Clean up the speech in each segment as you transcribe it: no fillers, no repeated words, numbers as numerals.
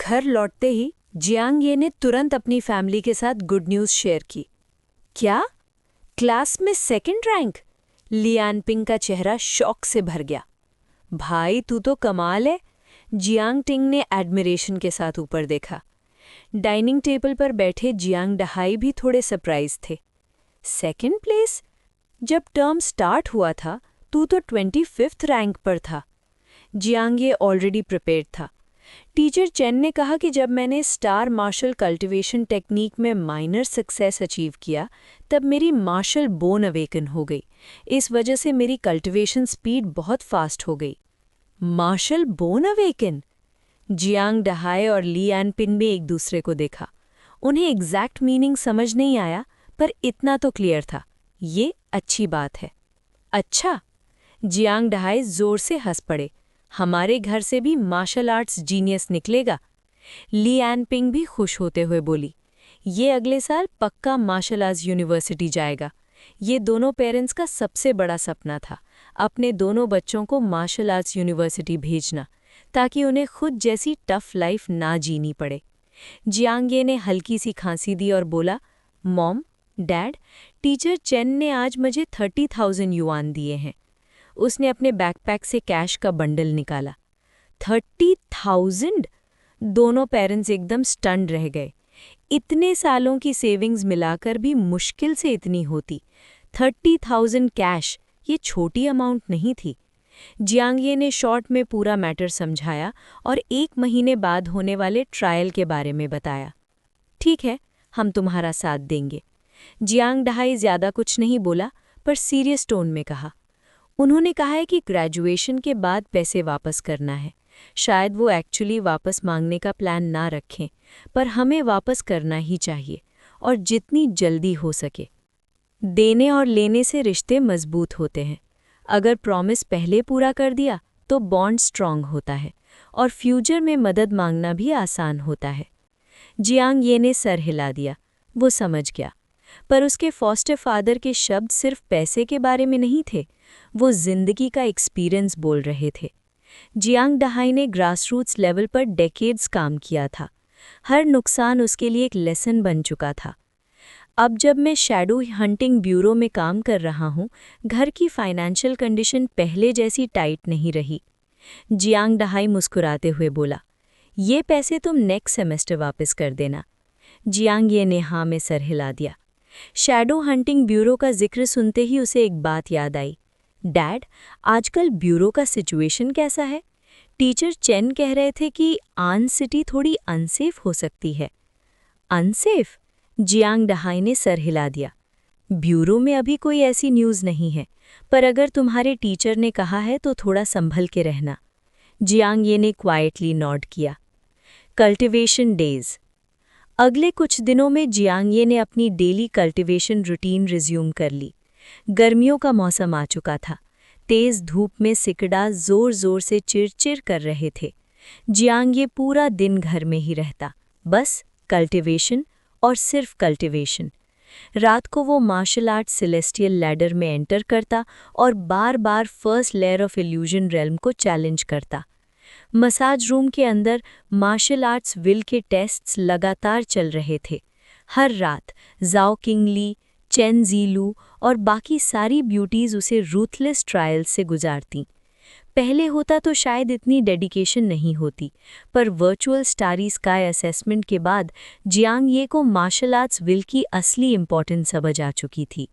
घर लौटते ही Jiang Ye ने तुरंत अपनी फैमिली के साथ गुड न्यूज़ शेयर की। क्या? क्लास में सेकंड रैंक? लियान पिंग का चेहरा शौक से भर गया। भाई तू तो कमाल है। जियांग टिंग ने एडमिरेशन के साथ ऊपर देखा। डाइनिंग टेबल पर बैठे जियांग डहाई भी थोड़े सरप्राइज थे। Second place? जब टर्म स्टार्ट हुआ था तू तो 25th रैंक पर था। जियांग ये ऑलरेडी प्रिपेयर्ड था। टीचर चेन ने कहा कि जब मैंने स्टार मार्शल कल्टीवेशन टेक्निक में माइनर सक्सेस अचीव किया तब मेरी मार्शल बोन अवेकन हो गई। इस वजह से मेरी कल्टीवेशन स्पीड बहुत फास्ट हो गई। Martial bone awaken? Jiang Dahai और ली एन पिन ने एक दूसरे को देखा। उन्हें एग्जैक्ट मीनिंग समझ नहीं आया, पर इतना तो क्लियर था, ये अच्छी बात है। अच्छा? जियांग डहाई जोर से हंस पड़े। हमारे घर से भी मार्शल आर्ट्स जीनियस निकलेगा। ली एन पिंग भी खुश होते हुए बोली, ये अगले साल पक्का मार्शल आर्ट्स यूनिवर्सिटी जाएगा। ये दोनों पेरेंट्स का सबसे बड़ा सपना था, अपने दोनों बच्चों को मार्शल आर्ट्स यूनिवर्सिटी भेजना, ताकि उन्हें खुद जैसी टफ लाइफ ना जीनी पड़े। जियांगे ने हल्की सी खांसी दी और बोला, मॉम, डैड, टीचर चेन ने आज मुझे 30,000 युआन दिए हैं। उसने अपने बैकपैक से कैश का बंडल निकाला। 30,000? दोनों पेरेंट्स एकदम स्टन्ड रह गए। इतने सालों की सेविंग्स मिलाकर भी मुश्किल से इतनी होती। 30,000 कैश, ये छोटी अमाउंट नहीं थी। जियांगे ने शॉर्ट में पूरा मैटर समझाया और 1 महीने बाद होने वाले ट्रायल के बारे में बताया। ठीक है, हम तुम्हारा साथ देंगे। जियांग डहाई ज़्यादा कुछ नहीं बोला, पर सीरियस टोन में कहा। उन्होंने कहा है कि ग्रेजुएशन के बाद पैसे वापस करना है। शायद वो एक्चुअली वापस मांगने का प्लान ना रखें, पर हमें वापस करना ही चाहिए, और जितनी जल्दी हो सके। देने और लेने से रिश्ते मजबूत होते हैं। अगर प्रॉमिस पहले पूरा कर दिया तो बॉन्ड स्ट्रांग होता है, और फ्यूचर में मदद मांगना भी आसान होता है। जियांग ये ने सर हिला दिया। वो समझ गया, पर उसके फॉस्टर फादर के शब्द सिर्फ पैसे के बारे में नहीं थे, वो जिंदगी का एक्सपीरियंस बोल रहे थे। जियांग डहाई ने ग्रासरूट्स लेवल पर डेकेड्स काम किया था। हर नुकसान उसके लिए एक लेसन बन चुका था। अब जब मैं शैडो हंटिंग ब्यूरो में काम कर रहा हूँ, घर की फाइनेंशियल कंडीशन पहले जैसी टाइट नहीं रही। जियांग डहाई मुस्कुराते हुए बोला, ये पैसे तुम नेक्स्ट सेमेस्टर वापस कर देना। जियांग ये ने हाँ में सर हिला दिया। शैडो हंटिंग ब्यूरो का जिक्र सुनते ही उसे एक बात याद आई। डैड, आजकल ब्यूरो का सिचुएशन कैसा है? टीचर चेन कह रहे थे कि आन सिटी थोड़ी अनसेफ हो सकती है। अनसेफ? जियांग डहाई ने सर हिला दिया। ब्यूरो में अभी कोई ऐसी न्यूज़ नहीं है, पर अगर तुम्हारे टीचर ने कहा है तो थोड़ा संभल के रहना। जियांग ये ने क्वाइटली नॉड किया। Cultivation days. अगले कुछ दिनों में जियांग ये ने अपनी डेली कल्टिवेशन रूटीन रिज्यूम कर ली। गर्मियों का मौसम आ चुका था। तेज धूप में सिकड़ा जोर जोर से चिरचिर कर रहे थे। जियांग ये पूरा दिन घर में ही रहता, बस कल्टिवेशन और सिर्फ कल्टिवेशन। रात को वो मार्शल आर्ट सेलेस्टियल लैडर में एंटर करता और बार बार first layer of illusion realm को चैलेंज करता। मसाज रूम के अंदर मार्शल आर्ट्स विल के टेस्ट्स लगातार चल रहे थे। हर रात जाओ किंगली, चेन जीलू और बाकी सारी ब्यूटीज़ उसे रूथलेस ट्रायल्स से गुजारती। पहले होता तो शायद इतनी डेडिकेशन नहीं होती, पर वर्चुअल स्टारी स्काई असेसमेंट के बाद जियांग ये को मार्शल आर्ट्स विल की असली इम्पोर्टेंस समझ आ चुकी थी।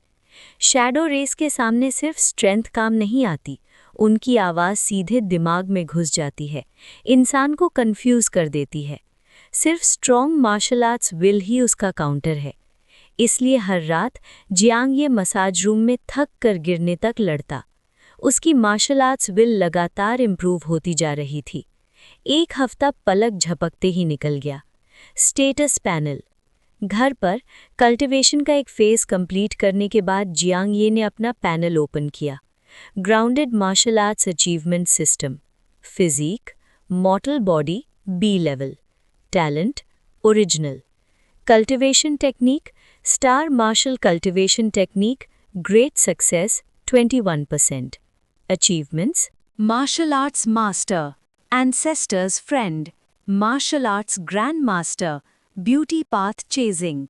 शैडो रेस के सामने सिर्फ स्ट्रेंथ काम नहीं आती, उनकी आवाज़ सीधे दिमाग में घुस जाती है, इंसान को कंफ्यूज कर देती है। सिर्फ स्ट्रॉन्ग मार्शल आर्ट्स विल ही उसका काउंटर है। इसलिए हर रात जियांग ये मसाज रूम में थक कर गिरने तक लड़ता। उसकी मार्शल आर्ट्स विल लगातार इम्प्रूव होती जा रही थी। एक हफ्ता पलक झपकते ही निकल गया। Status panel. घर पर कल्टिवेशन का एक फेज कंप्लीट करने के बाद जियांग ये ने अपना पैनल ओपन किया। Grounded martial arts achievement system. Physique, mortal body B level. Talent original. Cultivation technique, star martial cultivation technique, great success 21%. Achievements: Martial Arts Master, Ancestors Friend, martial arts grand master, beauty path chasing,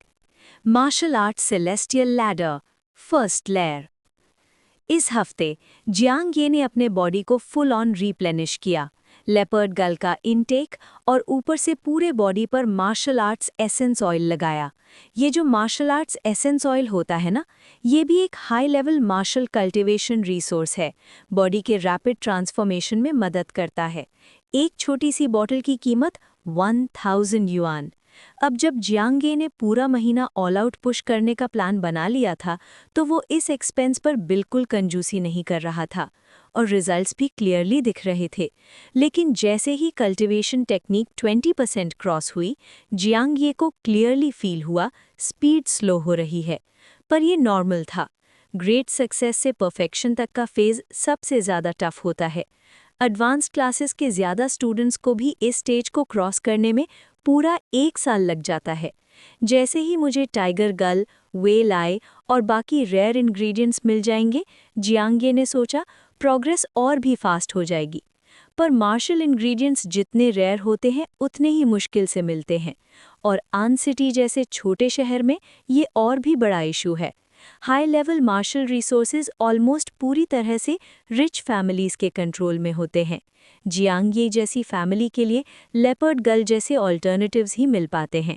martial arts celestial ladder, first layer. इस हफ्ते Jiang Ye ने अपने body को full on replenish किया, leopard gall का intake और ऊपर से पूरे बॉडी पर मार्शल आर्ट्स एसेंस ऑयल लगाया। ये जो मार्शल आर्ट्स एसेंस ऑयल होता है ना, ये भी एक high level martial cultivation resource है, बॉडी के रैपिड ट्रांसफॉर्मेशन में मदद करता है। एक छोटी सी बॉटल की कीमत 1000 युआन। अब जब जियांग ये ने पूरा महीना ऑल आउट पुश करने का प्लान बना लिया था, तो वो इस एक्सपेंस पर बिल्कुल कंजूसी नहीं कर रहा था और रिजल्ट्स भी क्लियरली दिख रहे थे। लेकिन जैसे ही कल्टीवेशन टेक्निक 20% क्रॉस हुई, जियांग ये को क्लियरली फील हुआ स्पीड स्लो हो रही है। पर ये नॉर्मल था। ग्रेट सक्सेस से परफेक्शन तक का फेज सबसे ज़्यादा टफ होता है। एडवांस्ड क्लासेस के ज़्यादा स्टूडेंट्स को भी इस स्टेज को क्रॉस करने में पूरा 1 साल लग जाता है। जैसे ही मुझे टाइगर गल, व्हेल आई और बाकी रेयर इंग्रेडिएंट्स मिल जाएंगे, जियांग ये ने सोचा, प्रोग्रेस और भी फास्ट हो जाएगी। पर मार्शल इंग्रेडिएंट्स जितने रेयर होते हैं उतने ही मुश्किल से मिलते हैं, और आन सिटी जैसे छोटे शहर में ये और भी बड़ा इशू है। High level martial resources almost पूरी तरह से रिच फैमिलीज के कंट्रोल में होते हैं। जियांग ये जैसी फैमिली के लिए लेपर्ड गल जैसे ऑल्टरनेटिव्स ही मिल पाते हैं।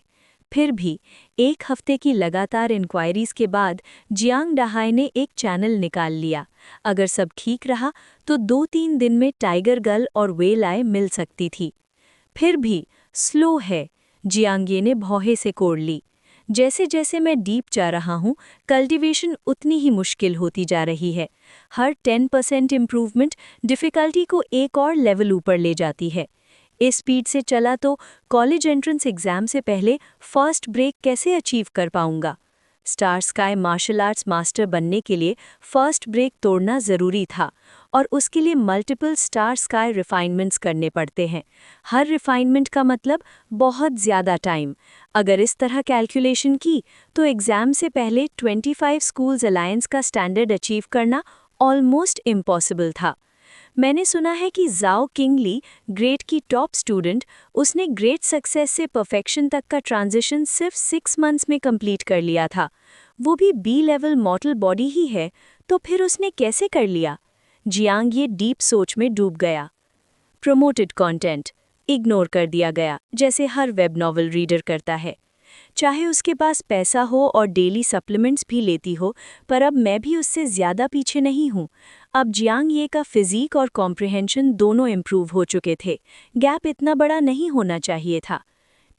फिर भी 1 हफ्ते की लगातार इंक्वायरीज के बाद जियांग डहाई ने एक चैनल निकाल लिया। अगर सब ठीक रहा तो 2-3 दिन में टाइगर गल और व्हेल आई मिल सकती थी। फिर भी स्लो है, जियांग ये ने भौहे से कोड़ ली। जैसे जैसे मैं डीप जा रहा हूँ, कल्टीवेशन उतनी ही मुश्किल होती जा रही है। हर 10% इम्प्रूवमेंट डिफ़िकल्टी को एक और लेवल ऊपर ले जाती है। इस स्पीड से चला तो कॉलेज एंट्रेंस एग्ज़ाम से पहले फर्स्ट ब्रेक कैसे अचीव कर पाऊंगा? Star sky martial arts master बनने के लिए फर्स्ट ब्रेक तोड़ना ज़रूरी था, और उसके लिए मल्टीपल स्टार स्काई रिफाइनमेंट्स करने पड़ते हैं। हर रिफाइनमेंट का मतलब बहुत ज़्यादा टाइम। अगर इस तरह कैलकुलेशन की तो एग्ज़ाम से पहले 25 स्कूल्स अलायंस का स्टैंडर्ड अचीव करना ऑलमोस्ट इम्पॉसिबल था। मैंने सुना है कि जाओ किंगली, ग्रेट की टॉप स्टूडेंट, उसने ग्रेट सक्सेस से परफेक्शन तक का ट्रांजिशन सिर्फ 6 मंथ्स में कंप्लीट कर लिया था। वो भी बी लेवल मॉडल बॉडी ही है, तो फिर उसने कैसे कर लिया? जियांग ये डीप सोच में डूब गया। प्रमोटेड कंटेंट इग्नोर कर दिया गया, जैसे हर वेब नॉवल रीडर करता है। चाहे उसके पास पैसा हो और डेली सप्लीमेंट्स भी लेती हो, पर अब मैं भी उससे ज़्यादा पीछे नहीं हूँ। अब जियांग ये का फिजिक और कॉम्प्रिहेंशन दोनों इम्प्रूव हो चुके थे। गैप इतना बड़ा नहीं होना चाहिए था।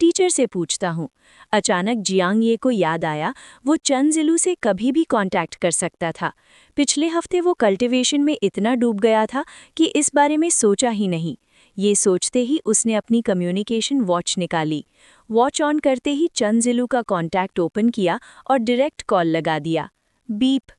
टीचर से पूछता हूँ। अचानक जियांग ये को याद आया, वो चंजिलू से कभी भी कांटेक्ट कर सकता था। पिछले हफ्ते वो कल्टीवेशन में इतना डूब गया था कि इस बारे में सोचा ही नहीं। ये सोचते ही उसने अपनी कम्युनिकेशन वॉच निकाली। वॉच ऑन करते ही चंजिलू का कांटेक्ट ओपन किया और डायरेक्ट कॉल लगा दिया। बीप।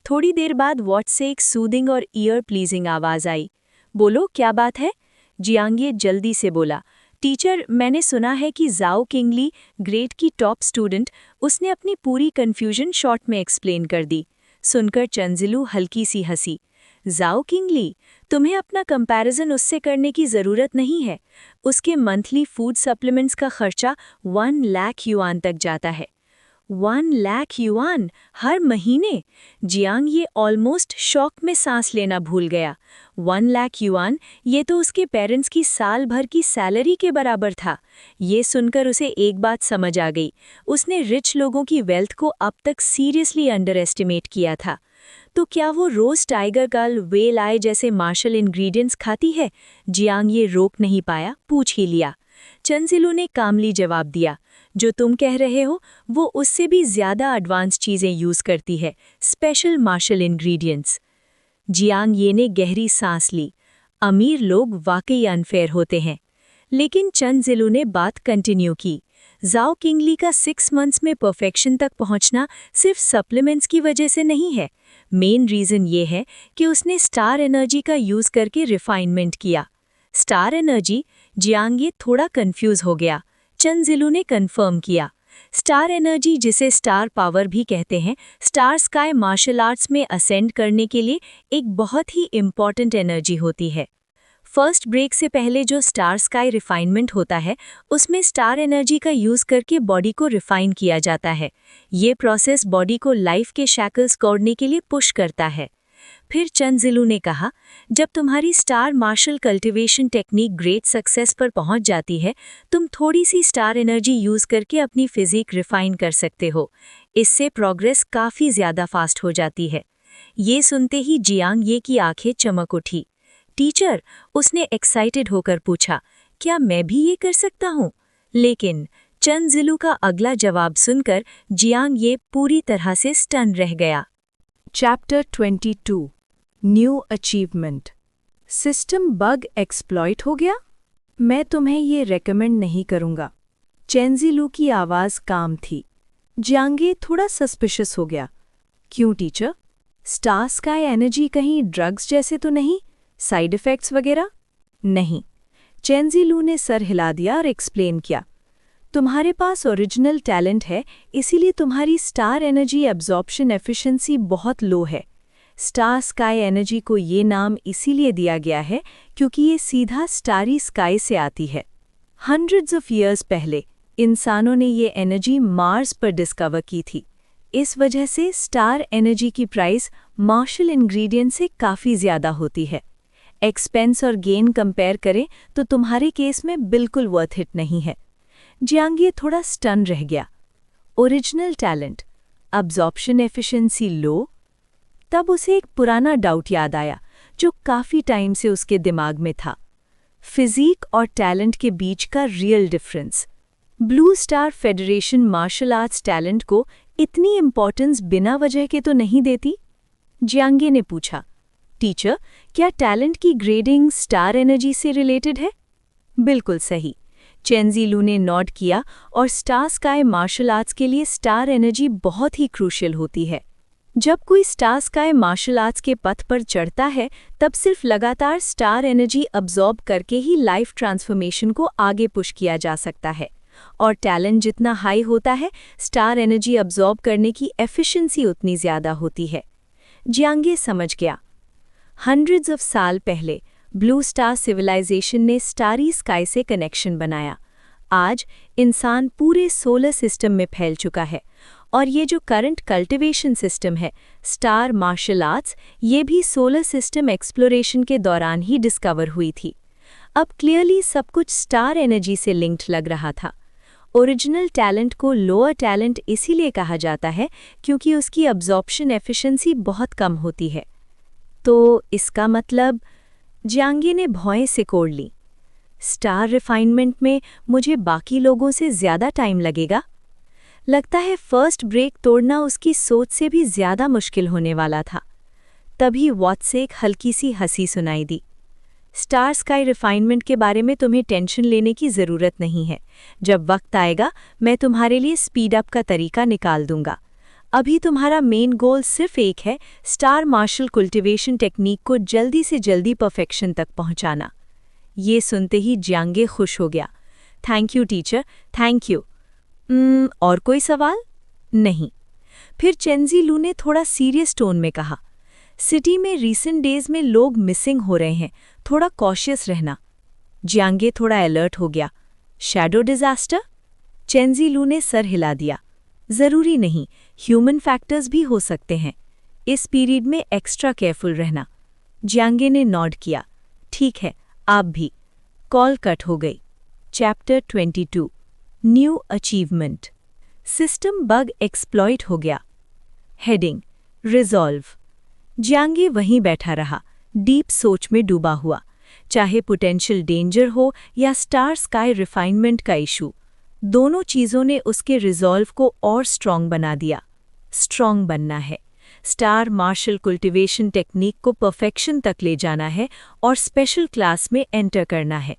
थोड़ी देर बाद वॉच से एक सूदिंग और ईयर प्लीजिंग आवाज़ आई। बोलो, क्या बात है? जियांग ये जल्दी से बोला। टीचर, मैंने सुना है कि जाओ किंगली, ग्रेट की टॉप स्टूडेंट, उसने अपनी पूरी कन्फ्यूजन शॉर्ट में एक्सप्लेन कर दी। सुनकर चंजिलू हल्की सी हंसी। जाओ किंगली, तुम्हें अपना कंपैरिजन उससे करने की ज़रूरत नहीं है। उसके मंथली फूड सप्लीमेंट्स का खर्चा 1 लाख युआन तक जाता है। 1 लाख युआन हर महीने? जियांग ये ऑलमोस्ट शॉक में सांस लेना भूल गया। 1 लाख युआन, ये तो उसके पेरेंट्स की साल भर की सैलरी के बराबर था। ये सुनकर उसे एक बात समझ आ गई। उसने रिच लोगों की वेल्थ को अब तक सीरियसली अंडर एस्टिमेट किया था। तो क्या वो रोज टाइगर गल, व्हेल आई जैसे मार्शल इंग्रेडिएंट्स खाती है? जियांग ये रोक नहीं पाया, पूछ ही लिया। चंजिलू ने कामली जवाब दिया, जो तुम कह रहे हो वो उससे भी ज़्यादा एडवांस चीज़ें यूज़ करती है, special martial ingredients. Jiang Ye ने गहरी सांस ली। अमीर लोग वाकई अनफेयर होते हैं। लेकिन चंजिलू ने बात कंटिन्यू की। जाओ किंगली का 6 मंथ्स में परफेक्शन तक पहुंचना सिर्फ सप्लीमेंट्स की वजह से नहीं है। मेन रीज़न ये है कि उसने स्टार एनर्जी का यूज़ करके रिफाइनमेंट किया। Star energy? जियांग ये थोड़ा कंफ्यूज हो गया। चंजिलू ने कंफर्म किया। स्टार एनर्जी, जिसे स्टार पावर भी कहते हैं, स्टार स्काई मार्शल आर्ट्स में असेंड करने के लिए एक बहुत ही इम्पॉर्टेंट एनर्जी होती है। फर्स्ट ब्रेक से पहले जो स्टार स्काई रिफाइनमेंट होता है, उसमें स्टार एनर्जी का यूज़ करके बॉडी को रिफाइन किया जाता है। ये प्रोसेस बॉडी को लाइफ के शैकल्स तोड़ने के लिए पुश करता है। फिर चंद्रजिलू ने कहा, जब तुम्हारी star martial cultivation technique great success पर पहुंच जाती है, तुम थोड़ी सी स्टार एनर्जी यूज़ करके अपनी फिजिक रिफाइन कर सकते हो। इससे प्रोग्रेस काफ़ी ज़्यादा फास्ट हो जाती है। ये सुनते ही जियांग ये की आंखें चमक उठी। टीचर, उसने एक्साइटेड होकर पूछा, क्या मैं भी ये कर सकता हूँ? लेकिन चंद्रजिलू का अगला जवाब सुनकर जियांग ये पूरी तरह से स्टन रह गया। Chapter 22 new achievement. System bug exploit हो गया? मैं तुम्हें ये रेकमेंड नहीं करूँगा। चेंजिलू की आवाज़ काम थी। जियांगे थोड़ा सस्पिशियस हो गया। क्यों टीचर? स्टार स्काई एनर्जी कहीं ड्रग्स जैसे तो नहीं? साइड इफ़ेक्ट्स वगैरह? नहीं। चेंजिलू ने सर हिला दिया और एक्सप्लेन किया, तुम्हारे पास ओरिजिनल टैलेंट है, इसीलिए तुम्हारी स्टार एनर्जी एब्जॉर्प्शन एफिशिएंसी बहुत लो है। स्टार स्काई एनर्जी को ये नाम इसीलिए दिया गया है क्योंकि ये सीधा स्टारी स्काई से आती है। हंड्रेड्स ऑफ ईयर्स पहले इंसानों ने ये एनर्जी मार्स पर डिस्कवर की थी। इस वजह से स्टार एनर्जी की प्राइस मार्शल इंग्रेडिएंट से काफ़ी ज़्यादा होती है। एक्सपेंस और गेन कंपेयर करें तो तुम्हारे केस में बिल्कुल वर्थ इट नहीं है। जियांगे थोड़ा स्टन रह गया। ओरिजिनल टैलेंट, अब्जॉर्प्शन एफिशिएंसी लो। तब उसे एक पुराना डाउट याद आया जो काफ़ी टाइम से उसके दिमाग में था। फिजिक और टैलेंट के बीच का real difference. Blue star federation martial arts talent को इतनी इम्पोर्टेंस बिना वजह के तो नहीं देती? जियांगे ने पूछा, टीचर, क्या टैलेंट की ग्रेडिंग स्टार एनर्जी से रिलेटेड है? बिल्कुल सही। चेंजिलू ने नॉड किया और स्टार स्काई मार्शल आर्ट्स के लिए स्टार एनर्जी बहुत ही क्रूशियल होती है। जब कोई स्टार स्काई मार्शल आर्ट्स के पथ पर चढ़ता है, तब सिर्फ लगातार स्टार एनर्जी अब्जॉर्ब करके ही लाइफ ट्रांसफॉर्मेशन को आगे पुश किया जा सकता है। और टैलेंट जितना हाई होता है, स्टार एनर्जी अब्जॉर्ब करने की एफिशिएंसी उतनी ज़्यादा होती है। जियांगे समझ गया। हंड्रेड्स ऑफ साल पहले ब्लू स्टार सिविलाइजेशन ने स्टारी स्काई से कनेक्शन बनाया। आज इंसान पूरे सोलर सिस्टम में फैल चुका है और ये जो करंट कल्टीवेशन सिस्टम है, स्टार मार्शल आर्ट्स, ये भी सोलर सिस्टम एक्सप्लोरेशन के दौरान ही डिस्कवर हुई थी। अब क्लियरली सब कुछ स्टार एनर्जी से लिंक्ड लग रहा था। ओरिजिनल टैलेंट को लोअर टैलेंट इसीलिए कहा जाता है क्योंकि उसकी अब्जॉर्प्शन एफिशिएंसी बहुत कम होती है। तो इसका मतलब? जियांगे ने भौएं सिकोड़ ली। स्टार रिफाइनमेंट में मुझे बाकी लोगों से ज़्यादा टाइम लगेगा। लगता है फर्स्ट ब्रेक तोड़ना उसकी सोच से भी ज़्यादा मुश्किल होने वाला था। तभी वॉट से एक हल्की सी हंसी सुनाई दी। स्टार स्काई रिफाइनमेंट के बारे में तुम्हें टेंशन लेने की ज़रूरत नहीं है। जब वक्त आएगा, मैं तुम्हारे लिए स्पीड अप का तरीका निकाल दूंगा। अभी तुम्हारा मेन गोल सिर्फ एक है, स्टार मार्शल कल्टीवेशन टेक्निक को जल्दी से जल्दी परफेक्शन तक पहुंचाना। ये सुनते ही जियांगे खुश हो गया। Thank you teacher, thank you. और कोई सवाल? नहीं। फिर चेंजिलू ने थोड़ा सीरियस टोन में कहा, सिटी में रीसेंट डेज में लोग मिसिंग हो रहे हैं, थोड़ा कॉशियस रहना। जियांगे थोड़ा अलर्ट हो गया। Shadow disaster? चेंजिलू ने सर हिला दिया। ज़रूरी नहीं, ह्यूमन फैक्टर्स भी हो सकते हैं। इस पीरियड में एक्स्ट्रा केयरफुल रहना। जियांगे ने नॉड किया। ठीक है, आप भी। कॉल कट हो गई। Chapter 22 new achievement. System bug exploit हो गया। Heading resolve. जियांगे वहीं बैठा रहा, डीप सोच में डूबा हुआ। चाहे पोटेंशियल डेंजर हो या स्टार स्काई रिफाइनमेंट का इशू, दोनों चीज़ों ने उसके रिजॉल्व को और स्ट्रॉन्ग बना दिया। स्ट्रॉन्ग बनना है, स्टार मार्शल कल्टीवेशन टेक्निक को परफेक्शन तक ले जाना है और स्पेशल क्लास में एंटर करना है।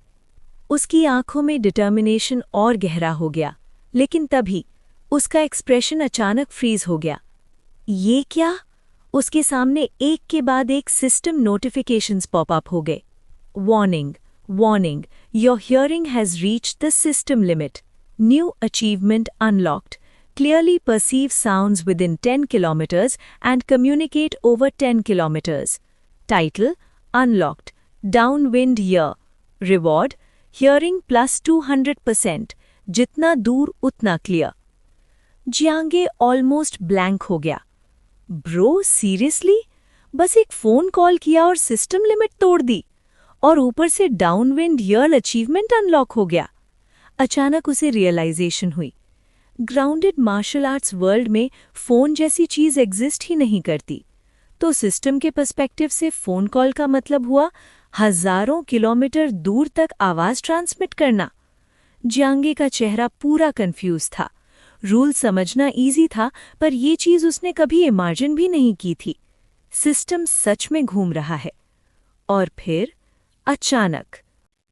उसकी आंखों में डिटर्मिनेशन और गहरा हो गया, लेकिन तभी उसका एक्सप्रेशन अचानक फ्रीज हो गया। ये क्या? उसके सामने एक के बाद एक सिस्टम नोटिफिकेशंस पॉपअप हो गए। Warning, warning, your hearing has reached the system limit. New achievement unlocked. Clearly perceive sounds within 10 kilometers and communicate over 10 kilometers. Title: Unlocked. Downwind year, reward hearing +200%, जितना दूर उतना क्लियर। जियांगे ऑलमोस्ट ब्लैंक हो गया। Bro seriously, बस एक phone call किया और system limit तोड़ दी, और ऊपर से डाउनविंड ईयर अचीवमेंट अनलॉक हो गया। अचानक उसे रियलाइजेशन हुई, ग्राउंडेड मार्शल आर्ट्स वर्ल्ड में फोन जैसी चीज एग्जिस्ट ही नहीं करती। तो सिस्टम के पर्सपेक्टिव से फोन कॉल का मतलब हुआ हजारों किलोमीटर दूर तक आवाज ट्रांसमिट करना। जियांगे का चेहरा पूरा कंफ्यूज था। रूल समझना इजी था, पर ये चीज उसने कभी इमेजिन भी नहीं की थी। सिस्टम सच में घूम रहा है। और फिर अचानक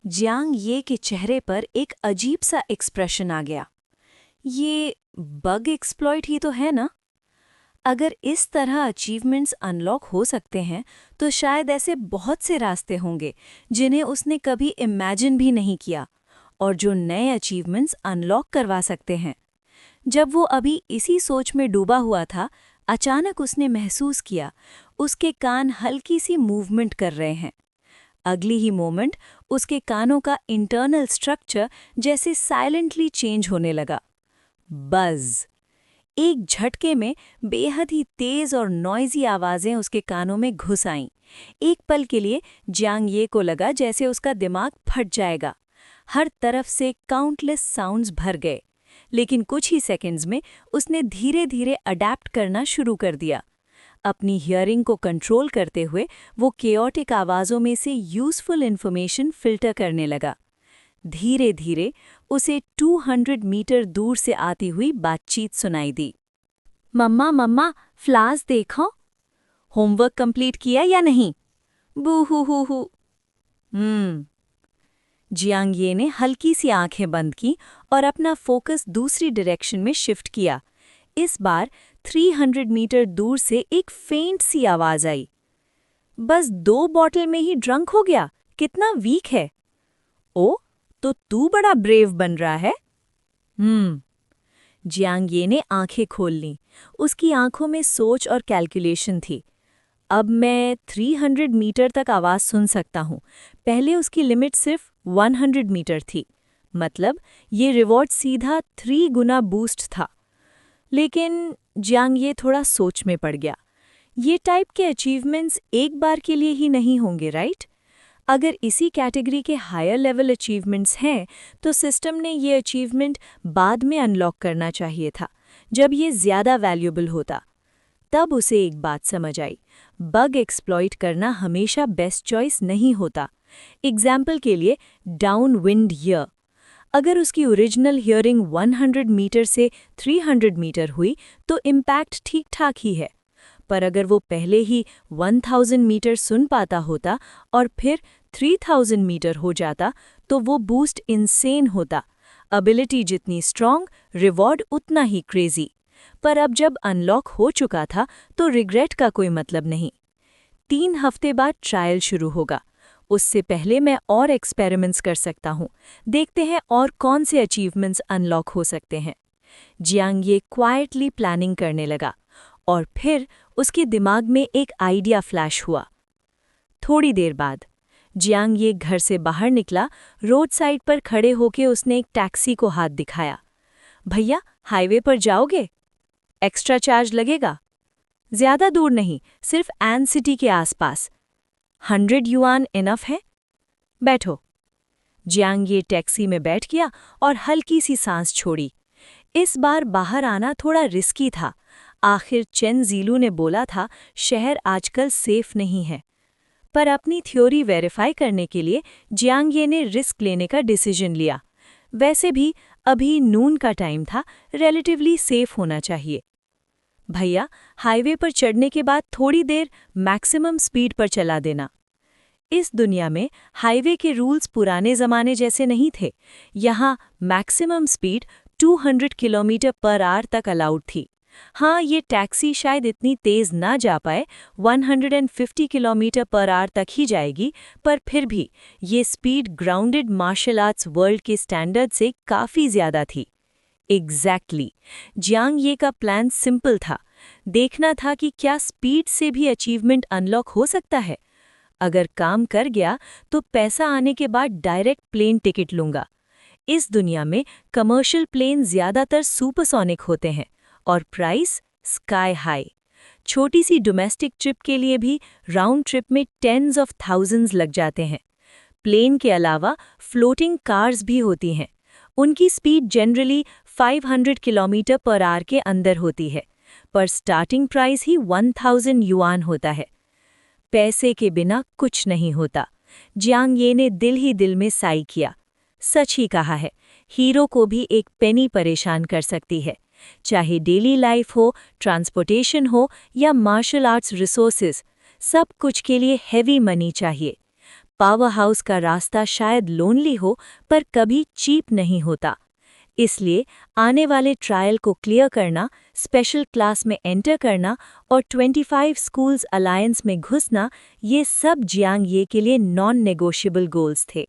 जियांग ये के चेहरे पर एक अजीब सा एक्सप्रेशन आ गया। ये बग एक्सप्लॉइट ही तो है ना? अगर इस तरह अचीवमेंट्स अनलॉक हो सकते हैं तो शायद ऐसे बहुत से रास्ते होंगे जिन्हें उसने कभी इमेजिन भी नहीं किया, और जो नए अचीवमेंट्स अनलॉक करवा सकते हैं। जब वो अभी इसी सोच में डूबा हुआ था, अचानक उसने महसूस किया उसके कान हल्की सी मूवमेंट कर रहे हैं। अगली ही मोमेंट उसके कानों का इंटरनल स्ट्रक्चर जैसे साइलेंटली चेंज होने लगा। बज़। एक झटके में बेहद ही तेज और नॉइजी आवाजें उसके कानों में घुस आईं। एक पल के लिए जियांग ये को लगा जैसे उसका दिमाग फट जाएगा। हर तरफ से काउंटलेस साउंड्स भर गए, लेकिन कुछ ही सेकंड्स में उसने धीरे धीरे अडैप्ट करना शुरू कर दिया। अपनी हियरिंग को कंट्रोल करते हुए वो केओटिक आवाज़ों में से यूजफुल इन्फॉर्मेशन फिल्टर करने लगा। धीरे धीरे उसे 200 मीटर दूर से आती हुई बातचीत सुनाई दी। मम्मा मम्मा, फ्लास देखो। होमवर्क कंप्लीट किया या नहीं? बू हु हु हु। जियांगे ने हल्की सी आंखें बंद की और अपना फोकस दूसरी डायरेक्शन में शिफ्ट किया। इस बार 300 मीटर दूर से एक फेंट सी आवाज आई। बस 2 बॉटल में ही ड्रंक हो गया, कितना वीक है। ओ, तो तू बड़ा ब्रेव बन रहा है। जियांगे ने आंखें खोल लीं। उसकी आंखों में सोच और कैलकुलेशन थी। अब मैं 300 मीटर तक आवाज सुन सकता हूँ। पहले उसकी लिमिट सिर्फ 100 मीटर थी। मतलब ये रिवॉर्ड सीधा 3 गुना बूस्ट था। लेकिन जियांगे थोड़ा सोच में पड़ गया। ये टाइप के अचीवमेंट्स एक बार के लिए ही नहीं होंगे, राइट? अगर इसी कैटेगरी के हायर लेवल अचीवमेंट्स हैं तो सिस्टम ने ये अचीवमेंट बाद में अनलॉक करना चाहिए था, जब ये ज़्यादा वैल्यूएबल होता। तब उसे एक बात समझ आई, बग एक्सप्लॉइट करना हमेशा बेस्ट चॉइस नहीं होता। एग्जाम्पल के लिए डाउनविंड ईयर। अगर उसकी ओरिजिनल हियरिंग 100 मीटर से 300 मीटर हुई तो इम्पैक्ट ठीक ठाक ही है, पर अगर वो पहले ही 1000 मीटर सुन पाता होता और फिर 3000 मीटर हो जाता तो वो बूस्ट इंसेन होता। एबिलिटी जितनी स्ट्रॉन्ग, रिवॉर्ड उतना ही क्रेजी। पर अब जब अनलॉक हो चुका था तो रिग्रेट का कोई मतलब नहीं। 3 हफ्ते बाद ट्रायल शुरू होगा। उससे पहले मैं और एक्सपेरिमेंट्स कर सकता हूँ। देखते हैं और कौन से अचीवमेंट्स अनलॉक हो सकते हैं। जियांगे क्वाइटली प्लानिंग करने लगा, और फिर उसके दिमाग में एक आइडिया फ्लैश हुआ। थोड़ी देर बाद जियांगे घर से बाहर निकला। रोड साइड पर खड़े होके उसने एक टैक्सी को हाथ दिखाया। भैया, हाईवे पर जाओगे? एक्स्ट्रा चार्ज लगेगा। ज्यादा दूर नहीं, सिर्फ एन सिटी के आसपास। 100 युआन इनफ है? बैठो। जियांगे टैक्सी में बैठ गया और हल्की सी सांस छोड़ी। इस बार बाहर आना थोड़ा रिस्की था। आखिर चेन जीलू ने बोला था शहर आजकल सेफ नहीं है। पर अपनी थ्योरी वेरीफाई करने के लिए जियांगे ने रिस्क लेने का डिसीजन लिया। वैसे भी अभी नून का टाइम था, रिलेटिवली सेफ होना चाहिए। भैया, हाईवे पर चढ़ने के बाद थोड़ी देर मैक्सिमम स्पीड पर चला देना। इस दुनिया में हाईवे के रूल्स पुराने ज़माने जैसे नहीं थे। यहाँ maximum speed 200 kilometre per hour तक अलाउड थी। हाँ, ये टैक्सी शायद इतनी तेज़ ना जा पाए, 150 किलोमीटर पर आवर तक ही जाएगी, पर फिर भी ये speed grounded martial arts world के स्टैंडर्ड से काफ़ी ज़्यादा थी। एग्जैक्टली। जियांगे का प्लान सिंपल था। देखना था कि क्या स्पीड से भी अचीवमेंट अनलॉक हो सकता है। अगर काम कर गया तो पैसा आने के बाद डायरेक्ट प्लेन टिकट लूंगा। इस दुनिया में कमर्शियल प्लेन ज़्यादातर सुपरसोनिक होते हैं और प्राइस स्काई हाई। छोटी सी डोमेस्टिक ट्रिप के लिए भी राउंड ट्रिप में टेंस ऑफ थाउजेंड्स लग जाते हैं। प्लेन के अलावा फ्लोटिंग कार्स भी होती हैं। उनकी speed generally 500 kilometre per hour के अंदर होती है, पर स्टार्टिंग प्राइस ही 1000 युआन होता है। पैसे के बिना कुछ नहीं होता। जियांग ये ने दिल ही दिल में साई किया। सच ही कहा है, हीरो को भी एक पेनी परेशान कर सकती है। चाहे डेली लाइफ हो, ट्रांसपोर्टेशन हो या मार्शल आर्ट्स रिसोर्सेज, सब कुछ के लिए हेवी मनी चाहिए। पावर हाउस का रास्ता शायद लोनली हो, पर कभी चीप नहीं होता। इसलिए आने वाले ट्रायल को क्लियर करना, स्पेशल क्लास में एंटर करना और 25 स्कूल्स अलायंस में घुसना, ये सब जियांग ये के लिए नॉन नेगोशिएबल गोल्स थे।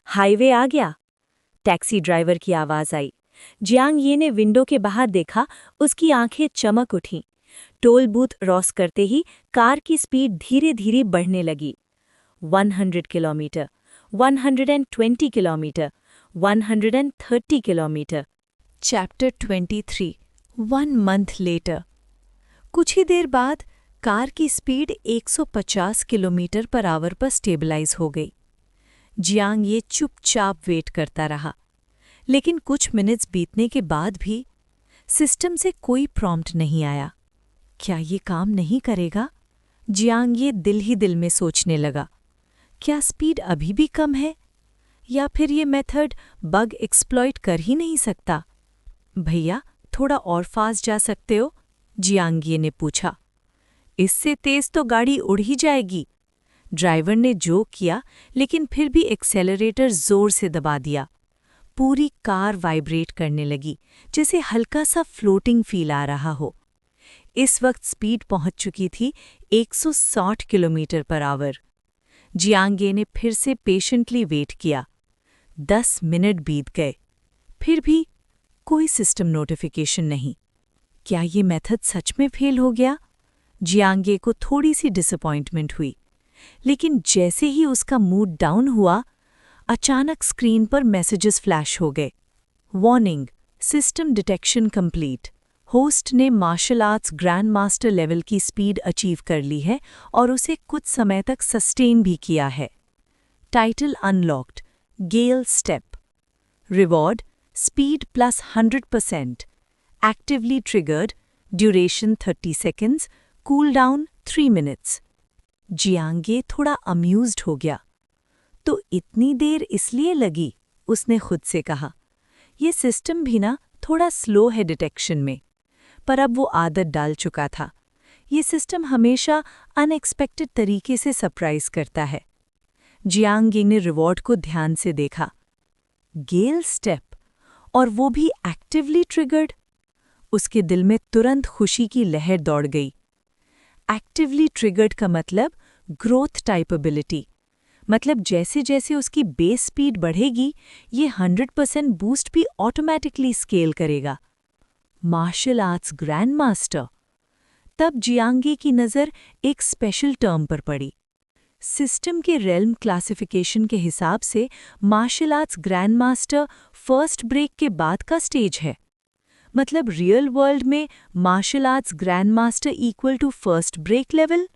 हाईवे आ गया। टैक्सी ड्राइवर की आवाज़ आई। जियांग ये ने विंडो के बाहर देखा, उसकी आंखें चमक उठीं। टोल बूथ क्रॉस करते ही कार की स्पीड धीरे धीरे बढ़ने लगी। 100 kilometre, 120 kilometre, 130 kilometre. Chapter 23 1 month later. कुछ ही देर बाद कार की स्पीड 150 किलोमीटर पर आवर पर स्टेबलाइज हो गई। जियांग ये चुपचाप वेट करता रहा, लेकिन कुछ मिनट्स बीतने के बाद भी सिस्टम से कोई प्रॉम्प्ट नहीं आया। क्या ये काम नहीं करेगा? जियांग ये दिल ही दिल में सोचने लगा। क्या स्पीड अभी भी कम है, या फिर ये मेथड बग एक्सप्लॉइट कर ही नहीं सकता? भैया, थोड़ा और फास्ट जा सकते हो? जियांग ने पूछा। इससे तेज तो गाड़ी उड़ ही जाएगी। ड्राइवर ने जोक किया, लेकिन फिर भी एक्सेलरेटर जोर से दबा दिया। पूरी कार वाइब्रेट करने लगी, जैसे हल्का सा फ्लोटिंग फील आ रहा हो। इस वक्त स्पीड पहुंच चुकी थी 160 किलोमीटर पर आवर। जियांग ने फिर से पेशेंटली वेट किया। 10 मिनट बीत गए, फिर भी कोई सिस्टम नोटिफिकेशन नहीं। क्या ये मेथड सच में फेल हो गया? जियांग को थोड़ी सी डिसअपॉइंटमेंट हुई, लेकिन जैसे ही उसका मूड डाउन हुआ, अचानक स्क्रीन पर मैसेजेस फ्लैश हो गए। Warning, system detection complete. Host ने martial arts grand master level की स्पीड अचीव कर ली है और उसे कुछ समय तक सस्टेन भी किया है। Title unlocked, gale step. Reward, speed plus 100%। Actively triggered, duration 30 seconds, cool down 3 minutes. Jiang थोड़ा अम्यूज्ड हो गया। तो इतनी देर इसलिए लगी, उसने खुद से कहा। ये सिस्टम भी ना थोड़ा स्लो है डिटेक्शन में, पर अब वो आदत डाल चुका था। ये सिस्टम हमेशा अनएक्सपेक्टेड तरीके से सरप्राइज करता है। जियांग ने रिवॉर्ड को ध्यान से देखा। गेल स्टेप, और वो भी एक्टिवली ट्रिगर्ड। उसके दिल में तुरंत खुशी की लहर दौड़ गई। एक्टिवली ट्रिगर्ड का मतलब ग्रोथ टाइप एबिलिटी, मतलब जैसे जैसे उसकी बेस स्पीड बढ़ेगी, ये 100% बूस्ट भी ऑटोमैटिकली स्केल करेगा। Martial arts grand master. तब जियांग की नज़र एक स्पेशल टर्म पर पड़ी। सिस्टम के रेल्म क्लासिफिकेशन के हिसाब से martial arts grand master first break के बाद का स्टेज है। मतलब रियल वर्ल्ड में martial arts grand master equal to first break level.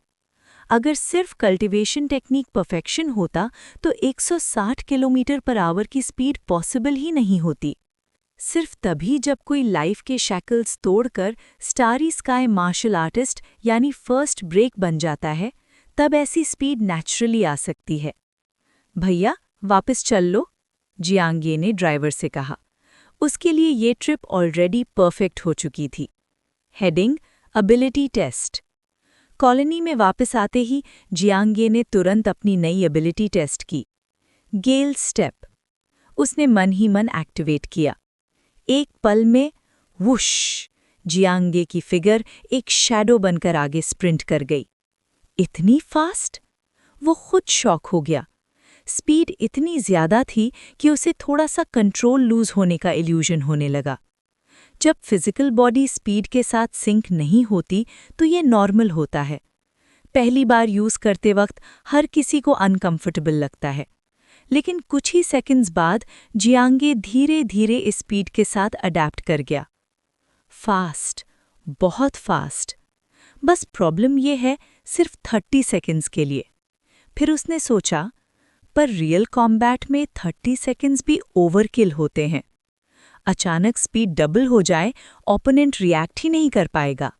अगर सिर्फ कल्टीवेशन टेक्निक परफेक्शन होता तो 160 किलोमीटर पर आवर की स्पीड पॉसिबल ही नहीं होती। सिर्फ तभी जब कोई लाइफ के शैकल्स तोड़कर स्टारी स्काई मार्शल आर्टिस्ट यानी फर्स्ट ब्रेक बन जाता है, तब ऐसी स्पीड नेचुरली आ सकती है। भैया, वापस चल लो, जियांग ने ड्राइवर से कहा। उसके लिए ये ट्रिप ऑलरेडी परफेक्ट हो चुकी थी। Heading, ability test. कॉलोनी में वापस आते ही जियांग ने तुरंत अपनी नई एबिलिटी टेस्ट की। गेल स्टेप। उसने मन ही मन एक्टिवेट किया। एक पल में वुश, जियांग की फिगर एक शैडो बनकर आगे स्प्रिंट कर गई। इतनी फास्ट? वो खुद शॉक हो गया। स्पीड इतनी ज्यादा थी कि उसे थोड़ा सा कंट्रोल लूज होने का इल्यूजन होने लगा। जब फिजिकल बॉडी स्पीड के साथ सिंक नहीं होती तो ये नॉर्मल होता है। पहली बार यूज़ करते वक्त हर किसी को अनकंफर्टेबल लगता है, लेकिन कुछ ही सेकंड्स बाद जियांगे धीरे धीरे इस स्पीड के साथ अडैप्ट कर गया। फास्ट, बहुत फास्ट। बस प्रॉब्लम ये है सिर्फ 30 सेकंड्स के लिए। फिर उसने सोचा, पर रियल कॉम्बैट में 30 सेकंड्स भी ओवरकिल होते हैं। अचानक स्पीड डबल हो जाए, ओपोनेंट रिएक्ट ही नहीं कर पाएगा।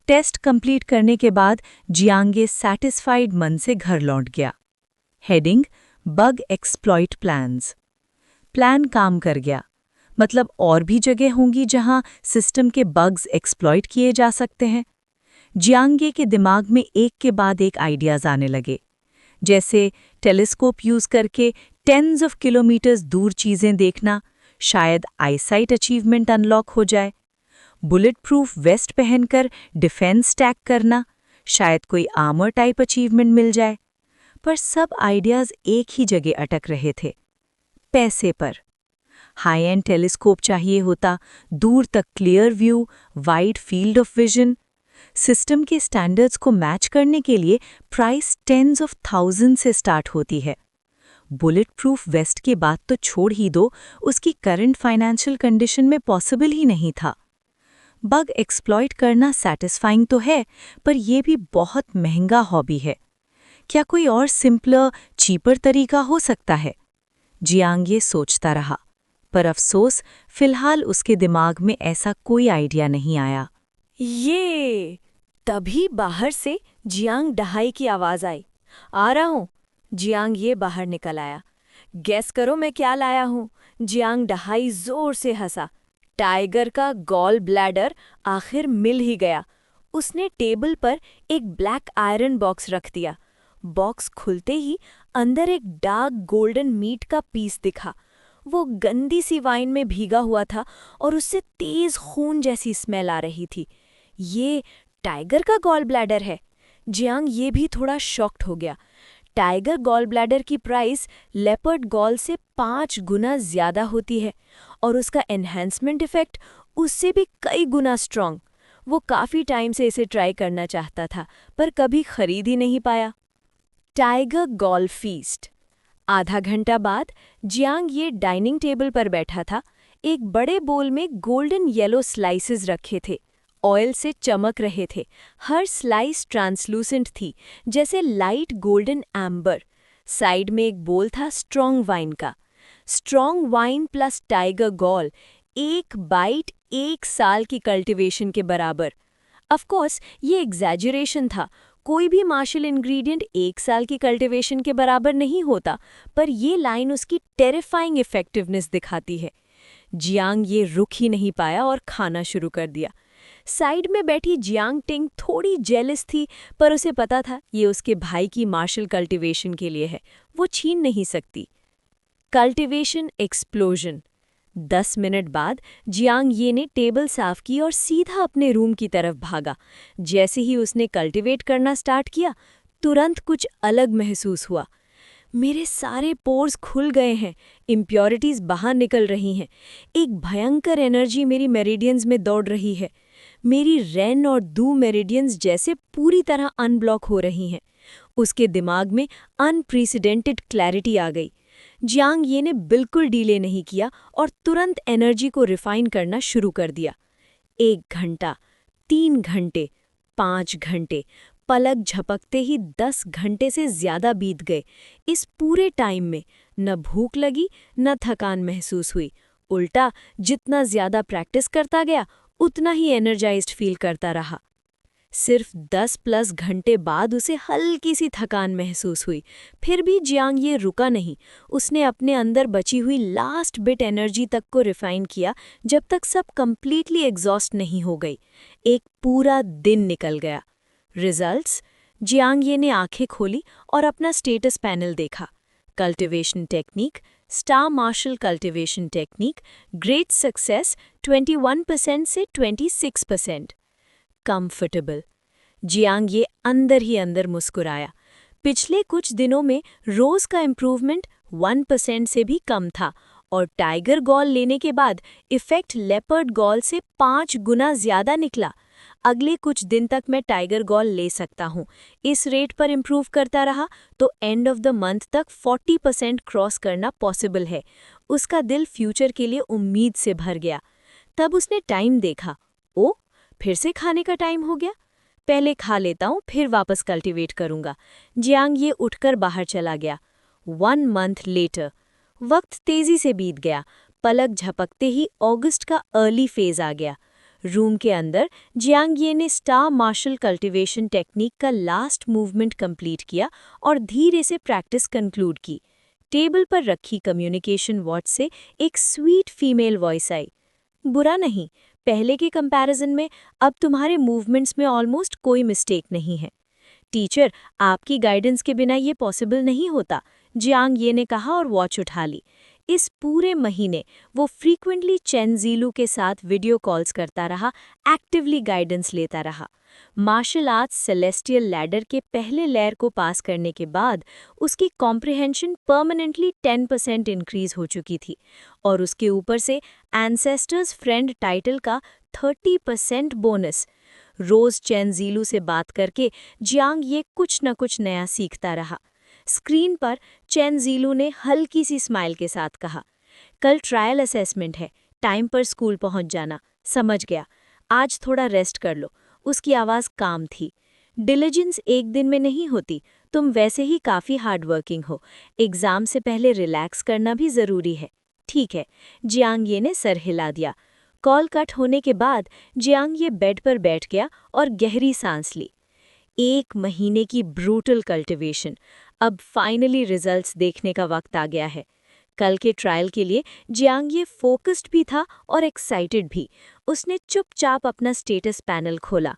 टेस्ट कंप्लीट करने के बाद जियांगे सैटिस्फाइड मन से घर लौट गया। Heading bug exploit plans. Plan काम कर गया, मतलब और भी जगह होंगी जहां सिस्टम के बग्स एक्सप्लॉइट किए जा सकते हैं। जियांगे के दिमाग में एक के बाद एक आइडियाज आने लगे, जैसे टेलीस्कोप यूज करके टेन्स ऑफ किलोमीटर्स दूर चीजें देखना, शायद आईसाइट अचीवमेंट अनलॉक हो जाए। बुलेट प्रूफ वेस्ट पहनकर डिफेंस स्टैक करना, शायद कोई आर्मर टाइप अचीवमेंट मिल जाए। पर सब आइडियाज एक ही जगह अटक रहे थे, पैसे पर। हाई एंड टेलीस्कोप चाहिए होता, दूर तक clear view, wide field of vision. System के स्टैंडर्ड्स को मैच करने के लिए प्राइस टेन्स ऑफ थाउजेंड से स्टार्ट होती है। बुलेट प्रूफ वेस्ट की बात तो छोड़ ही दो, उसकी करंट फाइनेंशियल कंडीशन में पॉसिबल ही नहीं था। बग एक्सप्लॉइट करना सैटिस्फाइंग तो है, पर यह भी बहुत महंगा हॉबी है। क्या कोई और सिंपलर, चीपर तरीका हो सकता है? जियांगे सोचता रहा, पर अफसोस फिलहाल उसके दिमाग में ऐसा कोई आइडिया नहीं आया। ये तभी बाहर से जियांग डहाई की आवाज आई। आ रहा हूं। जियांग ये बाहर निकल आया। गेस करो मैं क्या लाया हूं? जियांग डहाई जोर से हंसा। टाइगर का गॉल ब्लैडर आखिर मिल ही गया। उसने टेबल पर एक ब्लैक आयरन बॉक्स रख दिया। बॉक्स खुलते ही अंदर एक डार्क गोल्डन मीट का पीस दिखा। वो गंदी सी वाइन में भीगा हुआ था और उससे तेज खून जैसी स्मेल आ रही थी। ये टाइगर का गॉल ब्लैडर है। जियांग ये भी थोड़ा शॉक्ड हो गया। टाइगर गॉल ब्लैडर की प्राइस लेपर्ड गॉल से 5 गुना ज्यादा होती है और उसका एनहांसमेंट इफेक्ट उससे भी कई गुना स्ट्रॉन्ग। वो काफी टाइम से इसे ट्राई करना चाहता था, पर कभी खरीद ही नहीं पाया। Tiger gall feast. आधा घंटा बाद जियांग ये डाइनिंग टेबल पर बैठा था। एक बड़े बोल में गोल्डन येलो स्लाइसेस रखे थे, ऑयल से चमक रहे थे। हर स्लाइस ट्रांसलूसेंट थी, जैसे लाइट गोल्डन एम्बर। साइड में एक बोल था स्ट्रॉन्ग वाइन का। Strong wine plus tiger gall, एक बाइट 1 साल की कल्टीवेशन के बराबर। ऑफकोर्स ये एग्जैजरेशन था। कोई भी मार्शल इंग्रेडिएंट 1 साल की कल्टीवेशन के बराबर नहीं होता, पर ये लाइन उसकी टेरिफाइंग इफेक्टिवनेस दिखाती है। जियांग ये रुक ही नहीं पाया और खाना शुरू कर दिया। साइड में बैठी जियांग टिंग थोड़ी जेलस थी, पर उसे पता था ये उसके भाई की मार्शल कल्टीवेशन के लिए है, वो छीन नहीं सकती। Cultivation explosion. 10 मिनट बाद जियांग ये ने टेबल साफ की और सीधा अपने रूम की तरफ भागा। जैसे ही उसने कल्टीवेट करना स्टार्ट किया, तुरंत कुछ अलग महसूस हुआ। मेरे सारे पोर्स खुल गए हैं, इम्प्योरिटीज बाहर निकल रही हैं। एक भयंकर एनर्जी मेरी मेरिडियंस में दौड़ रही है। मेरी रेन और दू मेरिडियंस जैसे पूरी तरह अनब्लॉक हो रही हैं। उसके दिमाग में अनप्रेसिडेंटेड क्लैरिटी आ गई। जियांग ये ने बिल्कुल डीले नहीं किया और तुरंत एनर्जी को रिफाइन करना शुरू कर दिया। 1 घंटा, 3 घंटे, 5 घंटे, पलक झपकते ही 10 घंटे से ज्यादा बीत गए। इस पूरे टाइम में न भूख लगी न थकान महसूस हुई। उल्टा जितना ज्यादा प्रैक्टिस करता गया, उतना ही एनर्जाइज्ड फील करता रहा। सिर्फ 10+ घंटे बाद उसे हल्की सी थकान महसूस हुई। फिर भी जियांग ये रुका नहीं। उसने अपने अंदर बची हुई लास्ट बिट एनर्जी तक को रिफाइन किया, जब तक सब कंप्लीटली एग्जॉस्ट नहीं हो गई। एक पूरा दिन निकल गया। रिजल्ट्स? जियांग ये ने आंखें खोली और अपना स्टेटस पैनल देखा। Cultivation technique, star martial cultivation technique, great success 21% से 26%। कंफर्टेबल। जियांग ये अंदर ही अंदर मुस्कुराया। पिछले कुछ दिनों में रोज का इम्प्रूवमेंट 1% से भी कम था और टाइगर गॉल लेने के बाद इफेक्ट लेपर्ड गॉल से 5 गुना ज्यादा निकला। अगले कुछ दिन तक मैं टाइगर गॉल ले सकता हूँ। इस रेट पर इम्प्रूव करता रहा तो एंड ऑफ द मंथ तक 40% क्रॉस करना पॉसिबल है। उसका दिल फ्यूचर के लिए उम्मीद से भर गया। तब उसने टाइम देखा। ओ, फिर से खाने का टाइम हो गया। पहले खा लेता हूँ, फिर वापस कल्टीवेट करूंगा। जियांग ये उठकर बाहर चला गया। 1 मंथ लेटर। वक्त तेजी से बीत गया। पलक झपकते ही अगस्त का अर्ली फेज आ गया। रूम के अंदर जियांग ये ने स्टार मार्शल कल्टीवेशन टेक्निक का लास्ट मूवमेंट कंप्लीट किया और धीरे से प्रैक्टिस कंक्लूड की। टेबल पर रखी कम्युनिकेशन वॉच से एक स्वीट फीमेल वॉइस आई। बुरा नहीं, पहले के कंपैरिजन में अब तुम्हारे मूवमेंट्स में ऑलमोस्ट कोई मिस्टेक नहीं है। टीचर, आपकी गाइडेंस के बिना ये पॉसिबल नहीं होता, जियांग ये ने कहा और वॉच उठा ली। इस पूरे महीने वो फ्रीक्वेंटली चेन ज़ीलू के साथ वीडियो कॉल्स करता रहा, एक्टिवली गाइडेंस लेता रहा। मार्शल आर्ट्स सेलेस्टियल लैडर के पहले लेयर को पास करने के बाद उसकी कॉम्प्रिहेंशन परमानेंटली 10% इंक्रीज हो चुकी थी और उसके ऊपर से एंसेस्टर्स फ्रेंड टाइटल का 30% बोनस। रोज चेन ज़ीलू से बात करके जियांग ये कुछ न कुछ नया सीखता रहा। स्क्रीन पर चेन ज़ीलू ने हल्की सी स्माइल के साथ कहा, कल ट्रायल असेसमेंट है, टाइम पर स्कूल पहुंच जाना। समझ गया, आज थोड़ा रेस्ट कर लो। उसकी आवाज़ काम थी। डिलिजेंस एक दिन में नहीं होती, तुम वैसे ही काफ़ी हार्ड वर्किंग हो। एग्ज़ाम से पहले रिलैक्स करना भी ज़रूरी है। ठीक है, जियांग ये ने सर हिला दिया। कॉल कट होने के बाद जियांग ये बेड पर बैठ गया और गहरी सांस ली। 1 महीने की ब्रूटल कल्टिवेशन, अब फाइनली रिजल्ट्स देखने का वक्त आ गया है। कल के ट्रायल के लिए जियांग ये फोकस्ड भी था और एक्साइटेड भी। उसने चुपचाप अपना स्टेटस पैनल खोला।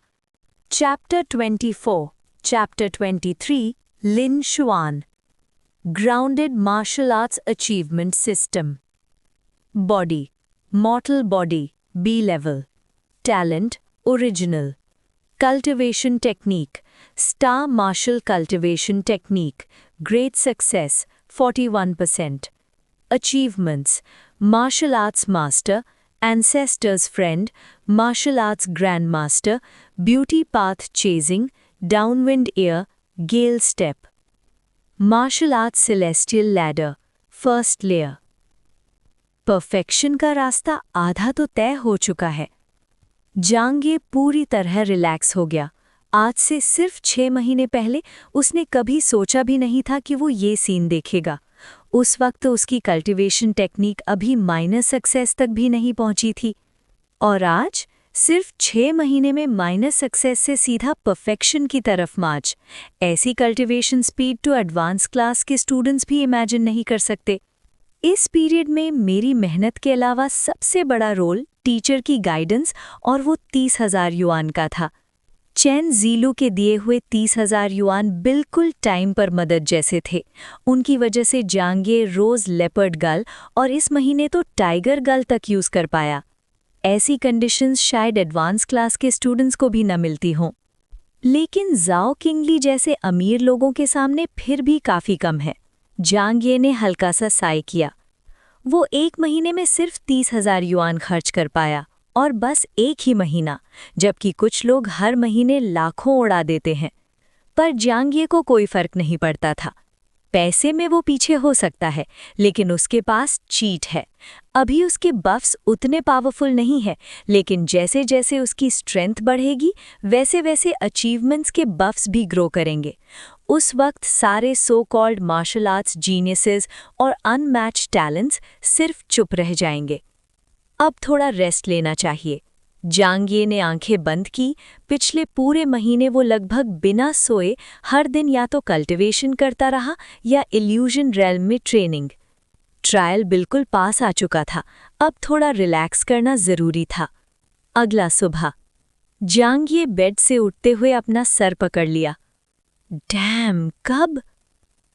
Chapter 24, Chapter 23, Lin Xuan. Grounded Martial Arts Achievement System. Body, Mortal Body, B Level. Talent, Original. Cultivation Technique, Star Martial Cultivation Technique, Great Success, 41%. Achievements, Martial Arts Master, Ancestor's Friend, Martial Arts Grandmaster, Beauty Path Chasing, Downwind Ear, Gale Step. Martial Arts Celestial Ladder, First Layer. Perfection का रास्ता आधा तो तय हो चुका है। Jiang ये पूरी तरह रिलैक्स हो गया। आज से सिर्फ 6 महीने पहले उसने कभी सोचा भी नहीं था कि वो ये सीन देखेगा। उस वक्त उसकी कल्टीवेशन टेक्निक अभी माइनर सक्सेस तक भी नहीं पहुंची थी। और आज सिर्फ 6 महीने में माइनर सक्सेस से सीधा परफेक्शन की तरफ मार्च। ऐसी कल्टीवेशन स्पीड तो एडवांस क्लास के स्टूडेंट्स भी इमेजिन नहीं कर सकते। इस पीरियड में मेरी मेहनत के अलावा सबसे बड़ा रोल टीचर की गाइडेंस और वो 30,000 युआन का था। चेन ज़ीलू के दिए हुए 30,000 युआन बिल्कुल टाइम पर मदद जैसे थे। उनकी वजह से जियांग ये रोज़ लेपर्ड गल और इस महीने तो टाइगर गल तक यूज़ कर पाया। ऐसी कंडीशंस शायद एडवांस क्लास के स्टूडेंट्स को भी न मिलती हों। लेकिन ज़ाओ किंगली जैसे अमीर लोगों के सामने फिर भी काफ़ी कम है। जियांग ये ने हल्का सा साय किया। वो 1 महीने में सिर्फ 30,000 युआन खर्च कर पाया और बस 1 ही महीना, जबकि कुछ लोग हर महीने लाखों उड़ा देते हैं। पर जियांग ये को कोई फर्क नहीं पड़ता था। पैसे में वो पीछे हो सकता है, लेकिन उसके पास चीट है। अभी उसके बफ्स उतने पावरफुल नहीं है, लेकिन जैसे जैसे उसकी स्ट्रेंथ बढ़ेगी वैसे वैसे अचीवमेंट्स के बफ्स भी ग्रो करेंगे। उस वक्त सारे so called martial arts geniuses और अनमैच्ड टैलेंट्स सिर्फ चुप रह जाएंगे। अब थोड़ा रेस्ट लेना चाहिए। जियांग ये ने आंखें बंद की। पिछले पूरे महीने वो लगभग बिना सोए हर दिन या तो कल्टीवेशन करता रहा या इल्यूजन रेल्म में ट्रेनिंग। ट्रायल बिल्कुल पास आ चुका था, अब थोड़ा रिलैक्स करना ज़रूरी था। अगला सुबह जियांग ये बेड से उठते हुए अपना सर पकड़ लिया। डैम, कब?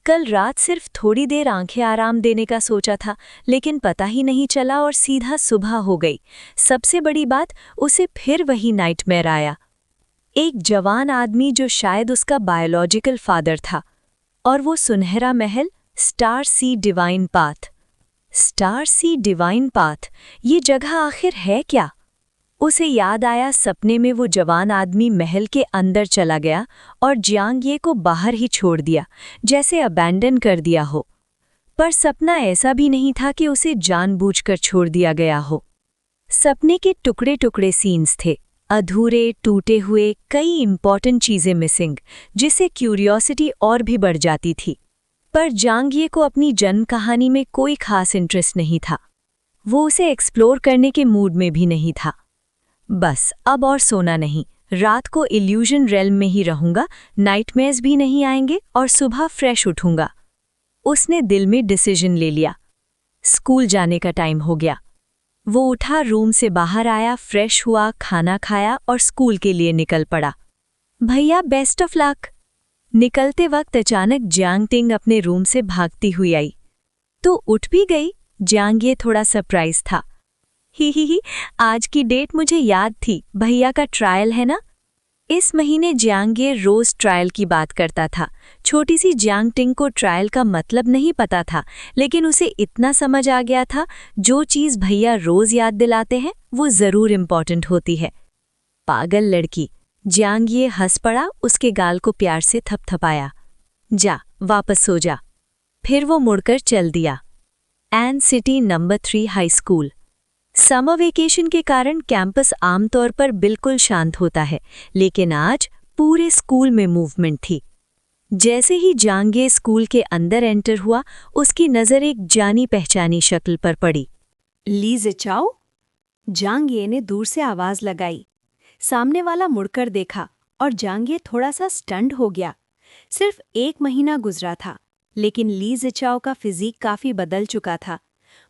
कल रात सिर्फ थोड़ी देर आंखें आराम देने का सोचा था, लेकिन पता ही नहीं चला और सीधा सुबह हो गई। सबसे बड़ी बात, उसे फिर वही नाइटमेयर आया। एक जवान आदमी जो शायद उसका बायोलॉजिकल फादर था, और वो सुनहरा महल, star c divine path. Star c divine path, ये जगह आखिर है क्या? उसे याद आया सपने में वो जवान आदमी महल के अंदर चला गया और जियांग ये को बाहर ही छोड़ दिया, जैसे अबैंडन कर दिया हो। पर सपना ऐसा भी नहीं था कि उसे जानबूझकर छोड़ दिया गया हो। सपने के टुकड़े टुकड़े सीन्स थे, अधूरे, टूटे हुए, कई इंपॉर्टेंट चीजें मिसिंग, जिससे क्यूरियोसिटी और भी बढ़ जाती थी। पर जियांग ये को अपनी जन्म कहानी में कोई खास इंटरेस्ट नहीं था। वो उसे एक्सप्लोर करने के मूड में भी नहीं था। बस अब और सोना नहीं, रात को इल्यूजन रेल्म में ही रहूंगा, नाइटमेयर्स भी नहीं आएंगे और सुबह फ्रेश उठूंगा। उसने दिल में डिसीजन ले लिया। स्कूल जाने का टाइम हो गया। वो उठा, रूम से बाहर आया, फ्रेश हुआ, खाना खाया और स्कूल के लिए निकल पड़ा। भैया बेस्ट ऑफ लक। निकलते वक्त अचानक जियांग टिंग अपने रूम से भागती हुई आई। तो उठ भी गई। जियांग ये थोड़ा सरप्राइज था। ही, आज की डेट मुझे याद थी, भैया का ट्रायल है ना। इस महीने जियांग ये रोज ट्रायल की बात करता था। छोटी सी जियांग टिंग को ट्रायल का मतलब नहीं पता था, लेकिन उसे इतना समझ आ गया था, जो चीज़ भैया रोज याद दिलाते हैं वो ज़रूर इम्पॉर्टेंट होती है। पागल लड़की। जियांग ये हंस पड़ा, उसके गाल को प्यार से थपथपाया। जा, वापस सो जा। फिर वो मुड़कर चल दिया। N city number 3 high school. Summer vacation के कारण कैंपस आमतौर पर बिल्कुल शांत होता है, लेकिन आज पूरे स्कूल में मूवमेंट थी। जैसे ही जांगे स्कूल के अंदर एंटर हुआ, उसकी नज़र एक जानी पहचानी शक्ल पर पड़ी। ली ज़िचाओ? जांगे ने दूर से आवाज लगाई। सामने वाला मुड़कर देखा और जांगे थोड़ा सा स्टन्ड हो गया। सिर्फ 1 महीना गुजरा था, लेकिन ली ज़िचाओ का फिजिक काफी बदल चुका था।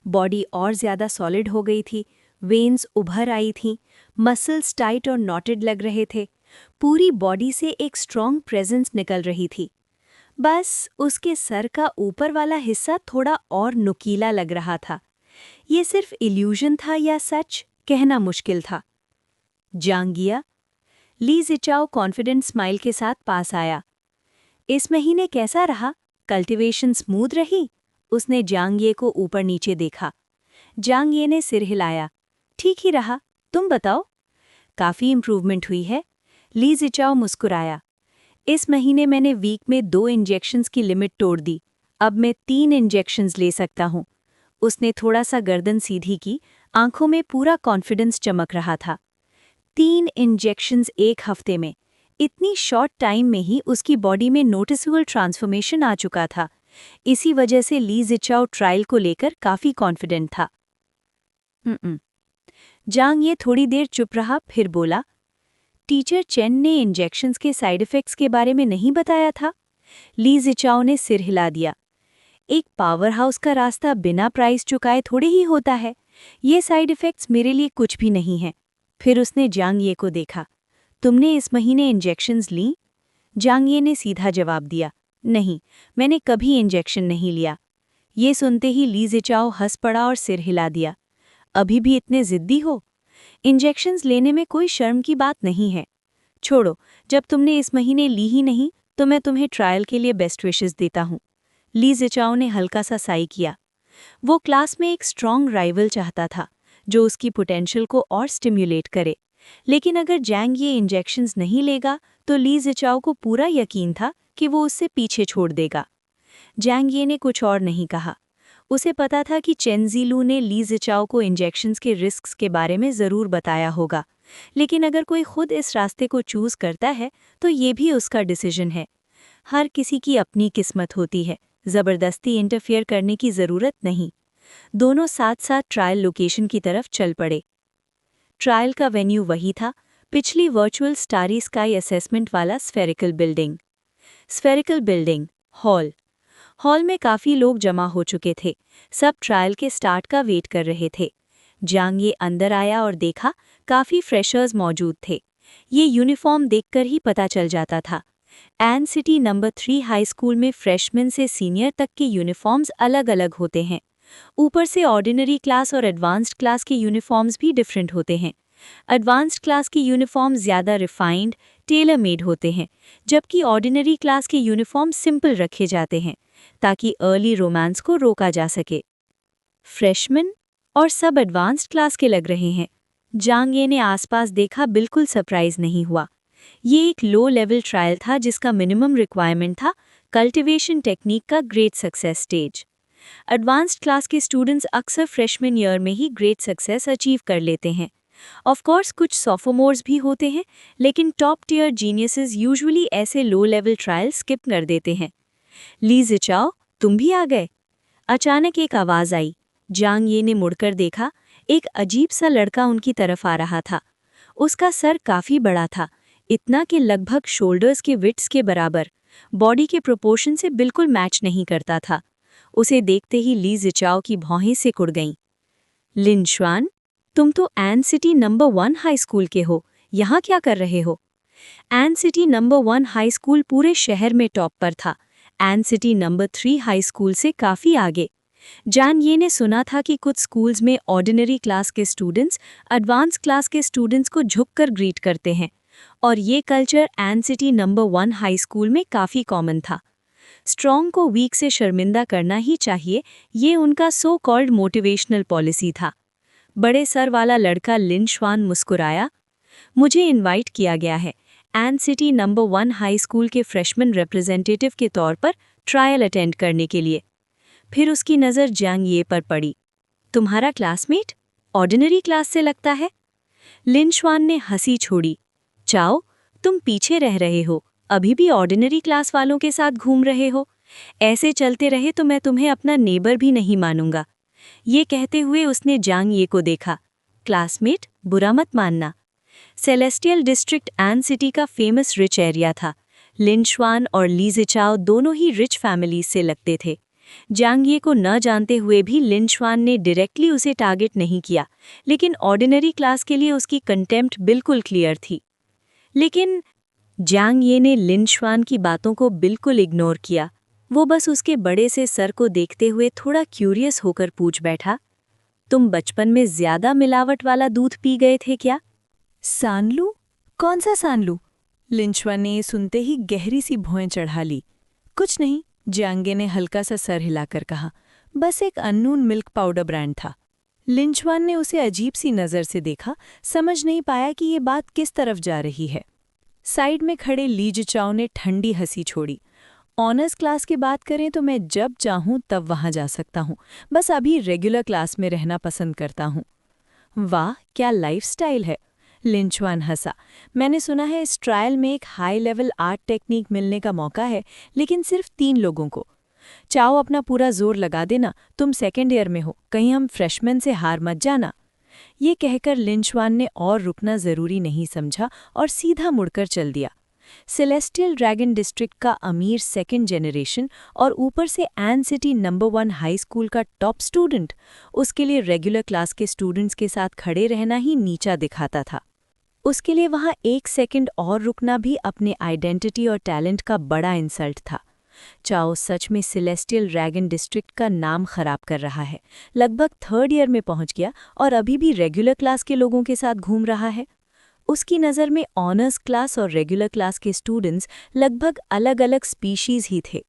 बॉडी और ज्यादा सॉलिड हो गई थी, वेन्स उभर आई थीं, मसल्स टाइट और नॉटेड लग रहे थे। पूरी बॉडी से एक स्ट्रॉन्ग प्रेजेंस निकल रही थी। बस उसके सर का ऊपर वाला हिस्सा थोड़ा और नुकीला लग रहा था। ये सिर्फ इल्यूजन था या सच, कहना मुश्किल था। जांगिया? ली ज़िचाओ कॉन्फिडेंट स्माइल के साथ पास आया। इस महीने कैसा रहा? कल्टीवेशन स्मूथ रही? उसने जांगिए को ऊपर नीचे देखा। जांगिए ने सिर हिलाया। ठीक ही रहा, तुम बताओ। काफी इम्प्रूवमेंट हुई है। ली ज़िचाओ मुस्कुराया। इस महीने मैंने वीक में 2 इंजेक्शंस की लिमिट तोड़ दी। अब मैं 3 इंजेक्शंस ले सकता हूँ। उसने थोड़ा सा गर्दन सीधी की, आंखों में पूरा कॉन्फिडेंस चमक रहा था। 3 इंजेक्शंस 1 हफ्ते में। इतनी शॉर्ट टाइम में ही उसकी बॉडी में नोटिसेबल ट्रांसफॉर्मेशन आ चुका था। इसी वजह से ली ज़िचाओ ट्रायल को लेकर काफी कॉन्फिडेंट था। जांग ये थोड़ी देर चुप रहा, फिर बोला, टीचर चेन ने इंजेक्शंस के साइड इफेक्ट्स के बारे में नहीं बताया था? ली ज़िचाओ ने सिर हिला दिया। एक पावर हाउस का रास्ता बिना प्राइस चुकाए थोड़े ही होता है। ये साइड इफेक्ट्स मेरे लिए कुछ भी नहीं हैं। फिर उसने जांग ये को देखा। तुमने इस महीने इंजेक्शंस ली? जांग ये ने सीधा जवाब दिया, नहीं, मैंने कभी इंजेक्शन नहीं लिया। ये सुनते ही ली ज़िचाओ हंस पड़ा और सिर हिला दिया। अभी भी इतने जिद्दी हो? इंजेक्शंस लेने में कोई शर्म की बात नहीं है। छोड़ो, जब तुमने इस महीने ली ही नहीं तो मैं तुम्हें ट्रायल के लिए बेस्ट विशेस देता हूँ। ली ज़िचाओ ने हल्का सा साई किया। वो क्लास में एक स्ट्रॉन्ग राइवल चाहता था, जो उसकी पोटेंशियल को और स्टिम्युलेट करे। लेकिन अगर जैंग ये इंजेक्शंस नहीं लेगा तो ली ज़िचाओ को पूरा यकीन था कि वो उससे पीछे छोड़ देगा। जैंग ये ने कुछ और नहीं कहा। उसे पता था कि चेन ज़ीलू ने ली ज़िचाओ को इंजेक्शंस के रिस्क्स के बारे में ज़रूर बताया होगा, लेकिन अगर कोई खुद इस रास्ते को चूज़ करता है तो ये भी उसका डिसीजन है। हर किसी की अपनी किस्मत होती है, ज़बरदस्ती इंटरफेयर करने की ज़रूरत नहीं। दोनों साथ साथ ट्रायल लोकेशन की तरफ चल पड़े। ट्रायल का वेन्यू वही था, पिछली वर्चुअल स्टारी स्काई असेसमेंट वाला स्फेरिकल बिल्डिंग हॉल में काफ़ी लोग जमा हो चुके थे। सब ट्रायल के स्टार्ट का वेट कर रहे थे। जांग ये अंदर आया और देखा, काफ़ी फ्रेशर्स मौजूद थे। ये यूनिफॉर्म देखकर ही पता चल जाता था। N city number 3 high school में फ्रेशमैन से सीनियर तक के यूनिफॉर्म्स अलग अलग होते हैं। ऊपर से ऑर्डिनरी क्लास और एडवांस्ड क्लास के यूनिफॉर्म्स भी डिफरेंट होते हैं। एडवांस्ड क्लास के यूनिफॉर्म ज़्यादा रिफाइंड, टेलर मेड होते हैं, जबकि ऑर्डिनरी क्लास के यूनिफॉर्म सिंपल रखे जाते हैं ताकि अर्ली रोमांस को रोका जा सके। फ्रेशमैन और सब एडवांस्ड क्लास के लग रहे हैं। जांग ये ने आसपास देखा, बिल्कुल सरप्राइज नहीं हुआ। ये एक लो लेवल ट्रायल था जिसका मिनिमम रिक्वायरमेंट था कल्टीवेशन टेक्निक का great success stage. Advanced class के स्टूडेंट्स अक्सर फ्रेशमैन ईयर में ही ग्रेट सक्सेस अचीव कर लेते हैं। ऑफ कोर्स कुछ सोफोमोर्स भी होते हैं, लेकिन टॉप टियर जीनियसेस यूजुअली ऐसे लो लेवल ट्रायल स्किप कर देते हैं। ली ज़िचाओ, तुम भी आ गए? अचानक एक आवाज़ आई। जांग ये ने मुड़कर देखा। एक अजीब सा लड़का उनकी तरफ आ रहा था। उसका सर काफ़ी बड़ा था, इतना कि लगभग शोल्डर्स के विड्थ के बराबर, बॉडी के प्रोपोर्शन से बिल्कुल मैच नहीं करता था। उसे देखते ही ली ज़िचाओ की भौहें सिकुड़ गईं। लिन शुआन, तुम तो N city number 1 high school के हो, यहाँ क्या कर रहे हो? N city number 1 high school पूरे शहर में टॉप पर था, N city number 3 high school से काफ़ी आगे। जान ये ने सुना था कि कुछ स्कूल्स में ऑर्डिनरी क्लास के स्टूडेंट्स एडवांस क्लास के स्टूडेंट्स को झुककर ग्रीट करते हैं, और ये culture N city number 1 high school में काफ़ी कॉमन था। स्ट्रॉन्ग को वीक से शर्मिंदा करना ही चाहिए, ये उनका सो कॉल्ड मोटिवेशनल पॉलिसी था। बड़े सर वाला लड़का लिन शुआन मुस्कुराया। मुझे इनवाइट किया गया है N city number 1 high school के फ्रेशमैन रिप्रेजेंटेटिव के तौर पर ट्रायल अटेंड करने के लिए। फिर उसकी नज़र जांग ये पर पड़ी। तुम्हारा क्लासमेट? ऑर्डिनरी क्लास से लगता है। लिन शुआन ने हंसी छोड़ी। चाओ, तुम पीछे रह रहे हो, अभी भी ऑर्डिनरी क्लास वालों के साथ घूम रहे हो। ऐसे चलते रहे तो मैं तुम्हें अपना नेबर भी नहीं मानूंगा। ये कहते हुए उसने जांग ये को देखा। क्लासमेट, बुरा मत मानना। सेलेस्टियल डिस्ट्रिक्ट एन सिटी का फेमस रिच एरिया था। लिन शुआन और ली ज़िचाओ दोनों ही रिच फैमिलीज से लगते थे। जांग ये को न जानते हुए भी लिन शुआन ने डायरेक्टली उसे टारगेट नहीं किया, लेकिन ऑर्डिनरी क्लास के लिए उसकी कंटेम्प्ट बिल्कुल क्लियर थी। लेकिन जांग ये ने लिन शुआन की बातों को बिल्कुल इग्नोर किया। वो बस उसके बड़े से सर को देखते हुए थोड़ा क्यूरियस होकर पूछ बैठा, तुम बचपन में ज्यादा मिलावट वाला दूध पी गए थे क्या? सानलू? कौन सा सानलू? लिन शुआन ने ये सुनते ही गहरी सी भौहें चढ़ा ली। कुछ नहीं, जांगे ने हल्का सा सर हिलाकर कहा। बस एक अननोन मिल्क पाउडर ब्रांड था। लिन शुआन ने उसे अजीब सी नज़र से देखा, समझ नहीं पाया कि ये बात किस तरफ जा रही है। साइड में खड़े ली ज़िचाओ ने ठंडी हंसी छोड़ी। ऑनर्स क्लास की बात करें तो मैं जब चाहूँ तब वहाँ जा सकता हूँ, बस अभी रेगुलर क्लास में रहना पसंद करता हूँ। वाह, क्या लाइफस्टाइल है! लिन शुआन हंसा। मैंने सुना है इस ट्रायल में एक हाई लेवल आर्ट टेक्निक मिलने का मौका है, लेकिन सिर्फ 3 लोगों को। चाहो अपना पूरा जोर लगा देना, तुम सेकेंड ईयर में हो, कहीं हम फ्रेशमैन से हार मत जाना। ये कहकर लिन शुआन ने और रुकना ज़रूरी नहीं समझा और सीधा मुड़कर चल दिया। सेलेस्टियल ड्रैगन डिस्ट्रिक्ट का अमीर सेकेंड जनरेशन और ऊपर से N city number 1 high school का टॉप स्टूडेंट, उसके लिए रेगुलर क्लास के स्टूडेंट्स के साथ खड़े रहना ही नीचा दिखाता था। उसके लिए वहाँ 1 सेकंड और रुकना भी अपने आइडेंटिटी और टैलेंट का बड़ा इंसल्ट था। चाओ सच में सेलेस्टियल ड्रैगन डिस्ट्रिक्ट का नाम खराब कर रहा है। लगभग 3rd ईयर में पहुंच गया और अभी भी रेगुलर क्लास के लोगों के साथ घूम रहा है। उसकी नज़र में ऑनर्स क्लास और रेगुलर क्लास के स्टूडेंट्स लगभग अलग अलग स्पीशीज़ ही थे।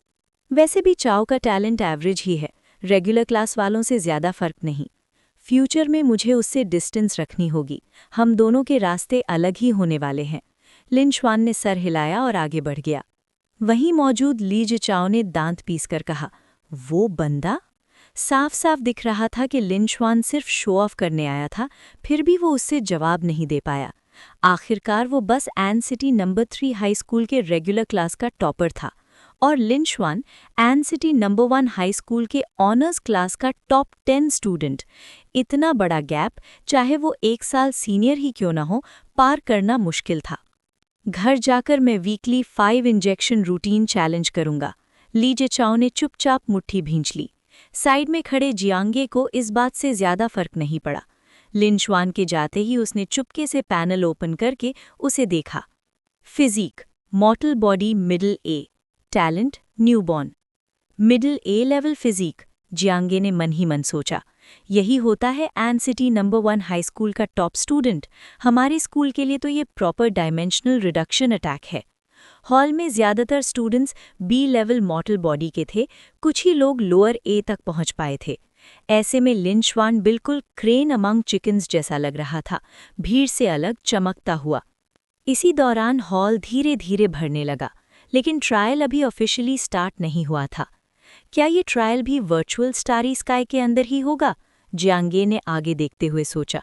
वैसे भी चाओ का टैलेंट एवरेज ही है, रेगुलर क्लास वालों से ज़्यादा फर्क नहीं। फ्यूचर में मुझे उससे डिस्टेंस रखनी होगी, हम दोनों के रास्ते अलग ही होने वाले हैं। लिन शुआन ने सर हिलाया और आगे बढ़ गया। वहीं मौजूद ली ज़िचाओ ने दांत पीसकर कहा, वो बंदा? साफ साफ दिख रहा था कि लिन शुआन सिर्फ शो ऑफ करने आया था, फिर भी वो उससे जवाब नहीं दे पाया। आखिरकार वो बस N city number 3 high school के रेगुलर क्लास का टॉपर था और Lin Shuan N city number 1 high school के ऑनर्स क्लास का टॉप 10 स्टूडेंट। इतना बड़ा गैप, चाहे वो 1 साल सीनियर ही क्यों ना हो, पार करना मुश्किल था। घर जाकर मैं वीकली 5 इंजेक्शन रूटीन चैलेंज करूंगा। ली ज़िचाओ ने चुपचाप मुट्ठी भींच ली। साइड में खड़े जियांगे को इस बात से ज्यादा फर्क नहीं पड़ा। लिन शुआन के जाते ही उसने चुपके से पैनल ओपन करके उसे देखा। Physique, mortal body middle A, talent newborn. Middle A level physique, Jiang Ye ने मन ही मन सोचा। यही होता है N city number 1 high school का टॉप स्टूडेंट। हमारे स्कूल के लिए तो ये प्रॉपर डायमेंशनल रिडक्शन अटैक है। हॉल में ज़्यादातर students B level mortal body के थे, कुछ ही लोग लोअर ए तक पहुंच पाए थे। ऐसे में लिन श्वान बिल्कुल क्रेन अमंग चिकन्स जैसा लग रहा था, भीड़ से अलग चमकता हुआ। इसी दौरान हॉल धीरे धीरे भरने लगा, लेकिन ट्रायल अभी ऑफिशियली स्टार्ट नहीं हुआ था। क्या ये ट्रायल भी वर्चुअल स्टारी स्काई के अंदर ही होगा? जियांगे ने आगे देखते हुए सोचा।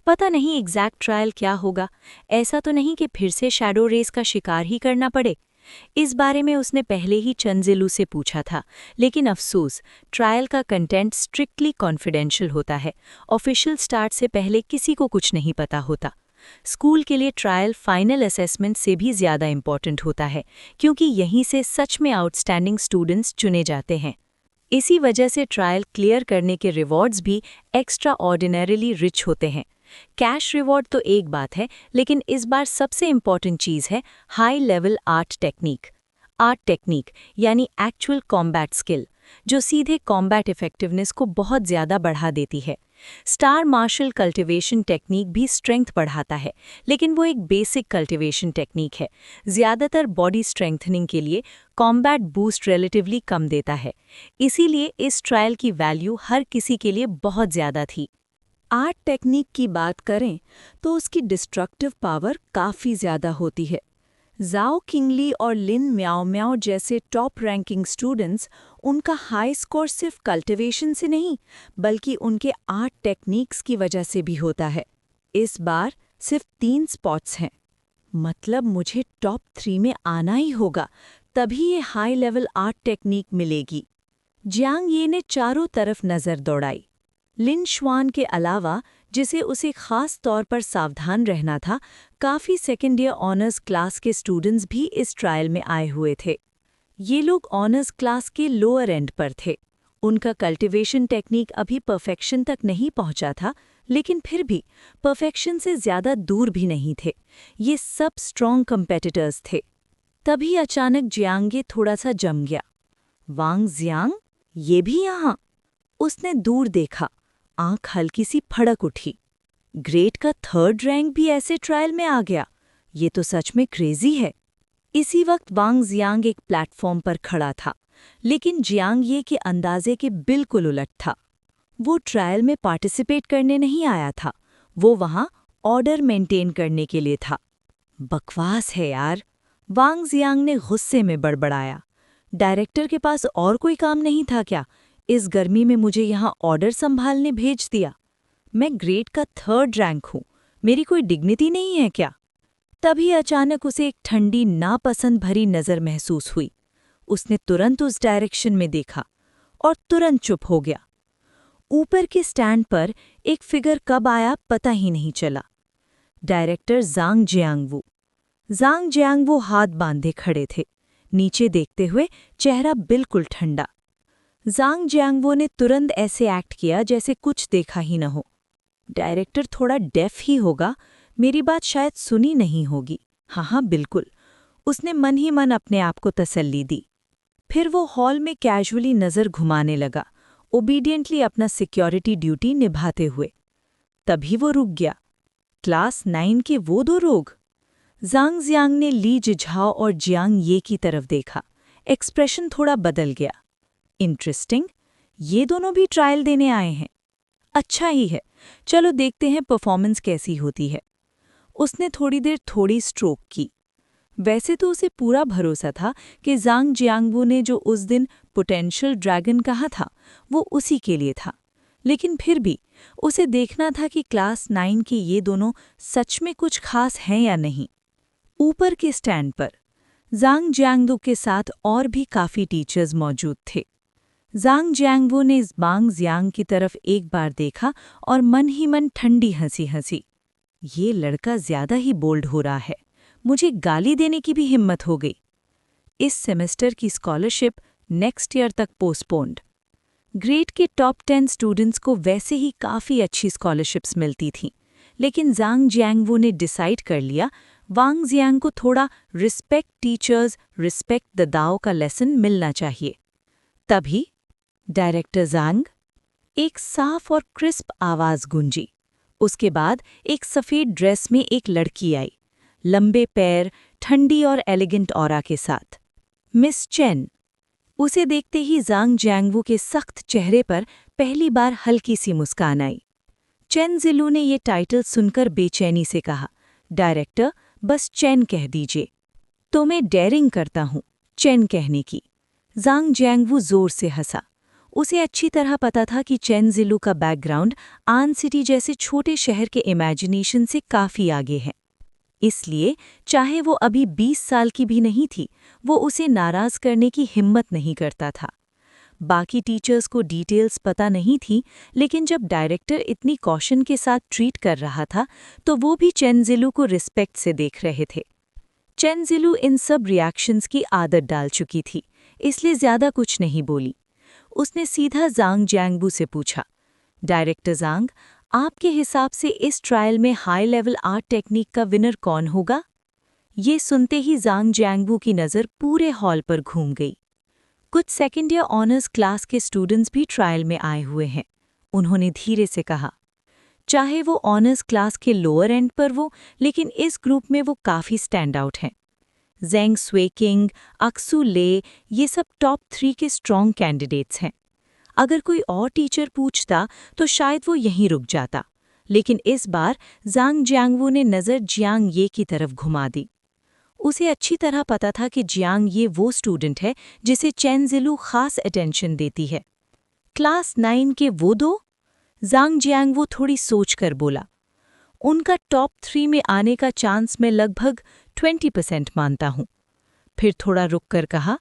पता नहीं एग्जैक्ट ट्रायल क्या होगा, ऐसा तो नहीं कि फिर से शैडो रेस का शिकार ही करना पड़े। इस बारे में उसने पहले ही चंजिलू से पूछा था, लेकिन अफसोस ट्रायल का कंटेंट स्ट्रिक्टली कॉन्फिडेंशियल होता है। ऑफिशियल स्टार्ट से पहले किसी को कुछ नहीं पता होता। स्कूल के लिए ट्रायल फाइनल असेसमेंट से भी ज़्यादा इम्पॉर्टेंट होता है, क्योंकि यहीं से सच में आउटस्टैंडिंग स्टूडेंट्स चुने जाते हैं। इसी वजह से ट्रायल क्लियर करने के रिवॉर्ड्स भी एक्स्ट्रा ऑर्डिनरीली रिच होते हैं। कैश रिवॉर्ड तो एक बात है, लेकिन इस बार सबसे इम्पॉर्टेंट चीज़ है हाई लेवल आर्ट टेक्निक यानी एक्चुअल कॉम्बैट स्किल, जो सीधे कॉम्बैट इफेक्टिवनेस को बहुत ज़्यादा बढ़ा देती है। स्टार मार्शल कल्टिवेशन टेक्निक भी स्ट्रेंथ बढ़ाता है, लेकिन वो एक बेसिक कल्टिवेशन टेक्निक है। ज़्यादातर बॉडी स्ट्रेंथनिंग के लिए कॉम्बैट बूस्ट रिलेटिवली कम देता है। इसीलिए इस ट्रायल की वैल्यू हर किसी के लिए बहुत ज़्यादा थी। आर्ट टेक्निक की बात करें तो उसकी डिस्ट्रक्टिव पावर काफ़ी ज़्यादा होती है। जाओ किंगली और लिन म्याओ म्याओ जैसे टॉप रैंकिंग स्टूडेंट्स, उनका हाई स्कोर सिर्फ कल्टिवेशन से नहीं, बल्कि उनके आर्ट टेक्निक्स की वजह से भी होता है। इस बार सिर्फ 3 स्पॉट्स हैं, मतलब मुझे टॉप 3 में आना ही होगा, तभी ये हाई लेवल आर्ट टेक्निक मिलेगी। जियांग ये ने चारों तरफ नज़र दौड़ाई। लिन श्वान के अलावा, जिसे उसे खास तौर पर सावधान रहना था, काफ़ी सेकेंड ईयर ऑनर्स क्लास के स्टूडेंट्स भी इस ट्रायल में आए हुए थे। ये लोग ऑनर्स क्लास के लोअर एंड पर थे। उनका कल्टिवेशन टेक्निक अभी परफेक्शन तक नहीं पहुंचा था, लेकिन फिर भी परफेक्शन से ज़्यादा दूर भी नहीं थे। ये सब स्ट्रॉन्ग कंपेटिटर्स थे। तभी अचानक जियांगे थोड़ा सा जम गया। वांग जियांग, ये भी यहाँ? उसने दूर देखा, आंख हल्की सी फड़क उठी। ग्रेड का 3rd रैंक भी ऐसे ट्रायल में आ गया, ये तो सच में क्रेजी है। इसी वक्त वांग जियांग एक प्लेटफॉर्म पर खड़ा था, लेकिन जियांग ये के अंदाजे के बिल्कुल उलट था। वो ट्रायल में पार्टिसिपेट करने नहीं आया था, वो वहाँ ऑर्डर मेंटेन करने के लिए था। बकवास है यार, वांग जियांग ने गुस्से में बड़बड़ाया। डायरेक्टर के पास और कोई काम नहीं था क्या? इस गर्मी में मुझे यहाँ ऑर्डर संभालने भेज दिया। मैं ग्रेड का 3rd रैंक हूँ, मेरी कोई डिग्निटी नहीं है क्या? तभी अचानक उसे एक ठंडी नापसंद भरी नज़र महसूस हुई। उसने तुरंत उस डायरेक्शन में देखा और तुरंत चुप हो गया। ऊपर के स्टैंड पर एक फिगर कब आया पता ही नहीं चला। डायरेक्टर ज़ांग जियांगवू हाथ बांधे खड़े थे, नीचे देखते हुए, चेहरा बिल्कुल ठंडा। ज़ांग जियांगवू ने तुरंत ऐसे एक्ट किया जैसे कुछ देखा ही न हो। डायरेक्टर थोड़ा डेफ ही होगा, मेरी बात शायद सुनी नहीं होगी। हाँ बिल्कुल, उसने मन ही मन अपने आप को तसल्ली दी। फिर वो हॉल में कैजुअली नज़र घुमाने लगा, ओबीडियंटली अपना सिक्योरिटी ड्यूटी निभाते हुए। तभी वो रुक गया। क्लास 9 के वो 2 लोग। ज़ांग जियांग ने ली जिझाओ और जियांग ये की तरफ देखा। एक्सप्रेशन थोड़ा बदल गया। इंटरेस्टिंग, ये दोनों भी ट्रायल देने आए हैं। अच्छा ही है, चलो देखते हैं परफॉर्मेंस कैसी होती है। उसने थोड़ी देर थोड़ी स्ट्रोक की। वैसे तो उसे पूरा भरोसा था कि ज़ांग जियांगवू ने जो उस दिन पोटेंशियल ड्रैगन कहा था, वो उसी के लिए था। लेकिन फिर भी उसे देखना था कि क्लास 9 के ये दोनों सच में कुछ खास हैं या नहीं। ऊपर के स्टैंड पर ज़ांग जियांगवू के साथ और भी काफ़ी टीचर्स मौजूद थे। ज़ांग जियांगवू ने वांग जियांग की तरफ एक बार देखा और मन ही मन ठंडी हंसी हंसी। ये लड़का ज़्यादा ही बोल्ड हो रहा है, मुझे गाली देने की भी हिम्मत हो गई। इस सेमेस्टर की स्कॉलरशिप नेक्स्ट ईयर तक पोस्टपोन्ड। ग्रेड के टॉप 10 स्टूडेंट्स को वैसे ही काफ़ी अच्छी स्कॉलरशिप्स मिलती थीं, लेकिन ज़ांग जियांगवू ने डिसाइड कर लिया वांग जियांग को थोड़ा रिस्पेक्ट टीचर्स, रिस्पेक्ट द दाओ का लेसन मिलना चाहिए। तभी डायरेक्टर ज़ांग, एक साफ और क्रिस्प आवाज़ गूंजी। उसके बाद एक सफ़ेद ड्रेस में एक लड़की आई, लंबे पैर, ठंडी और एलिगेंट ऑरा के साथ। Miss chain. उसे देखते ही ज़ांग जियांगवू के सख्त चेहरे पर पहली बार हल्की सी मुस्कान आई। चेन ज़िलू ने ये टाइटल सुनकर बेचैनी से कहा, डायरेक्टर, बस चेन कह दीजिए। तो मैं डेयरिंग करता हूँ चेन कहने की। ज़ांग जियांगवू जोर से हंसा। उसे अच्छी तरह पता था कि चेन ज़िलू का बैकग्राउंड आन सिटी जैसे छोटे शहर के इमेजिनेशन से काफ़ी आगे है। इसलिए चाहे वो अभी 20 साल की भी नहीं थी, वो उसे नाराज़ करने की हिम्मत नहीं करता था। बाकी टीचर्स को डिटेल्स पता नहीं थी, लेकिन जब डायरेक्टर इतनी कॉशन के साथ ट्रीट कर रहा था, तो वो भी चेन ज़िलू को रिस्पेक्ट से देख रहे थे। चेन ज़िलू इन सब रिएक्शंस की आदत डाल चुकी थी, इसलिए ज़्यादा कुछ नहीं बोली। उसने सीधा ज़ांग जियांगवू से पूछा, डायरेक्टर ज़ांग, आपके हिसाब से इस ट्रायल में हाई लेवल आर्ट टेक्निक का विनर कौन होगा? ये सुनते ही ज़ांग जियांगवू की नज़र पूरे हॉल पर घूम गई। कुछ सेकेंड ईयर ऑनर्स क्लास के स्टूडेंट्स भी ट्रायल में आए हुए हैं। उन्होंने धीरे से कहा, चाहे वो ऑनर्स क्लास के लोअर एंड पर वो, लेकिन इस ग्रुप में वो काफ़ी स्टैंड आउट हैं। ज़ेंग स्वेकिंग, अक्सू ले, ये सब टॉप 3 के स्ट्रॉन्ग कैंडिडेट्स हैं। अगर कोई और टीचर पूछता तो शायद वो यहीं रुक जाता, लेकिन इस बार ज़ांग जियांगवू ने नज़र जियांग ये की तरफ घुमा दी। उसे अच्छी तरह पता था कि जियांग ये वो स्टूडेंट है जिसे चेन ज़िलू खास अटेंशन देती है। क्लास 9 के वो दो? ज़ांग जियांगवू थोड़ी सोच कर बोला, उनका टॉप 3 में आने का चांस मैं लगभग 20% मानता हूँ। फिर थोड़ा रुक कर कहा,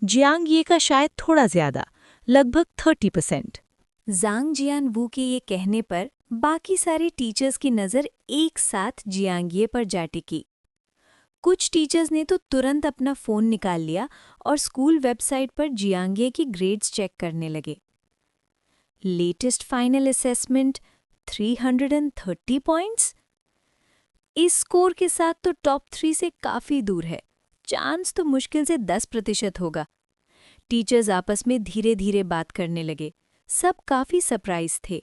जियांग ये का शायद थोड़ा ज़्यादा, लगभग 30%। ज़ांग जियांगवू के ये कहने पर बाकी सारे टीचर्स की नज़र एक साथ जियांगये पर जा टिकी। कुछ टीचर्स ने तो तुरंत अपना फ़ोन निकाल लिया और स्कूल वेबसाइट पर जियांगये की ग्रेड्स चेक करने लगे। Latest final assessment 330 points? इस स्कोर के साथ तो टॉप 3 से काफ़ी दूर है। चांस तो मुश्किल से 10% होगा। टीचर्स आपस में धीरे धीरे बात करने लगे। सब काफ़ी सरप्राइज थे।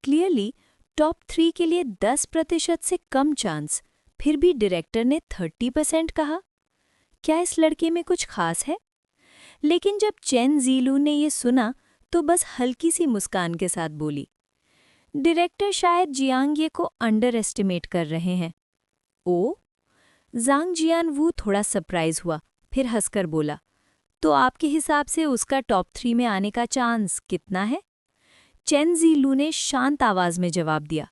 क्लियरली टॉप 3 के लिए 10% से कम चांस, फिर भी डायरेक्टर ने 30% कहा। क्या इस लड़के में कुछ खास है? लेकिन जब चेन ज़िलू ने ये सुना तो बस हल्की सी मुस्कान के साथ बोली, डायरेक्टर शायद जियांगये को अंडर एस्टिमेट कर रहे हैं। ओ? ज़ांग जियांगवू थोड़ा सरप्राइज हुआ, फिर हंसकर बोला, तो आपके हिसाब से उसका टॉप 3 में आने का चांस कितना है? चेन ज़िलू ने शांत आवाज में जवाब दिया,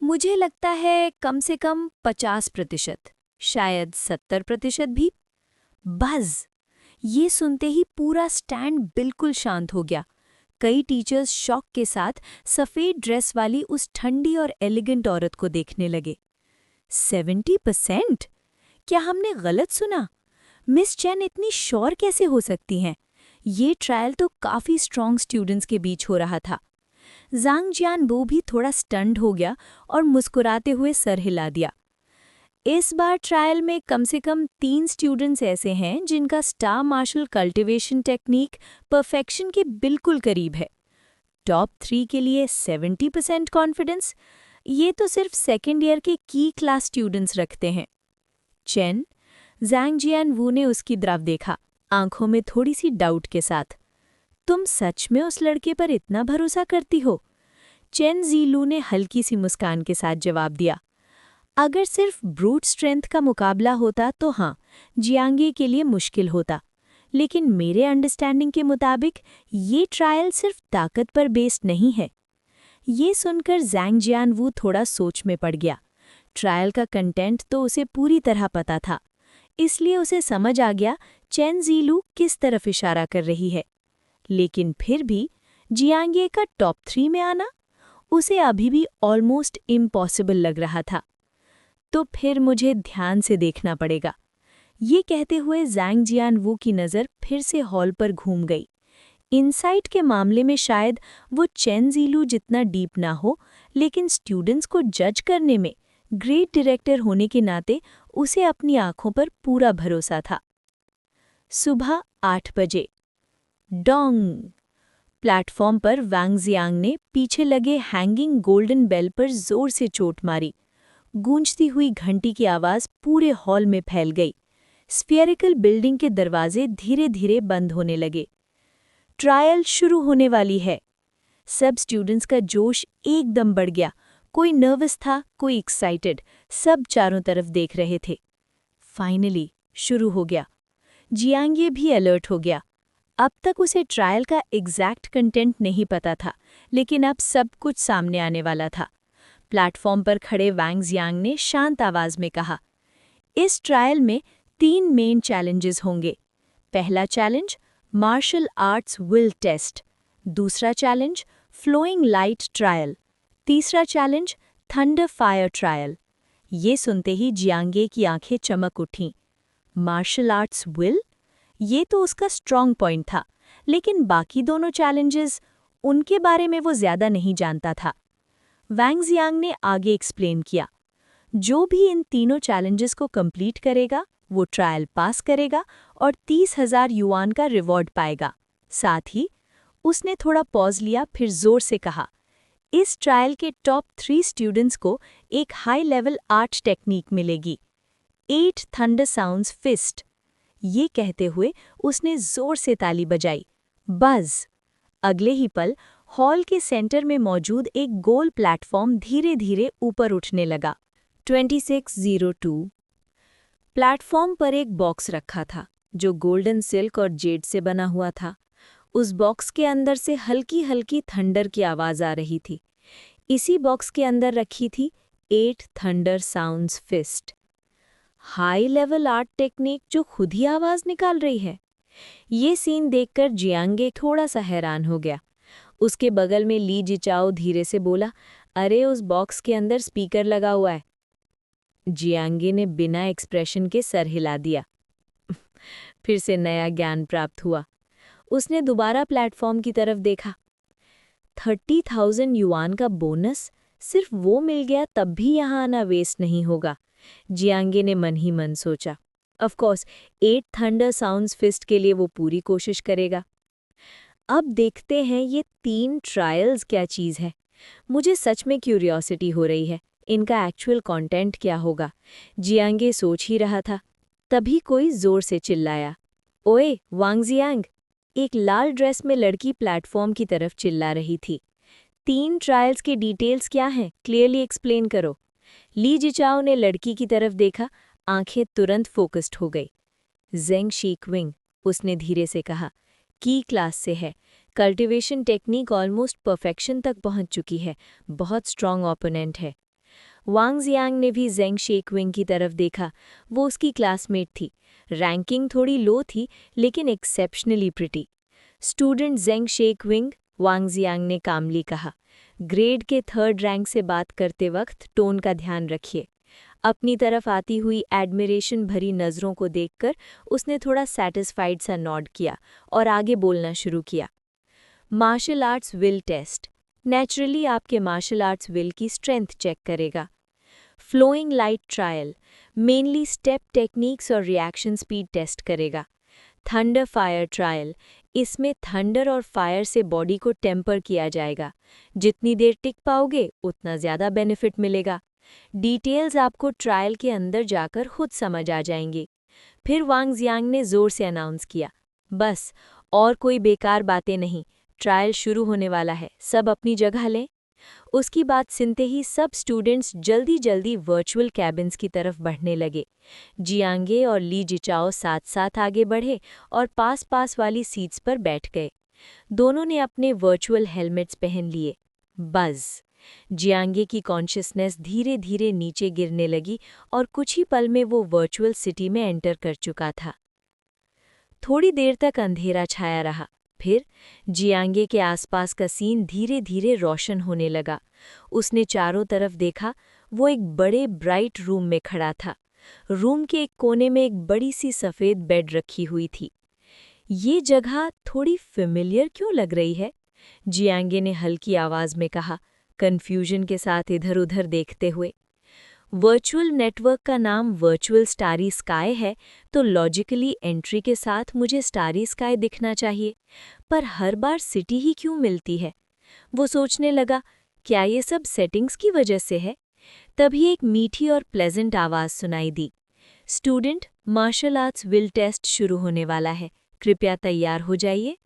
मुझे लगता है कम से कम 50%, शायद 70% भी। बज़! ये सुनते ही पूरा स्टैंड बिल्कुल शांत हो गया। कई टीचर्स शॉक के साथ सफ़ेद ड्रेस वाली उस ठंडी और एलिगेंट औरत को देखने लगे। 70%? क्या हमने गलत सुना? मिस चेन इतनी श्योर कैसे हो सकती हैं? ये ट्रायल तो काफ़ी स्ट्रॉन्ग स्टूडेंट्स के बीच हो रहा था। ज़ांग जियांगवू भी थोड़ा स्टन्ड हो गया और मुस्कुराते हुए सर हिला दिया। इस बार ट्रायल में कम से कम 3 स्टूडेंट्स ऐसे हैं जिनका star martial cultivation technique perfection के बिल्कुल करीब है। टॉप 3 के लिए 70% कॉन्फिडेंस, ये तो सिर्फ सेकेंड ईयर के की क्लास स्टूडेंट्स रखते हैं। चेन, ज़ांग जियांगवू ने उसकी तरफ देखा, आंखों में थोड़ी सी डाउट के साथ। तुम सच में उस लड़के पर इतना भरोसा करती हो? चेन ज़िलू ने हल्की सी मुस्कान के साथ जवाब दिया, अगर सिर्फ ब्रूट स्ट्रेंथ का मुकाबला होता तो हाँ, जियांगये के लिए मुश्किल होता, लेकिन मेरे अंडरस्टैंडिंग के मुताबिक ये ट्रायल सिर्फ ताकत पर बेस्ड नहीं है। ये सुनकर ज़ांग जियांगवू थोड़ा सोच में पड़ गया। ट्रायल का कंटेंट तो उसे पूरी तरह पता था, इसलिए उसे समझ आ गया चेन ज़िलू किस तरफ इशारा कर रही है। लेकिन फिर भी जियांगये का टॉप 3 में आना उसे अभी भी ऑलमोस्ट इम्पॉसिबल लग रहा था। तो फिर मुझे ध्यान से देखना पड़ेगा। ये कहते हुए ज़ांग जियांगवू की नज़र फिर से हॉल पर घूम गई। इनसाइट के मामले में शायद वो चेन ज़िलू जितना डीप ना हो, लेकिन स्टूडेंट्स को जज करने में ग्रेट डायरेक्टर होने के नाते उसे अपनी आंखों पर पूरा भरोसा था। सुबह 8 बजे डोंग! प्लेटफॉर्म पर वांग जियांग ने पीछे लगे हैंगिंग गोल्डन बेल पर जोर से चोट मारी। गूंजती हुई घंटी की आवाज़ पूरे हॉल में फैल गई। स्फीयरिकल बिल्डिंग के दरवाजे धीरे धीरे बंद होने लगे। ट्रायल शुरू होने वाली है। सब स्टूडेंट्स का जोश एकदम बढ़ गया। कोई नर्वस था, कोई एक्साइटेड, सब चारों तरफ देख रहे थे। फाइनली शुरू हो गया। जियांगे भी अलर्ट हो गया। अब तक उसे ट्रायल का एग्जैक्ट कंटेंट नहीं पता था, लेकिन अब सब कुछ सामने आने वाला था। प्लेटफॉर्म पर खड़े वैंग जियांग ने शांत आवाज में कहा, इस ट्रायल में 3 मेन चैलेंजेस होंगे। पहला challenge martial arts will test, दूसरा चैलेंज फ्लोइंग लाइट ट्रायल, तीसरा चैलेंज थंडर फायर ट्रायल। ये सुनते ही जियांगे की आंखें चमक उठीं। मार्शल आर्ट्स विल, ये तो उसका स्ट्रॉन्ग पॉइंट था, लेकिन बाकी दोनों चैलेंजेस, उनके बारे में वो ज्यादा नहीं जानता था। वैंग जियांग ने आगे एक्सप्लेन किया, जो भी इन तीनों चैलेंजेस को कंप्लीट करेगा वो ट्रायल पास करेगा और 30,000 युआन का रिवॉर्ड पाएगा। साथ ही उसने थोड़ा पॉज लिया, फिर जोर से कहा, इस ट्रायल के टॉप 3 स्टूडेंट्स को एक हाई लेवल आर्ट टेक्निक मिलेगी, 8 थंडर साउंड्स फिस्ट। ये कहते हुए उसने जोर से ताली बजाई। बज़! अगले ही पल हॉल के सेंटर में मौजूद एक गोल प्लेटफॉर्म धीरे धीरे ऊपर उठने लगा। 2602 प्लेटफॉर्म पर एक बॉक्स रखा था, जो गोल्डन सिल्क और जेड से बना हुआ था। उस बॉक्स के अंदर से हल्की हल्की थंडर की आवाज आ रही थी। इसी बॉक्स के अंदर रखी थी 8 thunder sounds fist. High level art technique जो खुद ही आवाज निकाल रही है। ये सीन देखकर जियांगे थोड़ा सा हैरान हो गया। उसके बगल में ली जिचाओ धीरे से बोला, अरे उस बॉक्स के अंदर स्पीकर लगा हुआ है। जियांगे ने बिना एक्सप्रेशन के सर हिला दिया। फिर से नया ज्ञान प्राप्त हुआ। उसने दोबारा प्लेटफॉर्म की तरफ देखा। 30,000 युआन का बोनस सिर्फ वो मिल गया तब भी यहाँ आना वेस्ट नहीं होगा, जियांगे ने मन ही मन सोचा। Of course 8 thunder sounds fist के लिए वो पूरी कोशिश करेगा। अब देखते हैं ये 3 ट्रायल्स क्या चीज़ है। मुझे सच में क्यूरियोसिटी हो रही है, इनका एक्चुअल कंटेंट क्या होगा। जियांगे सोच ही रहा था, तभी कोई जोर से चिल्लाया, ओए वांग जियांग! एक लाल ड्रेस में लड़की प्लेटफॉर्म की तरफ चिल्ला रही थी। 3 ट्रायल्स के डिटेल्स क्या हैं, क्लियरली एक्सप्लेन करो। ली जिचाओ ने लड़की की तरफ देखा, आंखें तुरंत फोकस्ड हो गई। जेंग शीक्विंग, उसने धीरे से कहा, की क्लास से है, कल्टीवेशन टेक्निक ऑलमोस्ट परफेक्शन तक पहुंच चुकी है, बहुत स्ट्रॉन्ग ओपोनेंट है। वांग जियांग ने भी जेंग शीक्विंग की तरफ देखा, वो उसकी क्लासमेट थी। रैंकिंग थोड़ी लो थी, लेकिन एक्सेप्शनली प्रिटी। स्टूडेंट जेंग शीक्विंग, वांग जियांग ने कामली कहा, ग्रेड के 3rd रैंक से बात करते वक्त टोन का ध्यान रखिए। अपनी तरफ आती हुई एडमिरेशन भरी नज़रों को देखकर उसने थोड़ा सैटिस्फाइड सा नॉड किया और आगे बोलना शुरू किया। Martial arts will test naturally आपके मार्शल आर्ट्स विल की स्ट्रेंथ चेक करेगा। Flowing light trial mainly step techniques और रिएक्शन स्पीड टेस्ट करेगा। थंडर फायर ट्रायल, इसमें थंडर और फायर से बॉडी को टेम्पर किया जाएगा। जितनी देर टिक पाओगे उतना ज़्यादा बेनिफिट मिलेगा। डिटेल्स आपको ट्रायल के अंदर जाकर खुद समझ आ जाएंगी। फिर वांग जियांग ने जोर से अनाउंस किया, बस और कोई बेकार बातें नहीं, ट्रायल शुरू होने वाला है, सब अपनी जगह लें। उसकी बात सुनते ही सब स्टूडेंट्स जल्दी जल्दी वर्चुअल कैबिन्स की तरफ बढ़ने लगे। जियांगे और ली जिचाओ साथ साथ आगे बढ़े और पास पास वाली सीट्स पर बैठ गए। दोनों ने अपने वर्चुअल हेलमेट्स पहन लिए। बज़! जियांगे की कॉन्शियसनेस धीरे धीरे नीचे गिरने लगी और कुछ ही पल में वो वर्चुअल सिटी में एंटर कर चुका था। थोड़ी देर तक अंधेरा छाया रहा, फिर जियांगे के आसपास का सीन धीरे धीरे रोशन होने लगा। उसने चारों तरफ देखा, वो एक बड़े ब्राइट रूम में खड़ा था। रूम के एक कोने में एक बड़ी सी सफ़ेद बेड रखी हुई थी। ये जगह थोड़ी फेमिलियर क्यों लग रही है? जियांगे ने हल्की आवाज़ में कहा, कन्फ्यूजन के साथ इधर-उधर देखते हुए। वर्चुअल नेटवर्क का नाम वर्चुअल स्टारी स्काई है, तो लॉजिकली एंट्री के साथ मुझे स्टारी स्काई दिखना चाहिए, पर हर बार सिटी ही क्यों मिलती है? वो सोचने लगा, क्या ये सब सेटिंग्स की वजह से है? तभी एक मीठी और प्लेजेंट आवाज़ सुनाई दी, student martial arts will test शुरू होने वाला है, कृपया तैयार हो जाइए।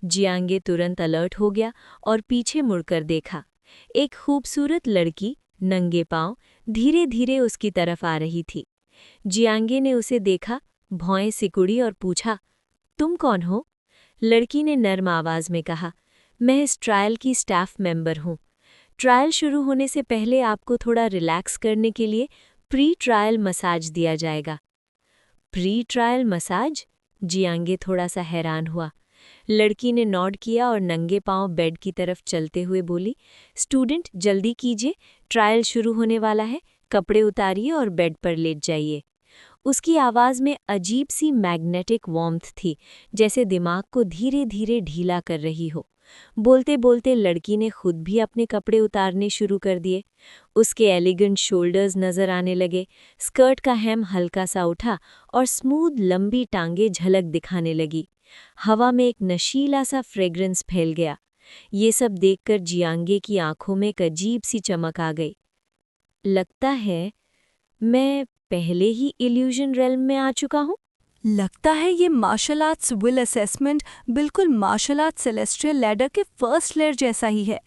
जियांगे तुरंत अलर्ट हो गया और पीछे मुड़कर देखा। एक खूबसूरत लड़की नंगे पांव धीरे धीरे उसकी तरफ आ रही थी। जियांगे ने उसे देखा, भौएं सिकुड़ी और पूछा, तुम कौन हो? लड़की ने नर्म आवाज में कहा, मैं इस ट्रायल की स्टाफ मेंबर हूँ। ट्रायल शुरू होने से पहले आपको थोड़ा रिलैक्स करने के लिए प्री ट्रायल मसाज दिया जाएगा। Pre trial massage? जियांगे थोड़ा सा हैरान हुआ। लड़की ने नॉड किया और नंगे पांव बेड की तरफ चलते हुए बोली, स्टूडेंट जल्दी कीजिए, ट्रायल शुरू होने वाला है, कपड़े उतारिए और बेड पर लेट जाइए। उसकी आवाज़ में अजीब सी मैग्नेटिक वार्मथ थी, जैसे दिमाग को धीरे धीरे ढीला कर रही हो। बोलते बोलते लड़की ने खुद भी अपने कपड़े उतारने शुरू कर दिए। उसके एलिगेंट शोल्डर्स नजर आने लगे, स्कर्ट का हेम हल्का सा उठा और स्मूथ लंबी टांगे झलक दिखाने लगी। हवा में एक नशीला सा फ्रेग्रेंस फैल गया। ये सब देखकर जियांगे की आंखों में एक अजीब सी चमक आ गई। लगता है मैं पहले ही इल्यूजन रेल्म में आ चुका हूँ। लगता है ये मार्शल आर्ट्स विल असेसमेंट बिल्कुल मार्शल आर्ट्स सेलेस्टियल लैडर के फर्स्ट लेयर जैसा ही है।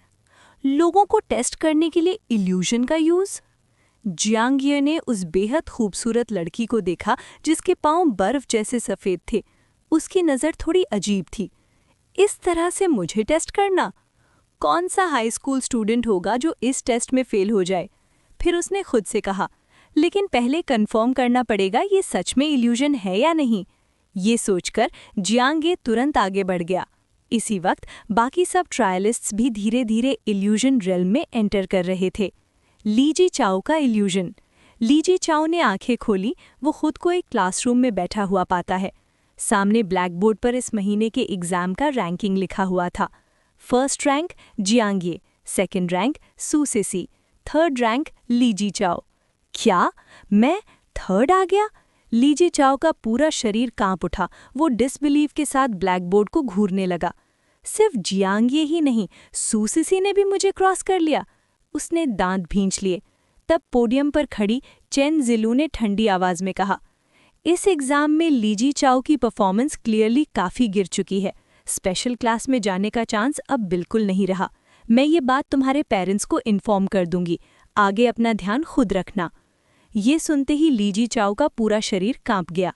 लोगों को टेस्ट करने के लिए इल्यूजन का यूज। जियांगे ने उस बेहद खूबसूरत लड़की को देखा जिसके पांव बर्फ जैसे सफ़ेद थे। उसकी नज़र थोड़ी अजीब थी। इस तरह से मुझे टेस्ट करना? कौन सा हाई स्कूल स्टूडेंट होगा जो इस टेस्ट में फेल हो जाए? फिर उसने खुद से कहा, लेकिन पहले कंफर्म करना पड़ेगा ये सच में इल्यूजन है या नहीं। ये सोचकर जियांगे तुरंत आगे बढ़ गया। इसी वक्त बाकी सब ट्रायलिस्ट्स भी धीरे धीरे इल्यूजन रेल्म में एंटर कर रहे थे। लीजी चाओ का इल्यूजन। लीजी चाओ ने आंखें खोली। वो खुद को एक क्लासरूम में बैठा हुआ पाता है। सामने ब्लैक बोर्ड पर इस महीने के एग्जाम का रैंकिंग लिखा हुआ था। First rank Jiange, second rank Susesi, third rank Liji Chao. क्या मैं थर्ड आ गया? लीजी चाओ का पूरा शरीर कांप उठा। वो डिसबिलीव के साथ ब्लैक बोर्ड को घूरने लगा। सिर्फ जियांगे ही नहीं, सूसेसी ने भी मुझे क्रॉस कर लिया। उसने दांत भींच लिए। तब पोडियम पर खड़ी चेन जिलू ने ठंडी आवाज में कहा, इस एग्जाम में लीजी चाओ की परफॉर्मेंस क्लियरली काफ़ी गिर चुकी है। स्पेशल क्लास में जाने का चांस अब बिल्कुल नहीं रहा। मैं ये बात तुम्हारे पेरेंट्स को इन्फॉर्म कर दूंगी। आगे अपना ध्यान खुद रखना। ये सुनते ही लीजी चाओ का पूरा शरीर कांप गया।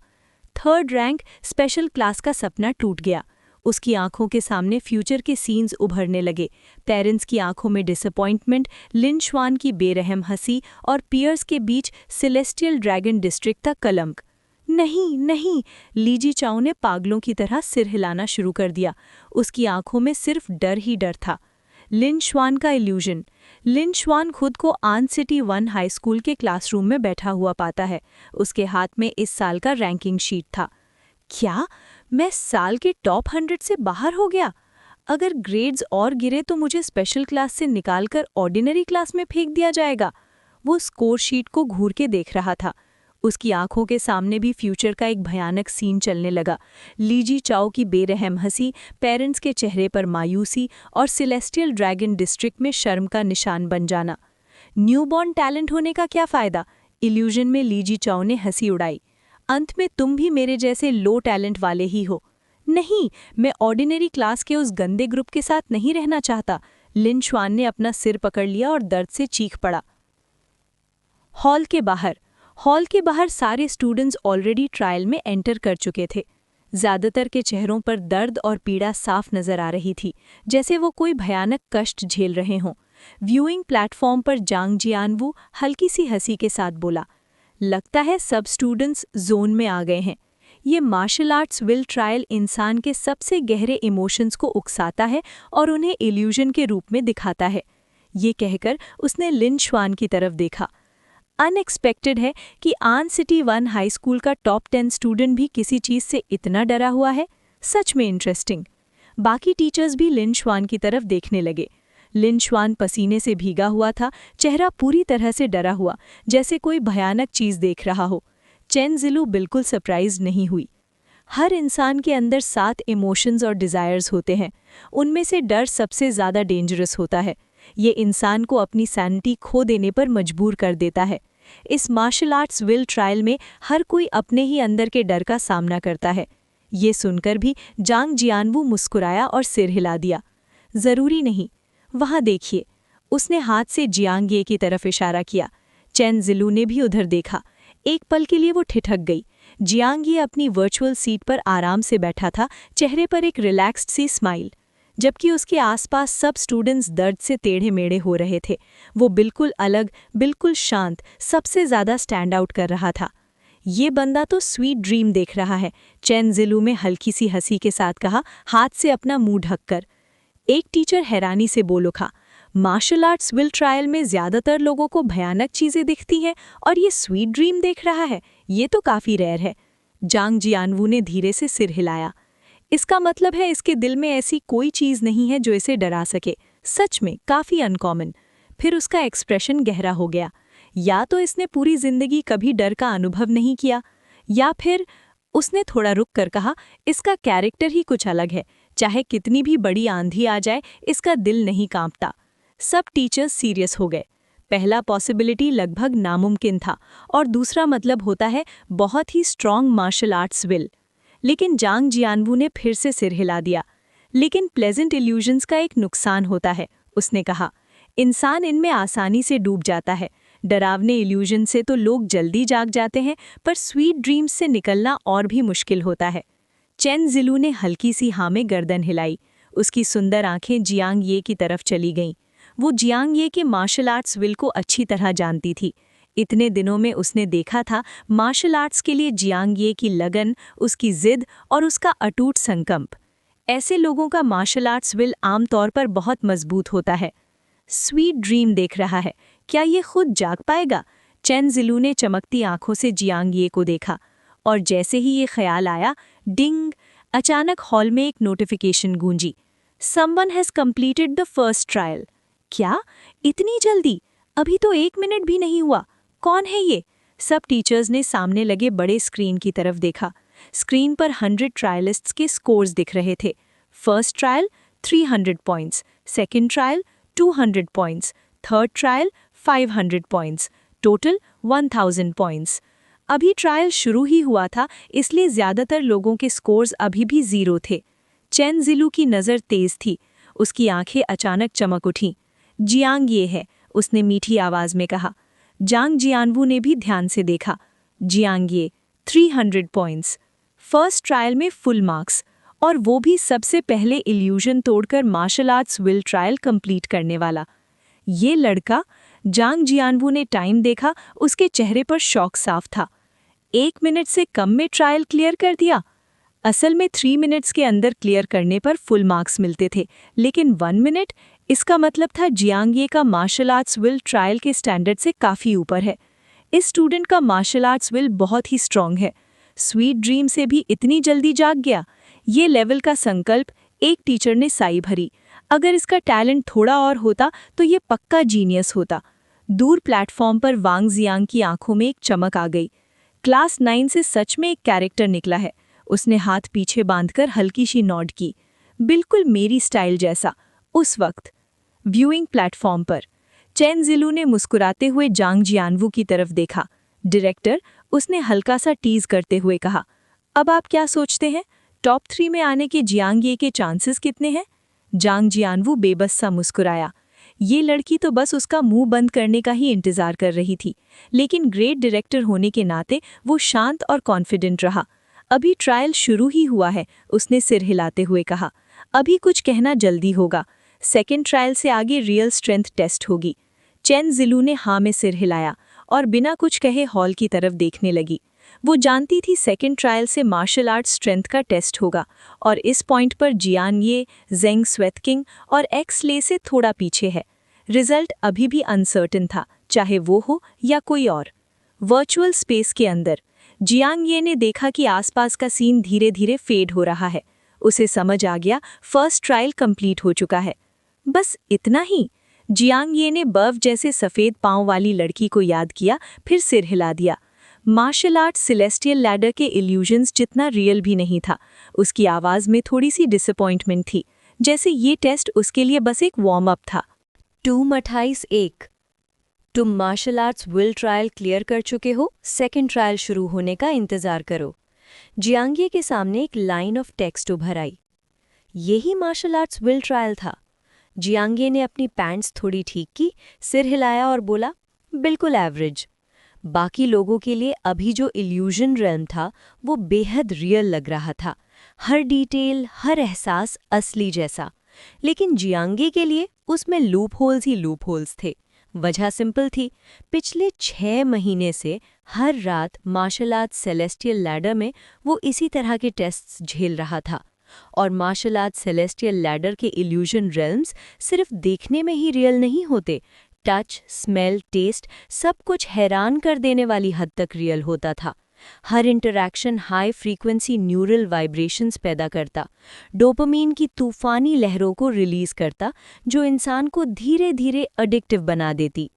थर्ड रैंक स्पेशल क्लास का सपना टूट गया। उसकी आंखों के सामने फ्यूचर के सीन्स उभरने लगे। पेरेंट्स की आंखों में डिसअपॉइंटमेंट, लिन श्वान की बेरहम हंसी और पियर्स के बीच सेलेस्टियल ड्रैगन डिस्ट्रिक्ट का कलंक। नहीं नहीं, लीजी चाओ ने पागलों की तरह सिर हिलाना शुरू कर दिया। उसकी आंखों में सिर्फ डर ही डर था। लिन श्वान का इल्यूजन। लिन श्वान खुद को आन सिटी 1 हाई स्कूल के क्लासरूम में बैठा हुआ पाता है। उसके हाथ में इस साल का रैंकिंग शीट था। क्या मैं साल के टॉप 100 से बाहर हो गया? अगर ग्रेड्स और गिरे तो मुझे स्पेशल क्लास से निकालकर ऑर्डिनरी क्लास में फेंक दिया जाएगा। वो स्कोर शीट को घूर के देख रहा था। उसकी आंखों के सामने भी फ्यूचर का एक भयानक सीन चलने लगा। लीजी चाओ की बेरहम हंसी, पेरेंट्स के चेहरे पर मायूसी और सेलेस्टियल ड्रैगन डिस्ट्रिक्ट में शर्म का निशान बन जाना। न्यूबॉर्न टैलेंट होने का क्या फ़ायदा? इल्यूजन में लीजी चाओ ने हंसी उड़ाई। अंत में तुम भी मेरे जैसे लो टैलेंट वाले ही हो। नहीं, मैं ऑर्डिनरी क्लास के उस गंदे ग्रुप के साथ नहीं रहना चाहता। लिन श्वान ने अपना सिर पकड़ लिया और दर्द से चीख पड़ा। हॉल के बाहर सारे स्टूडेंट्स ऑलरेडी ट्रायल में एंटर कर चुके थे। ज़्यादातर के चेहरों पर दर्द और पीड़ा साफ नजर आ रही थी, जैसे वो कोई भयानक कष्ट झेल रहे हों। व्यूइंग प्लेटफॉर्म पर जांग जियानवू हल्की सी हंसी के साथ बोला, लगता है सब स्टूडेंट्स जोन में आ गए हैं। ये मार्शल आर्ट्स विल ट्रायल इंसान के सबसे गहरे इमोशंस को उकसाता है और उन्हें इल्यूजन के रूप में दिखाता है। ये कहकर उसने लिन श्वान की तरफ देखा। अनएक्सपेक्टेड है कि आन सिटी 1 हाई स्कूल का टॉप 10 स्टूडेंट भी किसी चीज़ से इतना डरा हुआ है। सच में इंटरेस्टिंग। बाकी टीचर्स भी लिन श्वान की तरफ देखने लगे। लिन श्वान पसीने से भीगा हुआ था, चेहरा पूरी तरह से डरा हुआ, जैसे कोई भयानक चीज़ देख रहा हो। चेन जिलू बिल्कुल सरप्राइज नहीं हुई। हर इंसान के अंदर 7 इमोशंस और डिज़ायर्स होते हैं। उनमें से डर सबसे ज़्यादा डेंजरस होता है। ये इंसान को अपनी सैनिटी खो देने पर मजबूर कर देता है। इस मार्शल आर्ट्स विल ट्रायल में हर कोई अपने ही अंदर के डर का सामना करता है। ये सुनकर भी जांग जियानवू मुस्कुराया और सिर हिला दिया। जरूरी नहीं। वहां देखिए। उसने हाथ से जियांग ये की तरफ इशारा किया। चेन जिलू ने भी उधर देखा। एक पल के लिए वो ठिठक गई। जियांग ये अपनी वर्चुअल सीट पर आराम से बैठा था, चेहरे पर एक रिलैक्स्ड सी स्माइल, जबकि उसके आसपास सब स्टूडेंट्स दर्द से टेढ़े मेढ़े हो रहे थे। वो बिल्कुल अलग, बिल्कुल शांत, सबसे ज्यादा स्टैंड आउट कर रहा था। ये बंदा तो स्वीट ड्रीम देख रहा है, चेन जिलू में हल्की सी हंसी के साथ कहा, हाथ से अपना मुंह ढककर। एक टीचर हैरानी से बोल उठा, मार्शल आर्ट्स विल ट्रायल में ज्यादातर लोगों को भयानक चीजें दिखती हैं और ये स्वीट ड्रीम देख रहा है, ये तो काफी रेयर है। जांग जियानवू ने धीरे से सिर हिलाया। इसका मतलब है इसके दिल में ऐसी कोई चीज नहीं है जो इसे डरा सके। सच में काफी अनकॉमन। फिर उसका एक्सप्रेशन गहरा हो गया। या तो इसने पूरी जिंदगी कभी डर का अनुभव नहीं किया, या फिर उसने थोड़ा रुक कर कहा, इसका कैरेक्टर ही कुछ अलग है। चाहे कितनी भी बड़ी आंधी आ जाए, इसका दिल नहीं कांपता। सब टीचर्स सीरियस हो गए। पहला पॉसिबिलिटी लगभग नामुमकिन था और दूसरा मतलब होता है बहुत ही स्ट्रॉन्ग मार्शल आर्ट्स विल। लेकिन जांग जियानवू ने फिर से सिर हिला दिया। लेकिन प्लेजेंट इल्यूजन्स का एक नुकसान होता है, उसने कहा। इंसान इनमें आसानी से डूब जाता है। डरावने इल्यूजन से तो लोग जल्दी जाग जाते हैं, पर स्वीट ड्रीम्स से निकलना और भी मुश्किल होता है। चेन जिलू ने हल्की सी हाँ में गर्दन हिलाई। उसकी सुंदर आंखें जियांग ये की तरफ चली गईं। वो जियांग ये के मार्शल आर्ट्स विल को अच्छी तरह जानती थी। इतने दिनों में उसने देखा था मार्शल आर्ट्स के लिए जियांग ये की लगन, उसकी जिद और उसका अटूट संकल्प। ऐसे लोगों का मार्शल आर्ट्स विल आमतौर पर बहुत मजबूत होता है। स्वीट ड्रीम देख रहा है, क्या ये खुद जाग पाएगा? चेन जिलू ने चमकती आंखों से जियांग ये को देखा, और जैसे ही ये ख्याल आया, डिंग, अचानक हॉल में एक notification Gunji. Someone has completed the first trial. क्या? इतनी जल्दी? अभी तो 1 मिनट भी नहीं हुआ। कौन है ये? सब टीचर्स ने सामने लगे बड़े स्क्रीन की तरफ देखा। स्क्रीन पर 100 ट्रायलिस्ट्स के स्कोर्स दिख रहे थे। First trial 300 points, second trial 200 points, third trial 500 points, total 1000 points. अभी ट्रायल शुरू ही हुआ था, इसलिए ज्यादातर लोगों के स्कोर्स अभी भी 0 थे। चेन जिलू की नज़र तेज थी। उसकी आंखें अचानक चमक उठीं। जियांग ये है, उसने मीठी आवाज में कहा। जांग जियानवू ने भी ध्यान से देखा। Jiang Ye 300 points, first trial में फुल मार्क्स, और वो भी सबसे पहले इल्यूजन तोड़कर martial arts will trial complete करने वाला। ये लड़का, जांग जियानवू ने टाइम देखा, उसके चेहरे पर शौक साफ था। 1 मिनट से कम में ट्रायल क्लियर कर दिया। असल में 3 मिनट्स के अंदर क्लियर करने पर फुल मार्क्स मिलते थे, लेकिन 1 मिनट, इसका मतलब था जियांग ये का मार्शल आर्ट्स विल ट्रायल के स्टैंडर्ड से काफ़ी ऊपर है। इस स्टूडेंट का मार्शल आर्ट्स विल बहुत ही स्ट्रॉन्ग है। स्वीट ड्रीम से भी इतनी जल्दी जाग गया। ये लेवल का संकल्प, एक टीचर ने साई भरी। अगर इसका टैलेंट थोड़ा और होता तो ये पक्का जीनियस होता। दूर प्लेटफॉर्म पर वांग जियांग की आंखों में एक चमक आ गई। क्लास 9 से सच में एक कैरेक्टर निकला है। उसने हाथ पीछे बांधकर हल्की सी नॉड की। बिल्कुल मेरी स्टाइल जैसा। उस वक्त व्यूइंग प्लेटफॉर्म पर चेन जिलू ने मुस्कुराते हुए जांग जियानवू की तरफ देखा। डायरेक्टर, उसने हल्का सा टीज करते हुए कहा, अब आप क्या सोचते हैं, टॉप 3 में आने के जियांग ये के चांसेस कितने हैं? जांग जियानवू बेबस सा मुस्कुराया। ये लड़की तो बस उसका मुंह बंद करने का ही इंतजार कर रही थी, लेकिन ग्रेट डायरेक्टर होने के नाते वो शांत और कॉन्फिडेंट रहा। अभी ट्रायल शुरू ही हुआ है, उसने सिर हिलाते हुए कहा। अभी कुछ कहना जल्दी होगा। सेकेंड ट्रायल से आगे रियल स्ट्रेंथ टेस्ट होगी। चेन जिलू ने हाँ में सिर हिलाया और बिना कुछ कहे हॉल की तरफ देखने लगी। वो जानती थी सेकेंड ट्रायल से मार्शल आर्ट्स स्ट्रेंथ का टेस्ट होगा, और इस पॉइंट पर जियान ये, जेंग स्वेतकिंग और एक्स ले से थोड़ा पीछे है। रिजल्ट अभी भी अनसर्टन था, चाहे वो हो या कोई और। वर्चुअल स्पेस के अंदर जियांग ये ने देखा कि आसपास का सीन धीरे धीरे फेड हो रहा है। उसे समझ आ गया फर्स्ट ट्रायल कंप्लीट हो चुका है। बस इतना ही? जियांग ये ने बर्फ जैसे सफ़ेद पांव वाली लड़की को याद किया, फिर सिर हिला दिया। मार्शल आर्ट सेलेस्टियल लैडर के इल्यूजन्स जितना रियल भी नहीं था। उसकी आवाज़ में थोड़ी सी डिसअपॉइंटमेंट थी, जैसे ये टेस्ट उसके लिए बस एक वार्म अप था। 2-28-1 तुम martial arts will trial clear कर चुके हो, सेकंड ट्रायल शुरू होने का इंतजार करो। जियांगे के सामने एक लाइन ऑफ टेक्स्ट उभर आई। यही मार्शल आर्ट्स विल ट्रायल था। जियांगे ने अपनी पैंट्स थोड़ी ठीक की, सिर हिलाया और बोला, बिल्कुल एवरेज। बाकी लोगों के लिए अभी जो इल्यूजन रेल्म था वो बेहद रियल लग रहा था, हर डिटेल, हर एहसास असली जैसा। लेकिन जियांगे के लिए उसमें लूप होल्स ही लूप होल्स थे। वजह सिंपल थी, पिछले 6 महीने से हर रात मार्शल आर्ट्स सेलेस्टियल लैडर में वो इसी तरह के टेस्ट्स झेल रहा था। और मार्शल आर्ट्स सेलेस्टियल लैडर के इल्यूजन रेल्म्स सिर्फ देखने में ही रियल नहीं होते, टच, स्मेल, टेस्ट सब कुछ हैरान कर देने वाली हद तक रियल होता था। हर interaction high frequency neural vibrations पैदा करता, डोपामीन की तूफानी लहरों को रिलीज करता, जो इंसान को धीरे धीरे एडिक्टिव बना देती।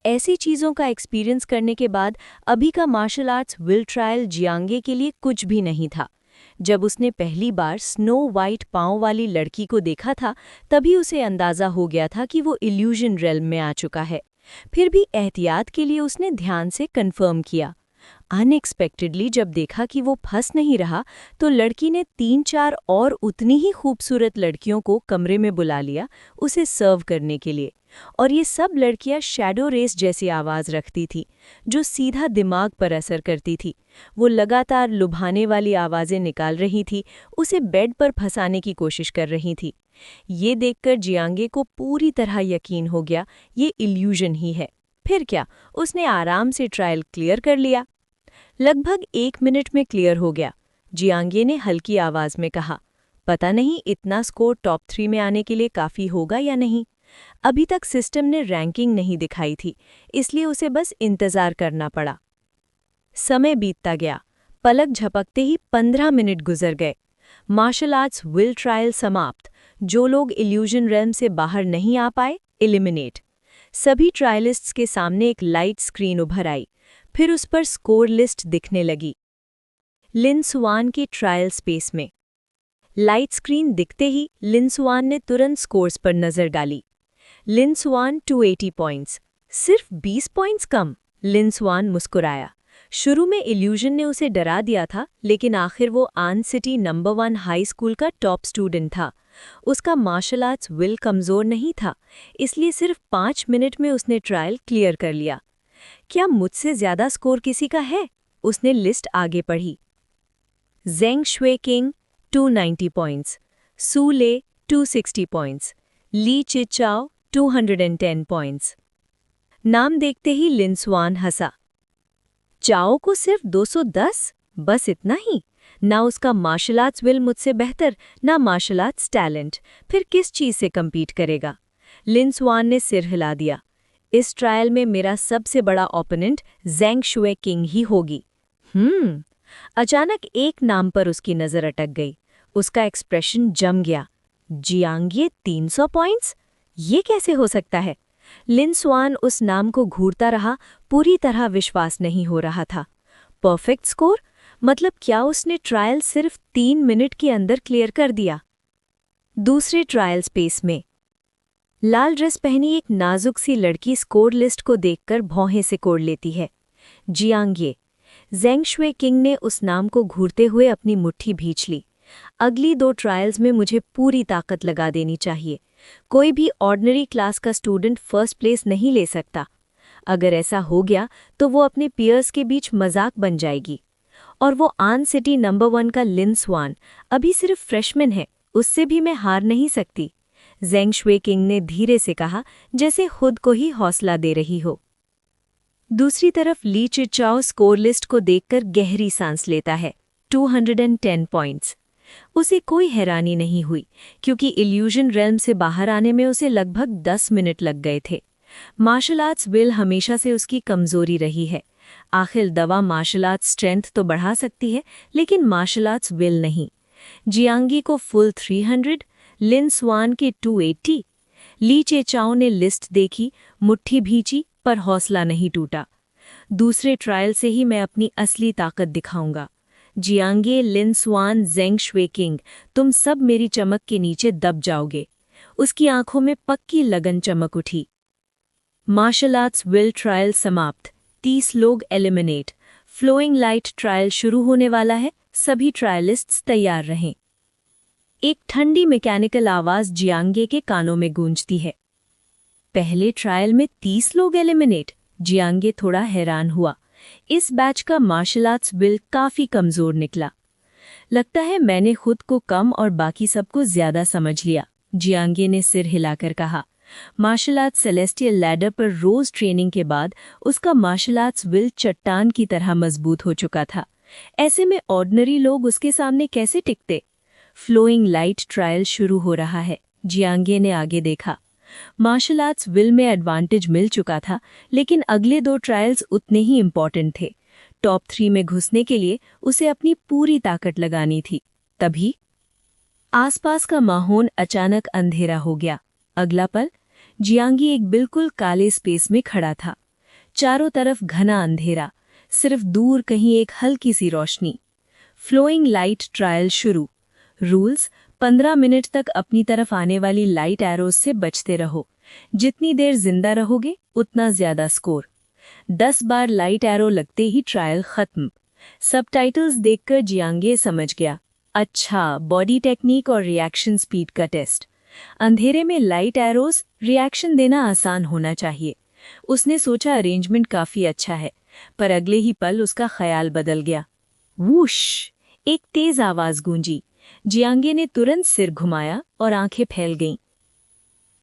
ऐसी चीज़ों का एक्सपीरियंस करने के बाद अभी का मार्शल आर्ट्स विल ट्रायल जियांगे के लिए कुछ भी नहीं था। जब उसने पहली बार स्नो वाइट पाँव वाली लड़की को देखा था, तभी उसे अंदाज़ा हो गया था कि वो इल्यूजन रेल्म में आ चुका है। फिर भी एहतियात के लिए उसने ध्यान से कंफर्म किया। अनएक्सपेक्टेडली जब देखा कि वो फंस नहीं रहा, तो लड़की ने 3-4 और उतनी ही खूबसूरत लड़कियों को कमरे में बुला लिया उसे सर्व करने के लिए। और ये सब लड़कियां शैडो रेस जैसी आवाज़ रखती थी, जो सीधा दिमाग पर असर करती थी। वो लगातार लुभाने वाली आवाज़ें निकाल रही थी, उसे बेड पर फंसाने की कोशिश कर रही थी। ये देखकर जियांगे को पूरी तरह यकीन हो गया, ये इल्यूजन ही है। फिर क्या, उसने आराम से ट्रायल क्लियर कर लिया। लगभग 1 मिनट में क्लियर हो गया। जियांगे ने हल्की आवाज में कहा, पता नहीं इतना स्कोर टॉप 3 में आने के लिए काफ़ी होगा या नहीं। अभी तक सिस्टम ने रैंकिंग नहीं दिखाई थी, इसलिए उसे बस इंतज़ार करना पड़ा। समय बीतता गया, पलक झपकते ही 15 मिनट गुजर गए। मार्शल आर्ट्स विल ट्रायल समाप्त। जो लोग इल्यूजन रेल्म से बाहर नहीं आ पाए, एलिमिनेट। सभी ट्रायलिस्ट्स के सामने एक लाइट स्क्रीन उभर आई, फिर उस पर स्कोर लिस्ट दिखने लगी। लिन सुआन के ट्रायल स्पेस में लाइट स्क्रीन दिखते ही लिन सुआन ने तुरंत स्कोर्स पर नजर डाली। लिन सुआन 280 पॉइंट्स, सिर्फ 20 पॉइंट्स कम। लिन सुआन मुस्कुराया। शुरू में इल्यूजन ने उसे डरा दिया था, लेकिन आखिर वो आन सिटी नंबर 1 हाई स्कूल का टॉप स्टूडेंट था। उसका मार्शल आर्ट्स विल कमज़ोर नहीं था, इसलिए सिर्फ 5 मिनट में उसने ट्रायल क्लियर कर लिया। क्या मुझसे ज़्यादा स्कोर किसी का है? उसने लिस्ट आगे पढ़ी। ज़ेंग शुए किंग 290 पॉइंट्स, सू ले 260 पॉइंट्स, ली चिचाओ 210 पॉइंट्स। नाम देखते ही लिन सुआन हंसा। चाओ को सिर्फ 210? बस इतना ही? ना उसका मार्शल आर्ट्स विल मुझसे बेहतर, ना मार्शल आर्ट्स टैलेंट, फिर किस चीज़ से कम्पीट करेगा? लिन सुआन ने सिर हिला दिया। इस ट्रायल में मेरा सबसे बड़ा ओपोनेंट ज़ेंग शुए किंग ही होगी। अचानक एक नाम पर उसकी नज़र अटक गई। उसका एक्सप्रेशन जम गया। जियांगे 300 पॉइंट्स? ये कैसे हो सकता है? लिन सुआन उस नाम को घूरता रहा, पूरी तरह विश्वास नहीं हो रहा था। Perfect score? मतलब क्या उसने ट्रायल सिर्फ 3 मिनट के अंदर क्लियर कर दिया? दूसरे ट्रायल स्पेस में लाल ड्रेस पहनी एक नाजुक सी लड़की स्कोर लिस्ट को देखकर भौहें से कोड़ लेती है। जियांगे। ज़ेंग शुए किंग ने उस नाम को घूरते हुए अपनी मुट्ठी भींच ली। अगली 2 ट्रायल्स में मुझे पूरी ताकत लगा देनी चाहिए। कोई भी ऑर्डिनरी क्लास का स्टूडेंट फर्स्ट प्लेस नहीं ले सकता। अगर ऐसा हो गया तो वो अपने पीयर्स के बीच मजाक बन जाएगी। और वो आन सिटी नंबर 1 का लिन सुआन अभी सिर्फ फ्रेशमैन है, उससे भी मैं हार नहीं सकती। ज़ेंग शुए किंग ने धीरे से कहा, जैसे खुद को ही हौसला दे रही हो। दूसरी तरफ ली चिचाओ स्कोर लिस्ट को देखकर गहरी सांस लेता है। 210 पॉइंट्स। उसे कोई हैरानी नहीं हुई, क्योंकि इल्यूजन रेल्म से बाहर आने में उसे लगभग 10 मिनट लग गए थे। मार्शल आर्ट्स विल हमेशा से उसकी कमजोरी रही है। आखिर दवा मार्शल आर्ट्स स्ट्रेंथ तो बढ़ा सकती है, लेकिन मार्शल आर्ट्स विल नहीं। जियांगी को फुल 300, लिन सुआन के 280। ली चिचाओ ने लिस्ट देखी, मुट्ठी भींची, पर हौसला नहीं टूटा। दूसरे ट्रायल से ही मैं अपनी असली ताकत दिखाऊंगा। जियांगे, लिन सुआन, ज़ेंग शुए किंग, तुम सब मेरी चमक के नीचे दब जाओगे। उसकी आंखों में पक्की लगन चमक उठी। मार्शल आर्ट्स विल ट्रायल समाप्त, 30 लोग एलिमिनेट। फ्लोइंग लाइट ट्रायल शुरू होने वाला है, सभी ट्रायलिस्ट्स तैयार रहें। एक ठंडी मैकेनिकल आवाज जियांगे के कानों में गूंजती है। पहले ट्रायल में 30 लोग एलिमिनेट। जियांगे थोड़ा हैरान हुआ। इस बैच का मार्शल आर्ट्स विल काफी कमजोर निकला। लगता है मैंने खुद को कम और बाकी सबको ज्यादा समझ लिया, जियांगे ने सिर हिलाकर कहा। मार्शल आर्ट्स सेलेस्टियल लैडर पर रोज ट्रेनिंग के बाद उसका मार्शल आर्ट्स विल चट्टान की तरह मजबूत हो चुका था। ऐसे में ऑर्डिनरी लोग उसके सामने कैसे टिकते? फ्लोइंग लाइट ट्रायल शुरू हो रहा है, जियांगे ने आगे देखा। मार्शल आर्ट्स विल में एडवांटेज मिल चुका था, लेकिन अगले 2 ट्रायल्स उतने ही इम्पॉर्टेंट थे। टॉप 3 में घुसने के लिए उसे अपनी पूरी ताकत लगानी थी। तभी आसपास का माहौल अचानक अंधेरा हो गया। अगला पल जियांगी एक बिल्कुल काले स्पेस में खड़ा था। चारों तरफ घना अंधेरा, सिर्फ दूर कहीं एक हल्की सी रोशनी। फ्लोइंग लाइट ट्रायल शुरू। रूल्स: 15 मिनट तक अपनी तरफ आने वाली लाइट एरोज से बचते रहो। जितनी देर जिंदा रहोगे उतना ज्यादा स्कोर। 10 बार लाइट एरो लगते ही ट्रायल खत्म। सबटाइटल्स देखकर जियांगे समझ गया, अच्छा, बॉडी टेक्निक और रिएक्शन स्पीड का टेस्ट। अंधेरे में लाइट एरोज, रिएक्शन देना आसान होना चाहिए। उसने सोचा अरेंजमेंट काफी अच्छा है, पर अगले ही पल उसका ख्याल बदल गया। वूश! एक तेज आवाज गूंजी। जियांगे ने तुरंत सिर घुमाया और आंखें फैल गईं।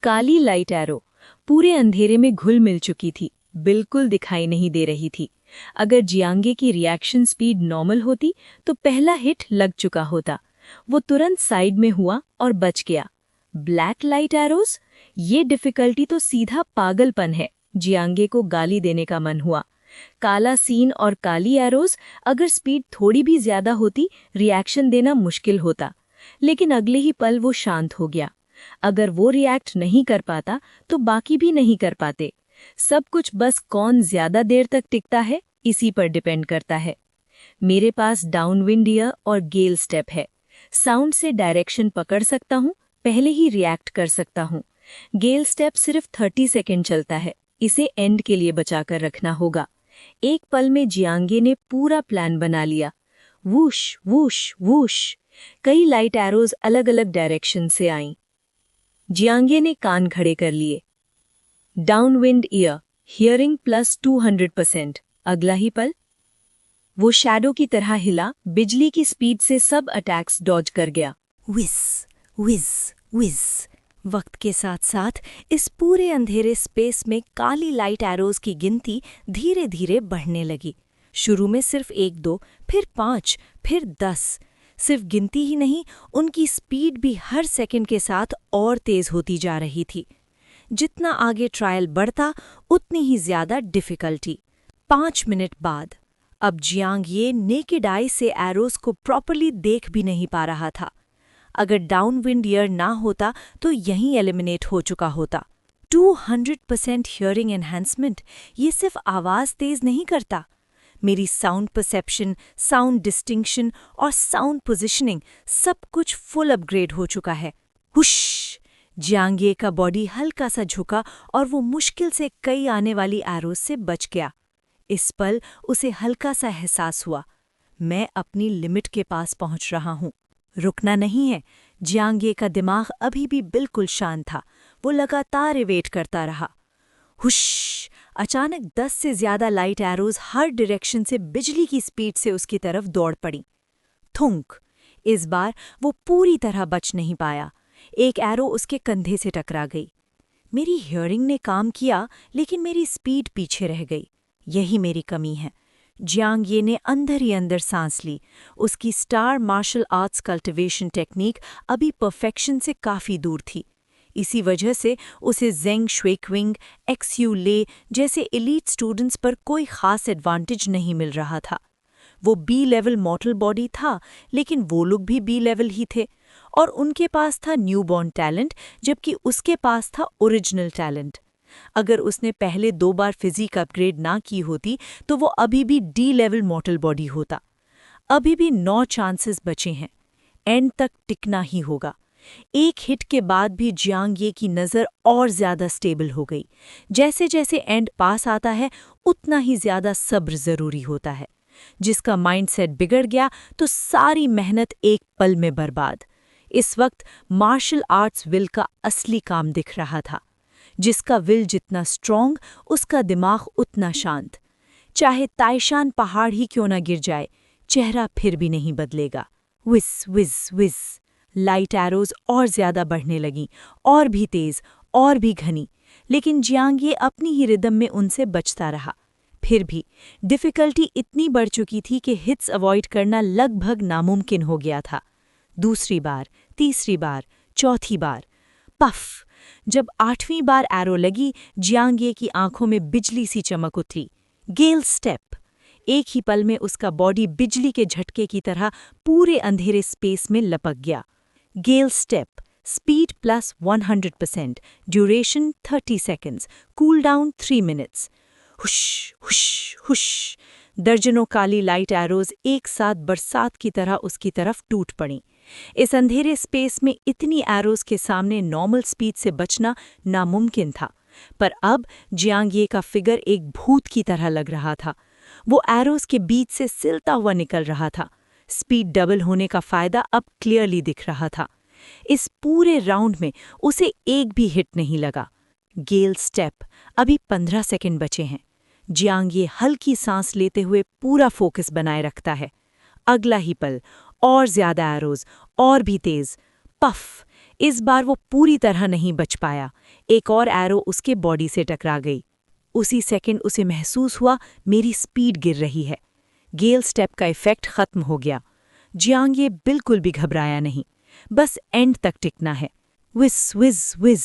काली लाइट एरो पूरे अंधेरे में घुल मिल चुकी थी, बिल्कुल दिखाई नहीं दे रही थी। अगर जियांगे की रिएक्शन स्पीड नॉर्मल होती तो पहला हिट लग चुका होता। वो तुरंत साइड में हुआ और बच गया। ब्लैक लाइट एरोज, ये डिफिकल्टी तो सीधा पागलपन है। जियांगे को गाली देने का मन हुआ। काला सीन और काली एरोज, अगर स्पीड थोड़ी भी ज्यादा होती रिएक्शन देना मुश्किल होता, लेकिन अगले ही पल वो शांत हो गया। अगर वो रिएक्ट नहीं कर पाता तो बाकी भी नहीं कर पाते। सब कुछ बस कौन ज्यादा देर तक टिकता है इसी पर डिपेंड करता है। मेरे पास डाउनविंड ईयर और गेल स्टेप है। साउंड से डायरेक्शन पकड़ सकता हूँ, पहले ही रिएक्ट कर सकता हूँ। गेल स्टेप सिर्फ 30 सेकेंड चलता है, इसे एंड के लिए बचाकर रखना होगा। एक पल में जियांगे ने पूरा प्लान बना लिया। वूश वूश वूश, कई लाइट एरोज अलग अलग डायरेक्शन से आईं। जियांगे ने कान खड़े कर लिए। Downwind year, hearing plus 200%। अगला ही पल वो शैडो की तरह हिला, बिजली की स्पीड से सब अटैक्स डॉज कर गया। विज विज विज। वक्त के साथ साथ इस पूरे अंधेरे स्पेस में काली लाइट एरोज की गिनती धीरे धीरे बढ़ने लगी। शुरू में सिर्फ 1-2, फिर 5, फिर 10। सिर्फ गिनती ही नहीं, उनकी स्पीड भी हर सेकंड के साथ और तेज होती जा रही थी। जितना आगे ट्रायल बढ़ता उतनी ही ज्यादा डिफिकल्टी। 5 मिनट बाद अब जियांगे नेकेड आई से एरोज को प्रॉपर्ली देख भी नहीं पा रहा था। अगर डाउनविंड ईयर ना होता तो यहीं एलिमिनेट हो चुका होता। 200% हियरिंग एनहांसमेंट, ये सिर्फ आवाज तेज नहीं करता, मेरी साउंड परसेप्शन, साउंड डिस्टिंक्शन और साउंड पोजिशनिंग सब कुछ फुल अपग्रेड हो चुका है। हुश! जियांगे का बॉडी हल्का सा झुका और वो मुश्किल से कई आने वाली एरोज से बच गया। इस पल उसे हल्का सा एहसास हुआ, मैं अपनी लिमिट के पास पहुंच रहा हूं। रुकना नहीं है। जियांगे का दिमाग अभी भी बिल्कुल शांत था। वो लगातार वेट करता रहा। हुश! अचानक 10 से ज्यादा लाइट एरोज हर डायरेक्शन से बिजली की स्पीड से उसकी तरफ दौड़ पड़ी। थुंक! इस बार वो पूरी तरह बच नहीं पाया। एक एरो उसके कंधे से टकरा गई। मेरी हियरिंग ने काम किया, लेकिन मेरी स्पीड पीछे रह गई। यही मेरी कमी है। जियांगे ने अंदर ही अंदर सांस ली। उसकी star martial arts cultivation technique अभी परफेक्शन से काफ़ी दूर थी। इसी वजह से उसे जेंग शुइक्विंग, एक्सयू ले जैसे एलीट स्टूडेंट्स पर कोई खास एडवांटेज नहीं मिल रहा था। वो बी लेवल मॉर्टल बॉडी था, लेकिन वो लोग भी बी लेवल ही थे, और उनके पास था न्यूबॉर्न टैलेंट, जबकि उसके पास था ओरिजिनल टैलेंट। अगर उसने पहले 2 बार फिजिक अपग्रेड ना की होती तो वो अभी भी डी लेवल मॉर्टल बॉडी होता। अभी भी 9 चांसेस बचे हैं। एंड तक टिकना ही होगा। एक हिट के बाद भी जियांग ये की नज़र और ज़्यादा स्टेबल हो गई। जैसे जैसे एंड पास आता है उतना ही ज़्यादा सब्र ज़रूरी होता है। जिसका माइंडसेट बिगड़ गया तो सारी मेहनत एक पल में बर्बाद। इस वक्त मार्शल आर्ट्स विल का असली काम दिख रहा था। जिसका विल जितना स्ट्रॉन्ग, उसका दिमाग उतना शांत। चाहे ताइशान पहाड़ ही क्यों ना गिर जाए, चेहरा फिर भी नहीं बदलेगा। विस विस विस लाइट एरोज और ज्यादा बढ़ने लगीं, और भी तेज, और भी घनी। लेकिन जियांग ये अपनी ही रिदम में उनसे बचता रहा। फिर भी डिफ़िकल्टी इतनी बढ़ चुकी थी कि हिट्स अवॉइड करना लगभग नामुमकिन हो गया था। दूसरी बार, तीसरी बार, चौथी बार, पफ! जब 8वीं बार एरो लगी, जियांग ये की आंखों में बिजली सी चमक उतरी। गेल स्टेप! एक ही पल में उसका बॉडी बिजली के झटके की तरह पूरे अंधेरे स्पेस में लपक गया। Gale step, speed plus 100%, duration 30 seconds, cool down 3 minutes. Hush hush hush! दर्जनों काली लाइट एरोज एक साथ बरसात की तरह उसकी तरफ टूट पड़ीं। इस अंधेरे स्पेस में इतनी एरोज के सामने नॉर्मल स्पीड से बचना नामुमकिन था। पर अब जियांग ये का फिगर एक भूत की तरह लग रहा था। वो एरोज के बीच से सिलता हुआ निकल रहा था। स्पीड डबल होने का फायदा अब क्लियरली दिख रहा था। इस पूरे राउंड में उसे एक भी हिट नहीं लगा। गेल स्टेप, अभी 15 सेकंड बचे हैं। जियांग ये हल्की सांस लेते हुए पूरा फोकस बनाए रखता है। अगला ही पल, और ज्यादा एरोज, और भी तेज। पफ! इस बार वो पूरी तरह नहीं बच पाया। एक और एरो उसके बॉडी से टकरा गई। उसी सेकंड उसे महसूस हुआ मेरी स्पीड गिर रही है। गेल स्टेप का इफेक्ट खत्म हो गया। जियांग ये बिल्कुल भी घबराया नहीं, बस एंड तक टिकना है। विस विज विज!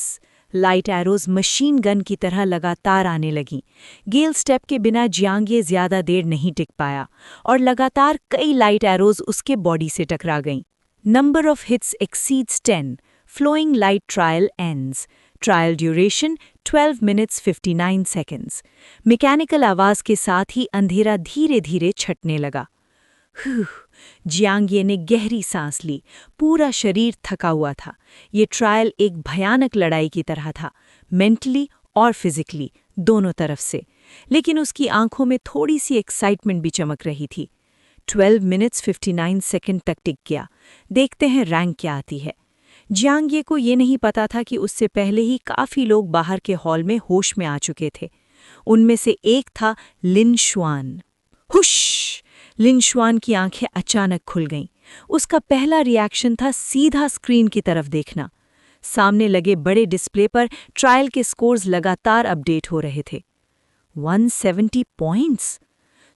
लाइट एरोज मशीन गन की तरह लगातार आने लगीं। गेल स्टेप के बिना जियांग ये ज्यादा देर नहीं टिक पाया और लगातार कई लाइट एरोज उसके बॉडी से टकरा गईं। Number of hits exceeds 10। Flowing light trial ends. Trial duration 12 minutes 59 seconds. Mechanical आवाज के साथ ही अंधेरा धीरे धीरे छटने लगा। जियांग ये ने गहरी सांस ली। पूरा शरीर थका हुआ था। ये ट्रायल एक भयानक लड़ाई की तरह था, मेंटली और फिजिकली, दोनों तरफ से। लेकिन उसकी आंखों में थोड़ी सी एक्साइटमेंट भी चमक रही थी। 12 मिनट्स 59 सेकंड तक टिक गया। देखते हैं रैंक क्या आती है। जियांग ये को ये नहीं पता था कि उससे पहले ही काफ़ी लोग बाहर के हॉल में होश में आ चुके थे। उनमें से एक था लिन शुआन। हुश! लिन शुआन की आंखें अचानक खुल गईं। उसका पहला रिएक्शन था सीधा स्क्रीन की तरफ देखना। सामने लगे बड़े डिस्प्ले पर ट्रायल के स्कोर्स लगातार अपडेट हो रहे थे। 170 पॉइंट्स!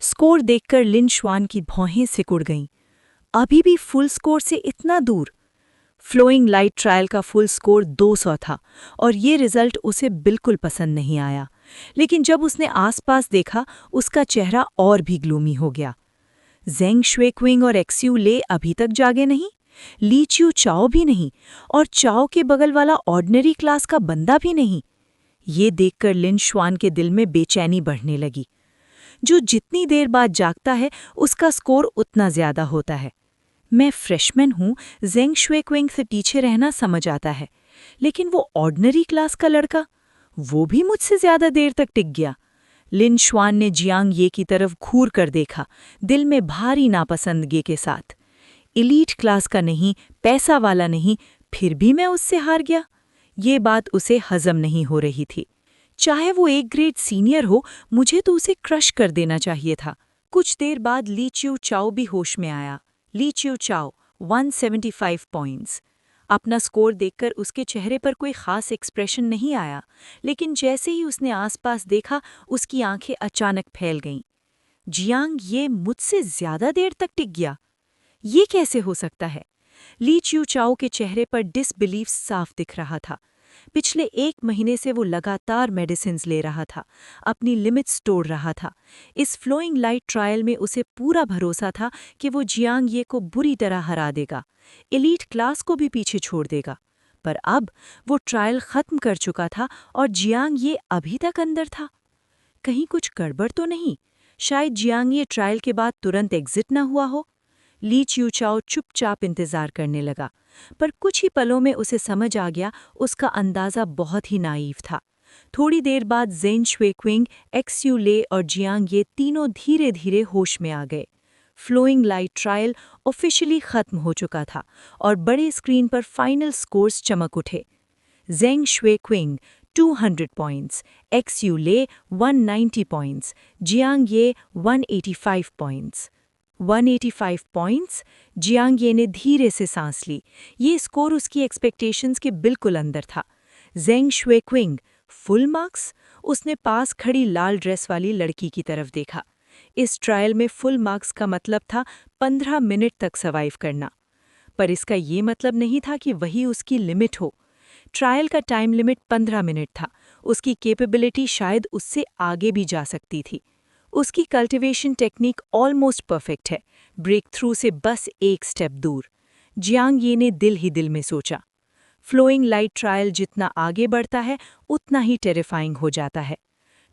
स्कोर देखकर लिन शुआन की भौहें सिकुड़ गईं। अभी भी फुल स्कोर से इतना दूर। फ्लोइंग लाइट ट्रायल का फुल स्कोर 200 था और ये रिजल्ट उसे बिल्कुल पसंद नहीं आया। लेकिन जब उसने आसपास देखा, उसका चेहरा और भी ग्लूमी हो गया। जेंग शुएक्विंग और एक्स्यू ले अभी तक जागे नहीं, ली च्यू चाओ भी नहीं, और चाओ के बगल वाला ऑर्डिनरी क्लास का बंदा भी नहीं। ये देखकर लिन शुआन के दिल में बेचैनी बढ़ने लगी। जो जितनी देर बाद जागता है, उसका स्कोर उतना ज्यादा होता है। मैं फ्रेशमैन हूँ, जेंग शुएक्विंग से पीछे रहना समझ आता है, लेकिन वो ऑर्डिनरी क्लास का लड़का, वो भी मुझसे ज्यादा देर तक टिक गया। लिन शुआन ने जियांग ये की तरफ घूर कर देखा, दिल में भारी नापसंदगी के साथ। एलीट क्लास का नहीं, पैसा वाला नहीं, फिर भी मैं उससे हार गया। ये बात उसे हजम नहीं हो रही थी। चाहे वो एक ग्रेड सीनियर हो, मुझे तो उसे क्रश कर देना चाहिए था। कुछ देर बाद ली च्यू चाओ भी होश में आया। ली च्यू चाओ 175 पॉइंट्स। अपना स्कोर देखकर उसके चेहरे पर कोई खास एक्सप्रेशन नहीं आया, लेकिन जैसे ही उसने आसपास देखा, उसकी आंखें अचानक फैल गईं। जियांग ये मुझसे ज्यादा देर तक टिक गया। ये कैसे हो सकता है? ली च्यू चाओ के चेहरे पर डिसबिलीफ साफ दिख रहा था। पिछले 1 महीने से वो लगातार मेडिसिन्स ले रहा था, अपनी लिमिट्स तोड़ रहा था। इस फ्लोइंग लाइट ट्रायल में उसे पूरा भरोसा था कि वो जियांग ये को बुरी तरह हरा देगा, एलीट क्लास को भी पीछे छोड़ देगा। पर अब वो ट्रायल खत्म कर चुका था और जियांग ये अभी तक अंदर था। कहीं कुछ गड़बड़ तो नहीं? शायद जियांग ये ट्रायल के बाद तुरंत एग्जिट न हुआ हो। ली च्यूचाओ चुपचाप इंतजार करने लगा, पर कुछ ही पलों में उसे समझ आ गया उसका अंदाज़ा बहुत ही नाइव था। थोड़ी देर बाद ज़ेन शुएक्विंग, एक्स यू ले और जियांग ये तीनों धीरे धीरे होश में आ गए। फ्लोइंग लाइट ट्रायल ऑफिशियली खत्म हो चुका था और बड़े स्क्रीन पर फाइनल स्कोर्स चमक उठे। ज़ेंग शुएक्विंग 200 पॉइंट्स, एक्स यू ले 190 पॉइंट्स, जियांग ये 185 पॉइंट्स। 185 पॉइंट्स। जियांग ये ने धीरे से सांस ली। ये स्कोर उसकी एक्सपेक्टेशंस के बिल्कुल अंदर था। Zeng Xueqing full marks? उसने पास खड़ी लाल ड्रेस वाली लड़की की तरफ देखा। इस ट्रायल में फुल मार्क्स का मतलब था 15 मिनट तक सर्वाइव करना। पर इसका ये मतलब नहीं था कि वही उसकी लिमिट हो। ट्रायल का टाइम लिमिट 15 मिनट था। उसकी कैपेबिलिटी शायद उससे आगे भी जा सकती थी। उसकी कल्टीवेशन टेक्निक ऑलमोस्ट परफेक्ट है, ब्रेक थ्रू से बस एक स्टेप दूर। जियांग ये ने दिल ही दिल में सोचा। फ्लोइंग लाइट ट्रायल जितना आगे बढ़ता है उतना ही टेरिफाइंग हो जाता है।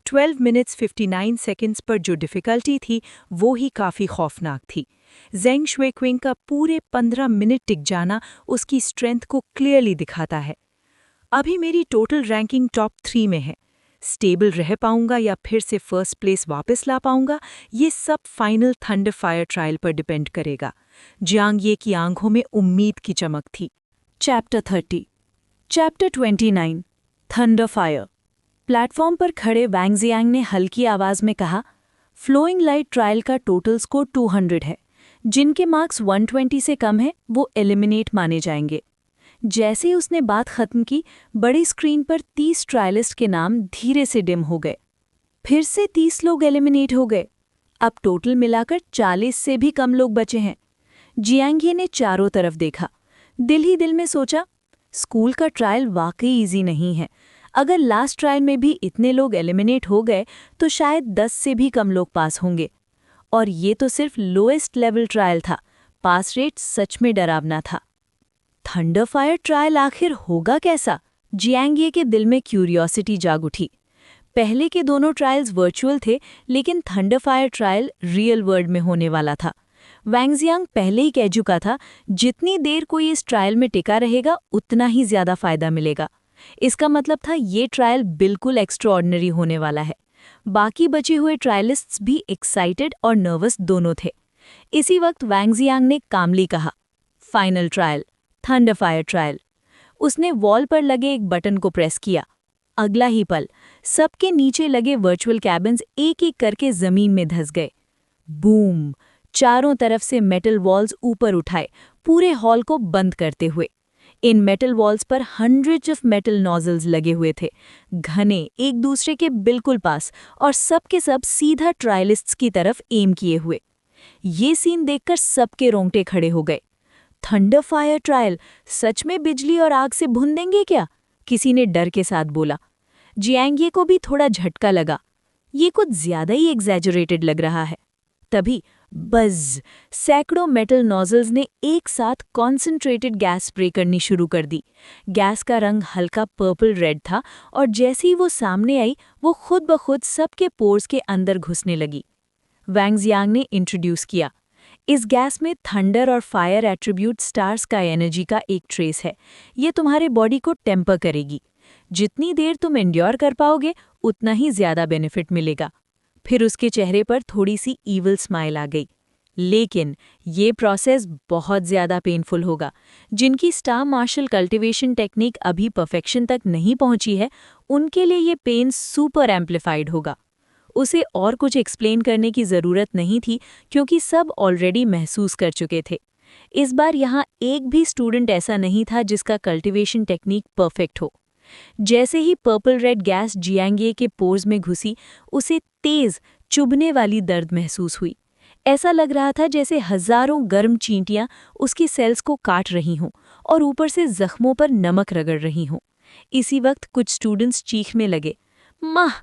12 मिनट्स 59 सेकंड्स पर जो डिफ़िकल्टी थी वो ही काफ़ी खौफनाक थी। ज़ेंग शुएक्विंग का पूरे 15 मिनट टिक जाना उसकी स्ट्रेंथ को क्लियरली दिखाता है। अभी मेरी टोटल रैंकिंग टॉप 3 में है। स्टेबल रह पाऊंगा या फिर से फर्स्ट प्लेस वापस ला पाऊंगा, ये सब फाइनल थंडर फायर ट्रायल पर डिपेंड करेगा। जियांग ये की आंखों में उम्मीद की चमक थी। Chapter 30। Chapter 29। Thunder fire. Platform पर खड़े वैंग जियांग ने हल्की आवाज में कहा, फ्लोइंग लाइट ट्रायल का टोटल स्कोर 200 है। जिनके मार्क्स 120 से कम है वो एलिमिनेट माने जाएंगे। जैसे ही उसने बात खत्म की, बड़ी स्क्रीन पर 30 ट्रायलिस्ट के नाम धीरे से डिम हो गए। फिर से 30 लोग एलिमिनेट हो गए। अब टोटल मिलाकर 40 से भी कम लोग बचे हैं। जियांग ने चारों तरफ देखा। दिल ही दिल में सोचा, स्कूल का ट्रायल वाकई इजी नहीं है। अगर लास्ट ट्रायल में भी इतने लोग एलिमिनेट हो गए तो शायद 10 से भी कम लोग पास होंगे। और ये तो सिर्फ लोएस्ट लेवल ट्रायल था। पास रेट सच में डरावना था। थंडर फायर ट्रायल आखिर होगा कैसा? जियांग के दिल में क्यूरियोसिटी जाग उठी। पहले के दोनों ट्रायल्स वर्चुअल थे, लेकिन thunder fire trial real world में होने वाला था। वैंग जियांग पहले ही कह चुका था, जितनी देर कोई इस ट्रायल में टिका रहेगा उतना ही ज्यादा फायदा मिलेगा। इसका मतलब था ये ट्रायल बिल्कुल एक्स्ट्राऑर्डिनरी होने वाला है। बाकी बचे हुए ट्रायलिस्ट्स भी एक्साइटेड और नर्वस दोनों थे। इसी वक्त वैंग जियांग ने कामली कहा, final trial, thunder fire trial. उसने वॉल पर लगे एक बटन को प्रेस किया। अगला ही पल सबके नीचे लगे वर्चुअल कैबिन्स एक एक करके जमीन में धंस गए। बूम! चारों तरफ से मेटल वॉल्स ऊपर उठाए, पूरे हॉल को बंद करते हुए। इन मेटल वॉल्स पर हंड्रेड्स ऑफ मेटल नॉजल्स लगे हुए थे, घने, एक दूसरे के बिल्कुल पास, और सब के सब सीधा ट्रायलिस्ट्स की तरफ एम किए हुए। ये सीन देखकर सबके रोंगटे खड़े हो गए। थंडर फायर ट्रायल सच में बिजली और आग से भून देंगे क्या? किसी ने डर के साथ बोला। जियांग को भी थोड़ा झटका लगा। ये कुछ ज्यादा ही एग्जैजरेटेड लग रहा है। तभी बज़! सैकड़ों मेटल नॉजल्स ने एक साथ कॉन्सेंट्रेटेड गैस स्प्रे करनी शुरू कर दी। गैस का रंग हल्का पर्पल रेड था और जैसे ही वो सामने आई वो खुद ब खुद सबके पोर्स के अंदर घुसने लगी। वैंग जियांग ने इंट्रोड्यूस किया, इस गैस में थंडर और फायर एट्रीब्यूट स्टार्स का एनर्जी का एक ट्रेस है। ये तुम्हारे बॉडी को टेम्पर करेगी। जितनी देर तुम एंड्योर कर पाओगे उतना ही ज्यादा बेनिफिट मिलेगा। फिर उसके चेहरे पर थोड़ी सी ईविल स्माइल आ गई। लेकिन ये प्रोसेस बहुत ज़्यादा पेनफुल होगा। जिनकी स्टार मार्शल कल्टीवेशन टेक्निक अभी परफेक्शन तक नहीं पहुंची है, उनके लिए ये पेन सुपर एम्प्लीफाइड होगा। उसे और कुछ एक्सप्लेन करने की ज़रूरत नहीं थी, क्योंकि सब ऑलरेडी महसूस कर चुके थे। इस बार यहाँ एक भी स्टूडेंट ऐसा नहीं था जिसका कल्टीवेशन टेक्निक परफेक्ट हो। जैसे ही पर्पल रेड गैस जियांग के पोर्स में घुसी, उसे तेज चुभने वाली दर्द महसूस हुई। ऐसा लग रहा था जैसे हजारों गर्म चींटियां उसकी सेल्स को काट रही हों और ऊपर से जख्मों पर नमक रगड़ रही हों। इसी वक्त कुछ स्टूडेंट्स चीखने लगे, माह!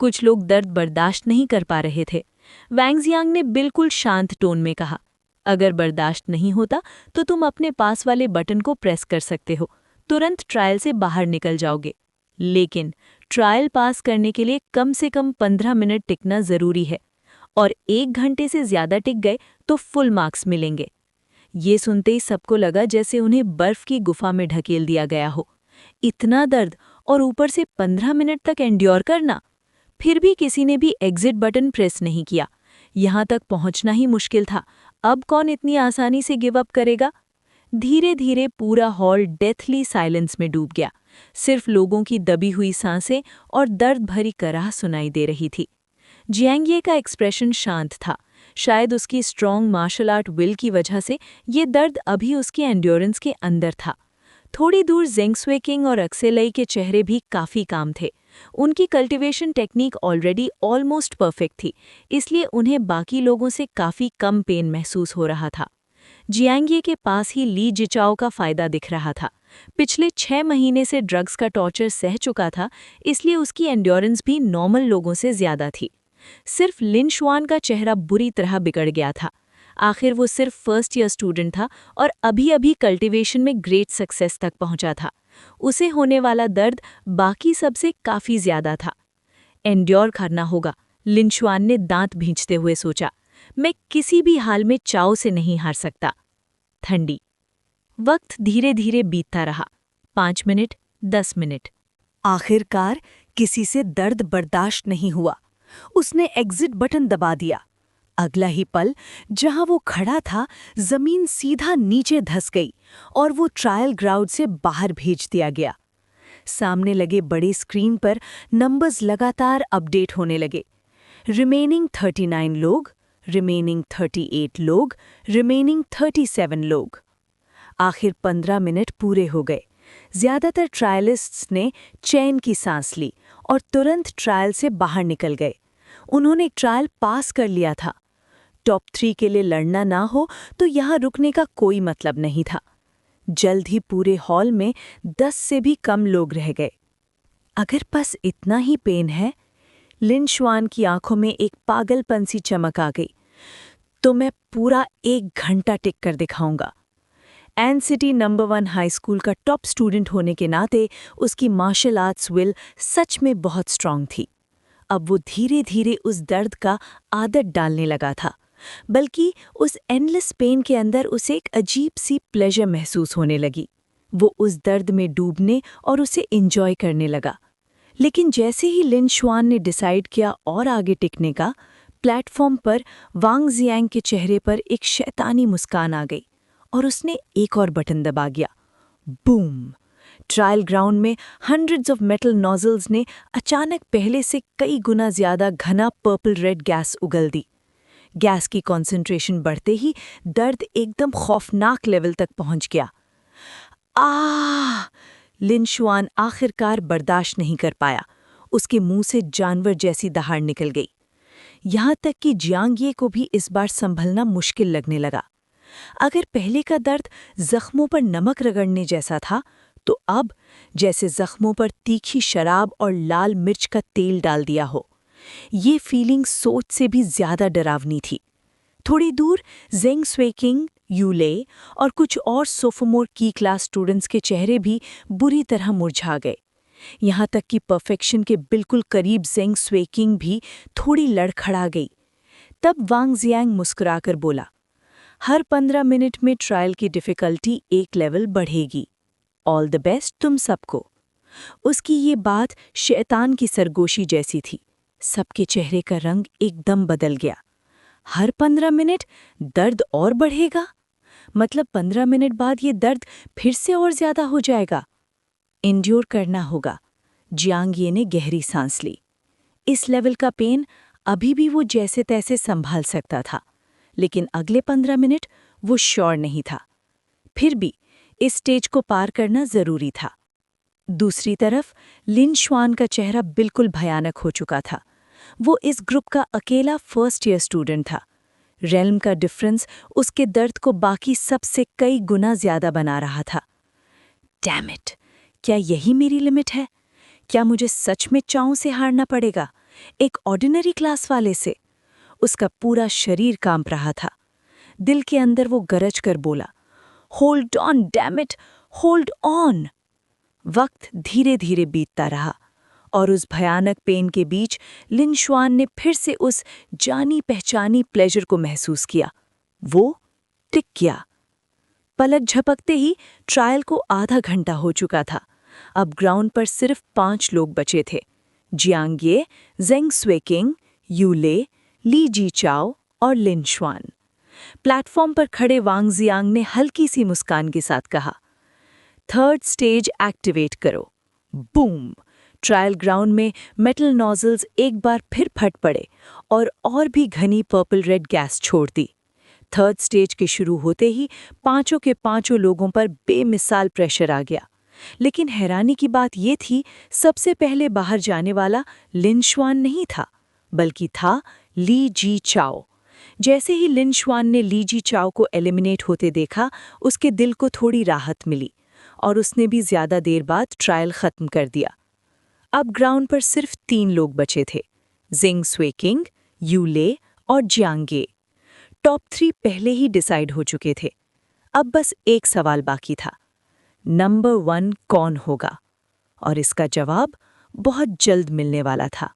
कुछ लोग दर्द बर्दाश्त नहीं कर पा रहे थे। वैंग जियांग ने बिल्कुल शांत टोन में कहा, अगर बर्दाश्त नहीं होता तो तुम अपने पास वाले बटन को प्रेस कर सकते हो, तुरंत ट्रायल से बाहर निकल जाओगे। लेकिन ट्रायल पास करने के लिए कम से कम 15 मिनट टिकना ज़रूरी है, और 1 घंटे से ज़्यादा टिक गए तो फुल मार्क्स मिलेंगे। ये सुनते ही सबको लगा जैसे उन्हें बर्फ की गुफा में ढकेल दिया गया हो। इतना दर्द और ऊपर से 15 मिनट तक एंड्योर करना। फिर भी किसी ने भी एग्जिट बटन प्रेस नहीं किया। यहाँ तक पहुँचना ही मुश्किल था। अब कौन इतनी आसानी से गिव अप करेगा? धीरे धीरे पूरा हॉल डेथली साइलेंस में डूब गया। सिर्फ लोगों की दबी हुई सांसें और दर्द भरी कराह सुनाई दे रही थी। जियांग का एक्सप्रेशन शांत था। शायद उसकी स्ट्रॉन्ग मार्शल आर्ट विल की वजह से ये दर्द अभी उसकी एंड्योरेंस के अंदर था। थोड़ी दूर जेंग शुई किंग और अक्सेलई के चेहरे भी काफ़ी काम थे। उनकी cultivation technique already almost perfect थी, इसलिए उन्हें बाकी लोगों से काफ़ी कम पेन महसूस हो रहा था। जियांग के पास ही ली जिचाओ का फ़ायदा दिख रहा था। पिछले 6 महीने से ड्रग्स का टॉर्चर सह चुका था, इसलिए उसकी एंड्योरेंस भी नॉर्मल लोगों से ज़्यादा थी। सिर्फ लिन शुआन का चेहरा बुरी तरह बिगड़ गया था। आखिर वो सिर्फ फर्स्ट ईयर स्टूडेंट था और अभी-अभी कल्टीवेशन में ग्रेट सक्सेस तक पहुंचा था। उसे होने वाला दर्द बाकी सबसे काफ़ी ज़्यादा था। एंड्योर करना होगा, लिन शुआन ने दांत भींचते हुए सोचा। मैं किसी भी हाल में चाओ से नहीं हार सकता। ठंडी। वक्त धीरे धीरे बीतता रहा। 5 मिनट, 10 मिनट। आखिरकार किसी से दर्द बर्दाश्त नहीं हुआ। उसने एग्जिट बटन दबा दिया। अगला ही पल जहां वो खड़ा था, जमीन सीधा नीचे धंस गई और वो ट्रायल ग्राउंड से बाहर भेज दिया गया। सामने लगे बड़ी स्क्रीन पर नंबर्स लगातार अपडेट होने लगे। रिमेनिंग 39 लोग, रिमेनिंग 38 लोग, रिमेनिंग 37 लोग। आखिर 15 मिनट पूरे हो गए। ज्यादातर ट्रायलिस्ट्स ने चैन की सांस ली और तुरंत ट्रायल से बाहर निकल गए। उन्होंने ट्रायल पास कर लिया था। टॉप 3 के लिए लड़ना ना हो तो यहाँ रुकने का कोई मतलब नहीं था। जल्द ही पूरे हॉल में 10 से भी कम लोग रह गए। अगर बस इतना ही पेन है, लिन शुआन की आंखों में एक पागलपन सी चमक आ गई, तो मैं पूरा 1 घंटा टिक कर दिखाऊंगा। N city number 1 high school का टॉप स्टूडेंट होने के नाते उसकी मार्शल आर्ट्स विल सच में बहुत स्ट्रांग थी। अब वो धीरे धीरे उस दर्द का आदत डालने लगा था, बल्कि उस एंडलेस पेन के अंदर उसे एक अजीब सी प्लेजर महसूस होने लगी। वो उस दर्द में डूबने और उसे एंजॉय करने लगा। लेकिन जैसे ही लिन शुआन ने डिसाइड किया और आगे टिकने का, प्लेटफॉर्म पर वांग जियांग के चेहरे पर एक शैतानी मुस्कान आ गई और उसने एक और बटन दबा गया। बूम! ट्रायल ग्राउंड में हंड्रेड्स ऑफ मेटल नोजल्स ने अचानक पहले से कई गुना ज्यादा घना पर्पल रेड गैस उगल दी। गैस की कॉन्सेंट्रेशन बढ़ते ही दर्द एकदम खौफनाक लेवल तक पहुंच गया। लिन शुआन आखिरकार बर्दाश्त नहीं कर पाया। उसके मुंह से जानवर जैसी दहाड़ निकल गई। यहाँ तक कि जियांग को भी इस बार संभलना मुश्किल लगने लगा। अगर पहले का दर्द जख्मों पर नमक रगड़ने जैसा था, तो अब जैसे जख्मों पर तीखी शराब और लाल मिर्च का तेल डाल दिया हो। ये फीलिंग सोच से भी ज्यादा डरावनी थी। थोड़ी दूर जेंग शुई किंग, यूले और कुछ और सोफोमोर की क्लास स्टूडेंट्स के चेहरे भी बुरी तरह मुरझा गए। यहाँ तक कि परफेक्शन के बिल्कुल करीब जेंग शुई किंग भी थोड़ी लड़खड़ा गई। तब वांग जियांग मुस्कुराकर बोला, हर 15 मिनट में ट्रायल की डिफ़िकल्टी 1 लेवल बढ़ेगी। ऑल द बेस्ट तुम सबको। उसकी ये बात शैतान की सरगोशी जैसी थी। सबके चेहरे का रंग एकदम बदल गया। हर 15 मिनट दर्द और बढ़ेगा? मतलब 15 मिनट बाद ये दर्द फिर से और ज्यादा हो जाएगा। एंड्योर करना होगा। जियांग ने गहरी सांस ली। इस लेवल का पेन अभी भी वो जैसे तैसे संभाल सकता था, लेकिन अगले 15 मिनट वो श्योर नहीं था। फिर भी इस स्टेज को पार करना जरूरी था। दूसरी तरफ लिन शुआन का चेहरा बिल्कुल भयानक हो चुका था। वो इस ग्रुप का अकेला फर्स्ट ईयर स्टूडेंट था। रेल्म का डिफरेंस उसके दर्द को बाकी सबसे कई गुना ज्यादा बना रहा था। Damn it! क्या यही मेरी लिमिट है? क्या मुझे सच में चाओ से हारना पड़ेगा, एक ऑर्डिनरी क्लास वाले से? उसका पूरा शरीर कांप रहा था। दिल के अंदर वो गरज कर बोला, hold on damn it, hold on. वक्त धीरे धीरे बीतता रहा और उस भयानक पेन के बीच लिन शुआन ने फिर से उस जानी पहचानी प्लेजर को महसूस किया। वो टिक गया। पलक झपकते ही ट्रायल को आधा घंटा हो चुका था। अब ग्राउंड पर सिर्फ 5 लोग बचे थे, जियांग ये, जेंग स्वेकिंग, यू ले, ली जी चाओ और लिन शुआन। प्लेटफॉर्म पर खड़े वांग जियांग ने हल्की सी मुस्कान के साथ कहा, थर्ड स्टेज एक्टिवेट करो। बूम! ट्रायल ग्राउंड में मेटल नोजल्स एक बार फिर फट पड़े और भी घनी पर्पल रेड गैस छोड़ दी। थर्ड स्टेज के शुरू होते ही पांचों के पांचों लोगों पर बेमिसाल प्रेशर आ गया। लेकिन हैरानी की बात ये थी, सबसे पहले बाहर जाने वाला लिन शुआन नहीं था, बल्कि था ली जी चाओ। जैसे ही लिन शुआन ने ली जी चाओ को एलिमिनेट होते देखा, उसके दिल को थोड़ी राहत मिली और उसने भी ज्यादा देर बाद ट्रायल खत्म कर दिया। अब ग्राउंड पर सिर्फ 3 लोग बचे थे, जेंग स्वेकिंग, यू ले और जियांग ये। टॉप 3 पहले ही डिसाइड हो चुके थे। अब बस एक सवाल बाकी था, नंबर 1 कौन होगा? और इसका जवाब बहुत जल्द मिलने वाला था।